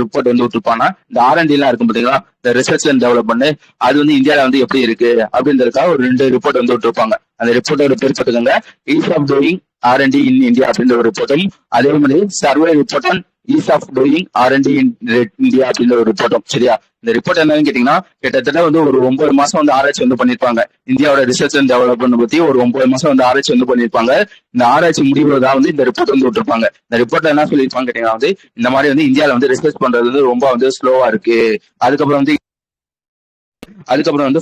ரிப்போர்ட் வந்து விட்டுருப்பாங்கன்னா, இந்த R&D எல்லாம் இருக்கும் பாத்தீங்களா, இந்த ரிசர்ச் அண்ட் டெவலப்மெண்ட், அது வந்து இந்தியாவில வந்து எப்படி இருக்கு அப்படின்றதுக்காக ஒரு 2 ரிப்போர்ட் வந்து விட்டுருப்பாங்க. அந்த ரிப்போர்ட்டோட பேர் பார்த்துக்கோங்க, ease of doing R&D in India அப்படின்ற ஒரு ரிப்போர்ட்டும், அதே மாதிரி survey report on ease of doing R&D in India அப்படின்ற ஒரு ரிப்போர்ட்டும். சரியா? இந்த ரிப்போர்ட் என்னன்னு கேட்டீங்கன்னா கிட்டத்தட்ட வந்து ஒரு 9 மாசம் வந்து ஆராய்ச்சி வந்து பண்ணிருப்பாங்க. இந்தியாவோட ரிசர்ச் அண்ட் டெவலப்மெண்ட் பத்தி ஒரு 9 மாசம் வந்து ஆராய்ச்சி வந்து பண்ணிருப்பாங்க. இந்த ஆராய்ச்சி முடிவுதான் வந்து இந்த ரிப்போர்ட் வந்து விட்டுருப்பாங்க. இந்த ரிப்போர்ட்ல என்ன சொல்லியிருப்பாங்க கேட்டீங்கன்னா வந்து இந்த மாதிரி வந்து இந்தியாவில வந்து ரிசர்ச் பண்றது வந்து ரொம்ப வந்து ஸ்லோவா இருக்கு. அதுக்கப்புறம் வந்து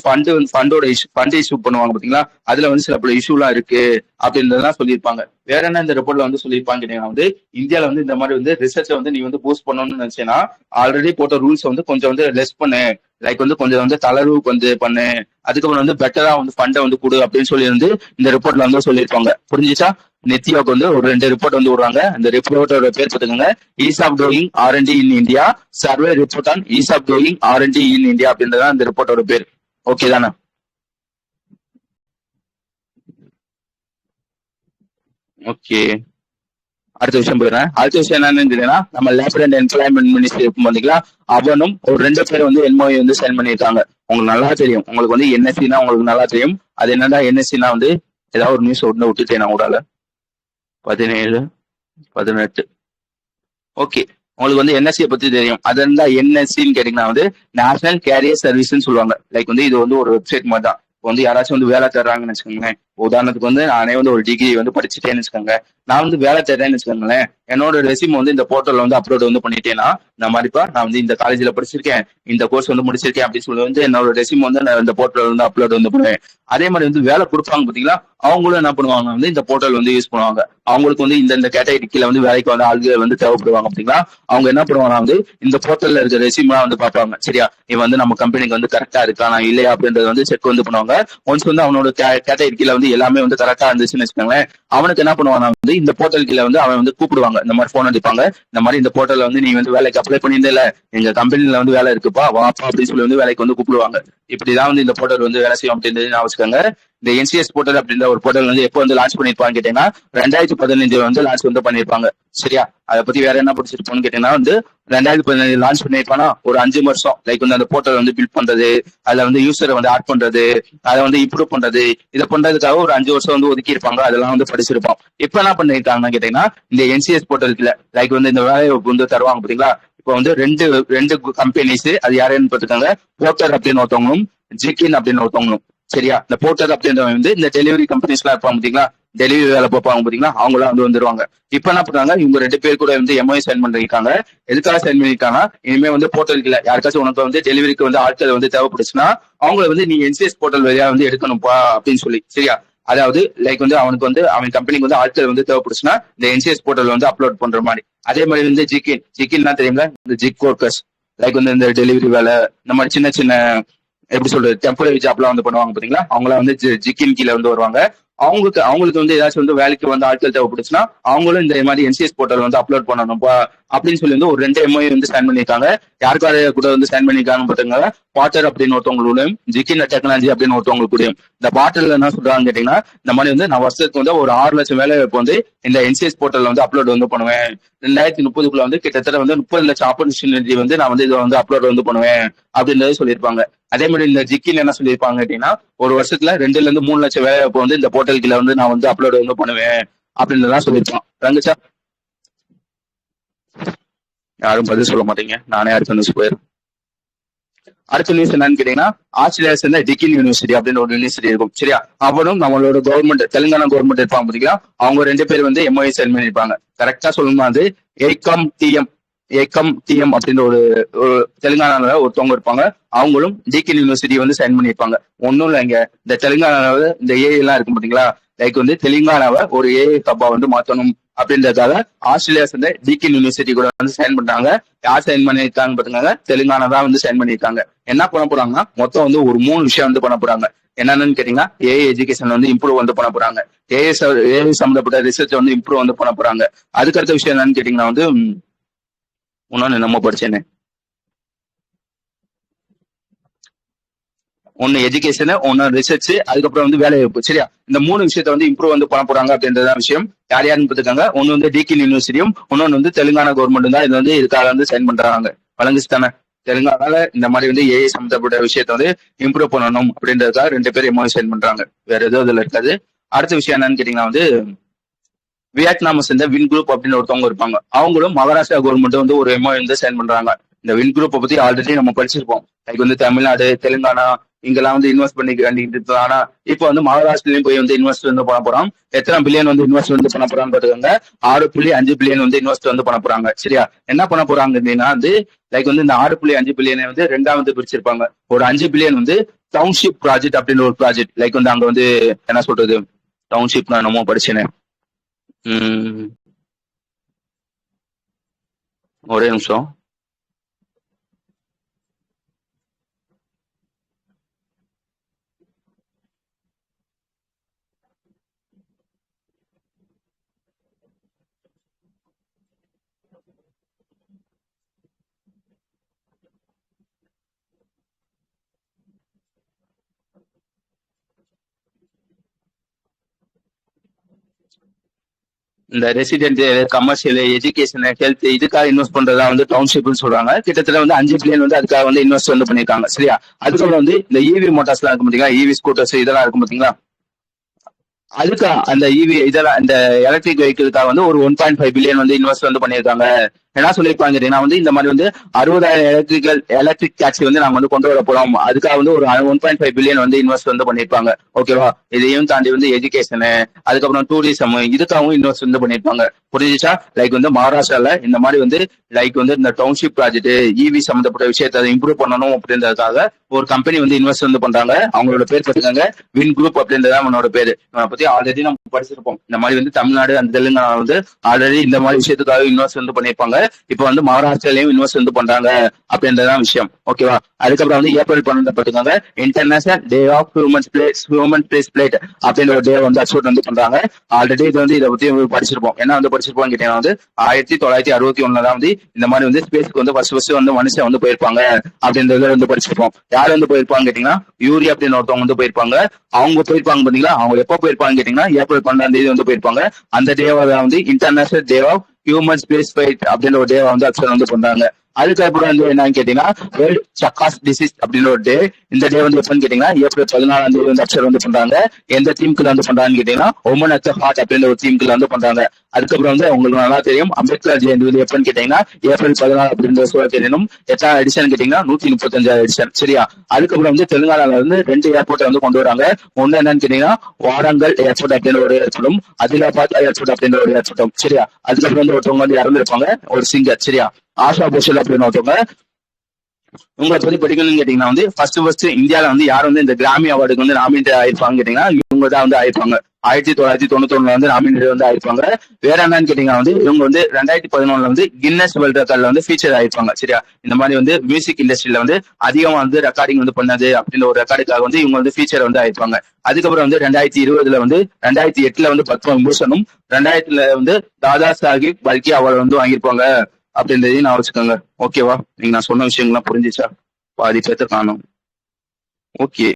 ஃபண்ட் இஷ்யூ பண்ணுவாங்க பாத்தீங்களா, அதுல வந்து சில பல இஷ்யூ எல்லாம் இருக்கு அப்படின்றதான் சொல்லியிருப்பாங்க. வேற என்ன இந்த ரிப்போர்ட்ல வந்து சொல்லியிருப்பாங்க கேட்டீங்கன்னா வந்து இந்தியாவில வந்து இந்த மாதிரி வந்து ரிசர்ச் வந்து நீ வந்து பூஸ்ட் பண்ணணும்னு நினைச்சேன்னா ஆல்ரெடி போட்ட ரூல்ஸ் வந்து கொஞ்சம் வந்து லெஸ் பண்ணு, லைக் வந்து கொஞ்சம் வந்து தளர்வு கொஞ்சம் பண்ணு, அதுக்கப்புறம் வந்து பெட்டரா வந்து ஃபண்டை வந்து கொடு அப்படின்னு சொல்லி வந்து இந்த ரிப்போர்ட்ல வந்து சொல்லியிருப்பாங்க. புரிஞ்சுச்சா? நித்யாவுக்கு வந்து ஒரு 2 ரிப்போர்ட் வந்து விடுறாங்க. அந்த ரிப்போர்ட்டோட பேர் பார்த்துக்கோங்க, ease of doing R&D in India, survey report on ease of doing R&D in India அப்படின்றதான் அந்த ரிப்போர்ட்டோட பேர். ஓகே தானே? ஓகே, அடுத்த விஷயம் போயிடுறேன். அடுத்த விஷயம் என்னன்னு கேட்டீங்கன்னா நம்ம லேபர் அண்ட் எம்ப்ளாய்மெண்ட் மினிஸ்டர் இருக்கும் பாத்தீங்களா, அவனும் ஒரு 2 பேர் வந்து எம்ஓஏ வந்து சைன் பண்ணியிருக்காங்க. உங்களுக்கு நல்லா தெரியும், உங்களுக்கு வந்து NSCனா உங்களுக்கு நல்லா தெரியும். அது என்னடா NSCனா வந்து ஏதாவது ஒரு நியூஸ் ஒன்று விட்டுட்டேன் நான் கூடால 17, 18. ஓகே, உங்களுக்கு வந்து NSC பத்தி தெரியும். அது இருந்தா NSCன்னு கேட்டீங்கன்னா வந்து நேஷனல் கேரியர் சர்வீஸ்ன்னு சொல்லுவாங்க. லைக் வந்து இது வந்து ஒரு வெப்சைட் மாதிரி தான். இப்போ வந்து யாராச்சும் வந்து வேலை தர்றாங்கன்னு வச்சுக்கோங்களேன், உதாரணத்துக்கு வந்து நானே வந்து ஒரு டிகிரி வந்து படிச்சுட்டேன்னு வச்சுக்கோங்க. நான் வந்து வேலை தேடுறேன்னு வச்சுக்கோங்களேன். என்னோட ரெசியூம் வந்து இந்த போர்ட்டல்ல வந்து அப்லோட் வந்து பண்ணிட்டேன்னா, இந்த மாதிரிப்பா நான் வந்து இந்த காலேஜ்ல படிச்சிருக்கேன், இந்த கோர்ஸ் வந்து முடிச்சிருக்கேன் அப்படின்னு சொல்லி வந்து என்னோட ரெசியூம் வந்து நான் இந்த போர்ட்டல் வந்து அப்லோட் வந்து பண்ணுவேன். அதே மாதிரி வந்து வேலை கொடுப்பாங்க பாத்தீங்களா, அவங்களும் என்ன பண்ணுவாங்க வந்து இந்த போர்ட்டல் வந்து யூஸ் பண்ணுவாங்க. அவங்களுக்கு வந்து இந்த கேட்டகரி கீழே வந்து வேலைக்கு வந்து ஆளுகள் வந்து தேவைப்படுவாங்க பாத்தீங்களா, அவங்க என்ன பண்ணுவாங்க வந்து இந்த போர்ட்டல்ல இருக்க ரெசியூம்லாம் வந்து பார்ப்பாங்க. சரியா, இவன் வந்து நம்ம கம்பெனிக்கு வந்து கரெக்டா இருக்கானா இல்லையா அப்படின்றது வந்து செக் வந்து பண்ணுவாங்க. ஒன்ஸ் வந்து அவனோட கேட்டகரி கீழே வந்து எல்லாமே வந்து கரெக்டா இருந்துச்சுன்னு வச்சுக்கோங்களேன், அவனுக்கு என்ன பண்ணுவாங்க வந்து இந்த போர்ட்டல் கீழே வந்து அவன் வந்து கூப்பிடுவாங்க. இந்த மாதிரி போன் அடிப்பாங்க, இந்த மாதிரி இந்த போர்ட்டல்ல வந்து நீ வந்து வேலைக்கு அப்ளை பண்ணியிருந்தேல, எங்க கம்பெனில வந்து வேலை இருக்குப்பா வாப்பா அப்படின்னு சொல்லி வந்து வேலைக்கு வந்து கூப்பிடுவாங்க. இப்படிதான் வந்து இந்த போர்ட்டல் வந்து வேலை செய்யும் அப்படின்னு நான் வச்சுக்கோங்க. இந்த என்சிஎஸ் போர்ட்டல் அப்படின்ற ஒரு போர்ட்டல் வந்து எப்போ வந்து லான்ச் பண்ணிருப்பான்னு கேட்டீங்கன்னா 2015 வந்து லான்ச் வந்து பண்ணிருப்பாங்க. சரியா, அதை பத்தி வேற என்ன படிச்சிருப்போம்னு கேட்டீங்கன்னா வந்து 2015 லான்ச் பண்ணிருப்பானா ஒரு 5 வருஷம் லைக் வந்து அந்த போர்ட்டல் வந்து பில்ட் பண்றது, அதுல வந்து யூசரை வந்து ஆட் பண்றது, அதை வந்து இம்ப்ரூவ் பண்றது, இதை பண்றதுக்காக ஒரு 5 வருஷம் வந்து ஒதுக்கி இருப்பாங்க. அதெல்லாம் வந்து படிச்சிருப்போம். இப்ப என்ன பண்ணிருக்காங்கன்னு கேட்டீங்கன்னா இந்த என்சிஎஸ் போர்ட்டலுக்குல லைக் வந்து இந்த வேலையை வந்து தருவாங்க பாத்தீங்களா. இப்போ வந்து ரெண்டு ரெண்டு கம்பெனிஸ், அது யாருன்னு பார்த்துக்காங்க, போர்ட்டர் அப்படின்னு ஒருத்தவங்களும் ஜிகின் அப்படின்னு ஒருத்தவங்களும். சரியா, இந்த போர்ட்டர் அப்படின்றவங்க வந்து இந்த டெலிவரி கம்பெனிஸ் எல்லாம் இருப்பாங்க பாத்தீங்களா, டெலிவரி வேலை பார்ப்பாங்க பாத்தீங்களா, அவங்களாம் வந்து வந்துருவாங்க. இப்ப என்ன பண்றாங்க, இவங்க 2 பேர் கூட வந்து எம்ஓஐ சைன் பண்ணிருக்காங்க. எதுக்காக சைன் பண்ணிருக்காங்க, இனிமே வந்து போர்ட்டலுக்கு யாருக்காச்சும் உனக்கு வந்து டெலிவரிக்கு வந்து ஆட்கள் வந்து தேவைப்படுச்சுன்னா அவங்களை வந்து நீ என்சிஎஸ் போர்ட்டல் வழியா வந்து எடுக்கணும்ப்பா அப்படின்னு சொல்லி. சரியா, அதாவது லைக் வந்து அவனுக்கு வந்து அவன் கம்பெனிக்கு வந்து ஆட்கள் வந்து தேவைப்படுச்சுன்னா இந்த என்சிஎஸ் போர்ட்டல் வந்து அப்லோட் பண்ற மாதிரி. அதே மாதிரி வந்து ஜிகின் தெரியுங்களா, இந்த ஜிக் ஒர்க்கர்ஸ் லைக் வந்து இந்த டெலிவரி வேலை, இந்த மாதிரி சின்ன சின்ன எப்படி சொல்றது டெம்பரரி ஜாப்லாம் வந்து பண்ணுவாங்க பாத்தீங்களா, அவங்களாம் வந்து ஜிக்கின் கீழே வந்து வருவாங்க. அவங்களுக்கு வந்து ஏதாச்சும் வந்து வேலைக்கு வந்து ஆட்கள் தேவைப்படுச்சுன்னா அவங்களும் இந்த மாதிரி என்சிஎஸ் போர்ட்டல் வந்து அப்லோட் பண்ணணும்ப்பா அப்படின்னு சொல்லி வந்து ஒரு 2 எம்ஓஐ வந்து சைன் பண்ணிருக்காங்க. யாருக்கார கூட வந்து சைன் பண்ணிருக்காங்கன்னு பாத்தீங்கன்னா பாட்டர் அப்படின்னு ஒருத்தவங்களுடையும் ஜிக்கின் டெக்னாலஜி அப்படின்னு ஒருத்தவங்க கூடயும். இந்த பாட்டர்ல என்ன சொல்றாங்கன்னு கேட்டீங்கன்னா, இந்த மாதிரி வந்து நான் வருஷத்துக்கு வந்து ஒரு 6 லட்சம் வேலை வந்து இந்த என்சிஎஸ் போர்ட்டல் வந்து அப்லோட் வந்து பண்ணுவேன். 2030 வந்து கிட்டத்தட்ட வந்து 30 லட்சம் ஆப்பர்ச்சுனிட்டி வந்து நான் வந்து இதை வந்து அப்லோட் வந்து பண்ணுவேன் அப்படின்றத சொல்லியிருப்பாங்க. அதே மாதிரி இந்த ஜிக்கின் என்ன சொல்லியிருப்பாங்க கேட்டீங்கன்னா, ஒரு வருஷத்துல 2 to 3 லட்சம் வேலை வந்து இந்த போர்ட்டல் கீழே வந்து நான் வந்து அப்லோட் வந்து பண்ணுவேன் அப்படின்றதான் சொல்லியிருப்பான். ரங்கச்சா யாரும் பதில் சொல்ல மாட்டீங்க, நானே அடுத்த நியூஸ் போயிடும். அடுத்த நியூஸ் என்னன்னு கேட்டீங்கன்னா, ஆஸ்திரேலியா சேர்ந்த டிக்கின் யூனிவர்சிட்டி அப்படின்னு ஒரு யூனிவர்சிட்டி இருக்கும். சரியா, அவனும் நம்மளோட கவர்மெண்ட் தெலுங்கானா கவர்மெண்ட் இருப்பாங்க பாத்தீங்களா, அவங்க 2 பேர் வந்து எம்ஓஐ சைன் பண்ணிருப்பாங்க. கரெக்டா சொல்லணும்னா அது ஏகம் டிஎம் அப்படின்னு ஒரு தெலுங்கானால ஒருத்தவங்க இருப்பாங்க. அவங்களும் டிகின் யூனிவர்சிட்டி வந்து சைன் பண்ணிருப்பாங்க. ஒன்னும் இல்லைங்க, இந்த தெலுங்கானால இந்த ஏஐ எல்லாம் இருக்கும் பாத்தீங்களா, லைக் வந்து தெலுங்கானாவை ஒரு ஏஐ ஹப்பா வந்து மாத்தணும் அப்படின்றதால ஆஸ்திரேலியா சேர்ந்த டிகின் யூனிவர்சிட்டி கூட வந்து சைன் பண்றாங்க. யார் சைன் பண்ணிருக்காங்க பாத்தீங்கன்னா, தெலுங்கானா தான் வந்து சைன் பண்ணிருக்காங்க. என்ன பண்ண போறாங்கன்னா மொத்தம் வந்து ஒரு 3 விஷயம் வந்து பண்ண போறாங்க. என்னன்னு கேட்டீங்கன்னா, ஏஐ எஜுகேஷன் வந்து இம்ப்ரூவ் வந்து பண்ண போறாங்க. ஏஐ சம்பந்தப்பட்ட ரிசர்ச் வந்து இம்ப்ரூவ் வந்து பண்ண போறாங்க. அதுக்கடுத்த விஷயம் என்னன்னு கேட்டீங்கன்னா வந்து இன்னொன்னு நம்ம படிச்சேன்னு, ஒன்னு எஜுகேஷன், ஒன்னு ரிசர்ச், அதுக்கப்புறம் வந்து வேலை வாய்ப்பு. சரியா, இந்த 3 விஷயத்த வந்து இம்ப்ரூவ் வந்து பண்ண போறாங்க அப்படின்றத விஷயம். யார் யாருன்னு பார்த்துக்காங்க, ஒன்னு வந்து டிகின் யூனிவர்சிட்டியும், இன்னொன்னு வந்து தெலுங்கானா கவர்மெண்ட் தான் இது வந்து இதுக்காக வந்து சைன் பண்றாங்க. வழங்குச்சு தானே, தெலுங்கானால இந்த மாதிரி வந்து ஏஐ சம்பந்தப்பட்ட விஷயத்த வந்து இம்ப்ரூவ் பண்ணணும் அப்படின்றதுக்காக 2 பேர் எம்ஓஐ சைன் பண்றாங்க. வேற எதுவும் இதுல இருக்காது. அடுத்த விஷயம் என்னன்னு கேட்டீங்கன்னா வந்து வியட்நாம சேர்ந்த வின் குரூப் அப்படின்னு ஒருத்தவங்க இருப்பாங்க. அவங்களும் மகாராஷ்டிரா கவர்மெண்ட் வந்து ஒரு எம்ஓஐ வந்து சைன் பண்றாங்க. இந்த வின் குரூப்பை பத்தி ஆல்ரெடி நம்ம படிச்சிருப்போம். லைக் வந்து தமிழ்நாடு, தெலுங்கானா இங்கெல்லாம் வந்து இன்வெஸ்ட் பண்ணி கண்டிட்டு. ஆனா இப்போ வந்து மகாராஷ்டிரலையும் போய் வந்து இன்வெஸ்ட் வந்து பண்ண போறோம். எத்தனை பில்லியன் வந்து இன்வெஸ்ட் வந்து பண்ண போறான்னு பாத்துக்கோங்க, 6.5 பில்லியன் வந்து இன்வெஸ்ட் வந்து பண்ண போறாங்க. சரியா, என்ன பண்ண போறாங்க அப்படின்னா வந்து லைக் வந்து இந்த 6.5 பில்லியனை வந்து 2ஆ வந்து பிரிச்சிருப்பாங்க. ஒரு 5 பில்லியன் வந்து டவுன்ஷிப் ப்ராஜெக்ட் அப்படின்னு ஒரு ப்ராஜெக்ட். லைக் வந்து அங்க வந்து என்ன சொல்றது, டவுன்ஷிப் நான் நம்ம படிச்சேனே, ஒரே நிமிஷம். இந்த ரெசிடென்ட், கமர்ஷியல், எஜுகேஷன், ஹெல்த் இதுக்காக இன்வெஸ்ட் பண்றதா வந்து டவுன்ஷிப்னு சொல்றாங்க. கிட்டத்தட்ட வந்து 5 பில்லியன் வந்து அதுக்காக வந்து இன்வெஸ்ட் வந்து பண்ணிருக்காங்க. சரியா, அதுக்கப்புறம் வந்து இந்த இவி மோட்டார்ஸ் எல்லாம் இருக்கும் பாத்தீங்களா, இவி ஸ்கூட்டர்ஸ் இதெல்லாம் இருக்கும் பாத்தீங்களா, அதுக்கு அந்த இவி இதெல்லாம் இந்த எலக்ட்ரிக் வெஹிக்கிளுக்காக வந்து ஒரு 1.5 பில்லியன் வந்து இன்வெஸ்ட் வந்து பண்ணியிருக்காங்க. என்ன சொல்லியிருப்பாங்க கேட்டீங்கன்னா வந்து இந்த மாதிரி வந்து 60,000 எலக்ட்ரிக் டாக்ஸி வந்து நாங்க வந்து கொண்டு வர போறோம், அதுக்காக வந்து ஒரு 1.5 பில்லியன் வந்து இன்வெஸ்ட் வந்து பண்ணிருப்பாங்க. ஓகேவா? இதையும் தாண்டி வந்து எஜுகேஷனு, அதுக்கப்புறம் டூரிசம், இதுக்காகவும் இன்வெஸ்ட் வந்து பண்ணிருப்பாங்க. புரிஞ்சுச்சா? லைக் வந்து மகாராஷ்டிரால இந்த மாதிரி வந்து லைக் வந்து இந்த டவுன்ஷிப் ப்ராஜெக்ட், இவி சம்பந்தப்பட்ட விஷயத்தை இம்ப்ரூவ் பண்ணணும் அப்படின்றதுக்காக ஒரு கம்பெனி வந்து இன்வெஸ்ட் வந்து பண்றாங்க. அவங்களோட பேர் பார்த்துக்காங்க, வின் குரூப் அப்படின்றத அவனோட பேரு. இவனை பத்தி ஆல்ரெடி நம்ம படிச்சிருப்போம். இந்த மாதிரி வந்து தமிழ்நாடு அந்த தெலுங்கானா வந்து ஆல்ரெடி இந்த மாதிரி விஷயத்துக்காக இன்வெஸ்ட் வந்து பண்ணிருப்பாங்க. இப்ப வந்து மகாராஷ்டிராலையும் இன்வெஸ்ட் வந்து பண்றாங்க அப்படின்றதான் விஷயம். ஓகேவா? அதுக்கப்புறம் வந்து ஏப்ரல் 12 பார்த்துக்காங்க, international day of human space flight அப்படின்ற ஒரு டே வந்து அச்சீவ் வந்து பண்றாங்க. ஆல்ரெடி இது வந்து இதை பத்தி படிச்சிருப்போம். என்ன வந்து படிச்சிருப்போம் கேட்டீங்கன்னா வந்து 1961 தான் வந்து இந்த மாதிரி வந்து ஸ்பேஸ்க்கு வந்து ஃபர்ஸ்ட் வந்து மனுஷன் வந்து போயிருப்பாங்க அப்படின்றத வந்து படிச்சிருப்போம். யார் வந்து போயிருப்பாங்க கேட்டீங்கன்னா யூரி அப்படின்னு ஒருத்தவங்க வந்து போயிருப்பாங்க. அவங்க போயிருப்பாங்க பாத்தீங்களா? அவங்க எப்ப போயிருப்பாங்க கேட்டீங்கன்னா ஏப்ரல் 12 வந்து போயிருப்பாங்க. அந்த டேவை வந்து international day of human space flight அப்படின்ற ஒரு டேவை வந்து அக்சர் வந்து பண்றாங்க. அதுக்கப்புறம் வந்து என்னன்னு கேட்டீங்கன்னா வேர்ல்ட் சக்காஸ் டிசீஸ் அப்படின்னு ஒரு டே. இந்த டே வந்து எப்பன்னு கேட்டீங்கன்னா ஏப்ரல் 14 வந்து அக்சர் வந்து பண்றாங்க. எந்த தீம்குள்ள வந்து பண்றாங்கன்னு கேட்டீங்கன்னா உமன் அட் ஹார்ட் அப்படின்ற ஒரு தீம்குள்ள வந்து பண்றாங்க. அதுக்கப்புறம் வந்து உங்களுக்கு நல்லா தெரியும் அம்பேத்கர் ஜெயந்தி வந்து எப்பன்னு கேட்டீங்கன்னா ஏப்ரல் 14 அப்படின்ற சொல்ல தெரியணும். எத்தனை எடிஷன் கேட்டீங்கன்னா 135 எடிஷன். சரியா? அதுக்கப்புறம் வந்து தெலுங்கானால வந்து 2 ஏர்போர்ட் வந்து கொண்டு வராங்க. ஒண்ணு என்னன்னு கேட்டீங்கன்னா வாரங்கல் ஏர்போர்ட் அப்படின்ற ஒரு ஏர்போர்ட்டும், அதிலாபாத் ஏர்போர்ட் அப்படின்ற ஒரு ஏர்போர்ட்டும். சரியா? அதுக்கப்புறம் வந்து ஒருத்தவங்க வந்து இறந்துருப்பாங்க, ஒரு சிங்கர். சரியா? ஆஷா போஷல் அப்படின்னு ஒருத்தவங்க. உங்களை பத்தி படிக்கணும்னு கேட்டீங்கன்னா வந்து ஃபர்ஸ்ட் இந்தியாவில வந்து யார் வந்து இந்த கிராமி அவார்டுக்கு வந்து நாமினேட் ஆயிருப்பாங்க கேட்டீங்கன்னா இவங்க தான் வந்து ஆயிருப்பாங்க. 1991 வந்து நாமினேட் வந்து ஆயிருப்பாங்க. வேற என்னன்னு கேட்டீங்கன்னா வந்து இவங்க வந்து 2011 வந்து கின்னஸ் வேர்ல்ட் ரெக்கார்ட்ல வந்து ஃபீச்சர் ஆயிருப்பாங்க. சரியா? இந்த மாதிரி வந்து மியூசிக் இண்டஸ்ட்ரியில வந்து அதிகமா வந்து ரெக்கார்டிங் வந்து பண்ணது அப்படின்ற ஒரு ரெக்கார்டுக்காக வந்து இவங்க வந்து ஃபீச்சர் வந்து ஆயிருப்பாங்க. அதுக்கப்புறம் வந்து 2020 வந்து 2008 வந்து பத்ம விபூஷனும், 2000 வந்து தாதா சாஹிப் பல்கே அவார்டு வந்து வாங்கியிருப்பாங்க அப்படின்றதையும் நான் வச்சுக்கோங்க. ஓகேவா? நீங்க நான் சொன்ன விஷயங்கள்லாம் புரிஞ்சிச்சா? பாதி பேர்த்த காணும். ஓகே.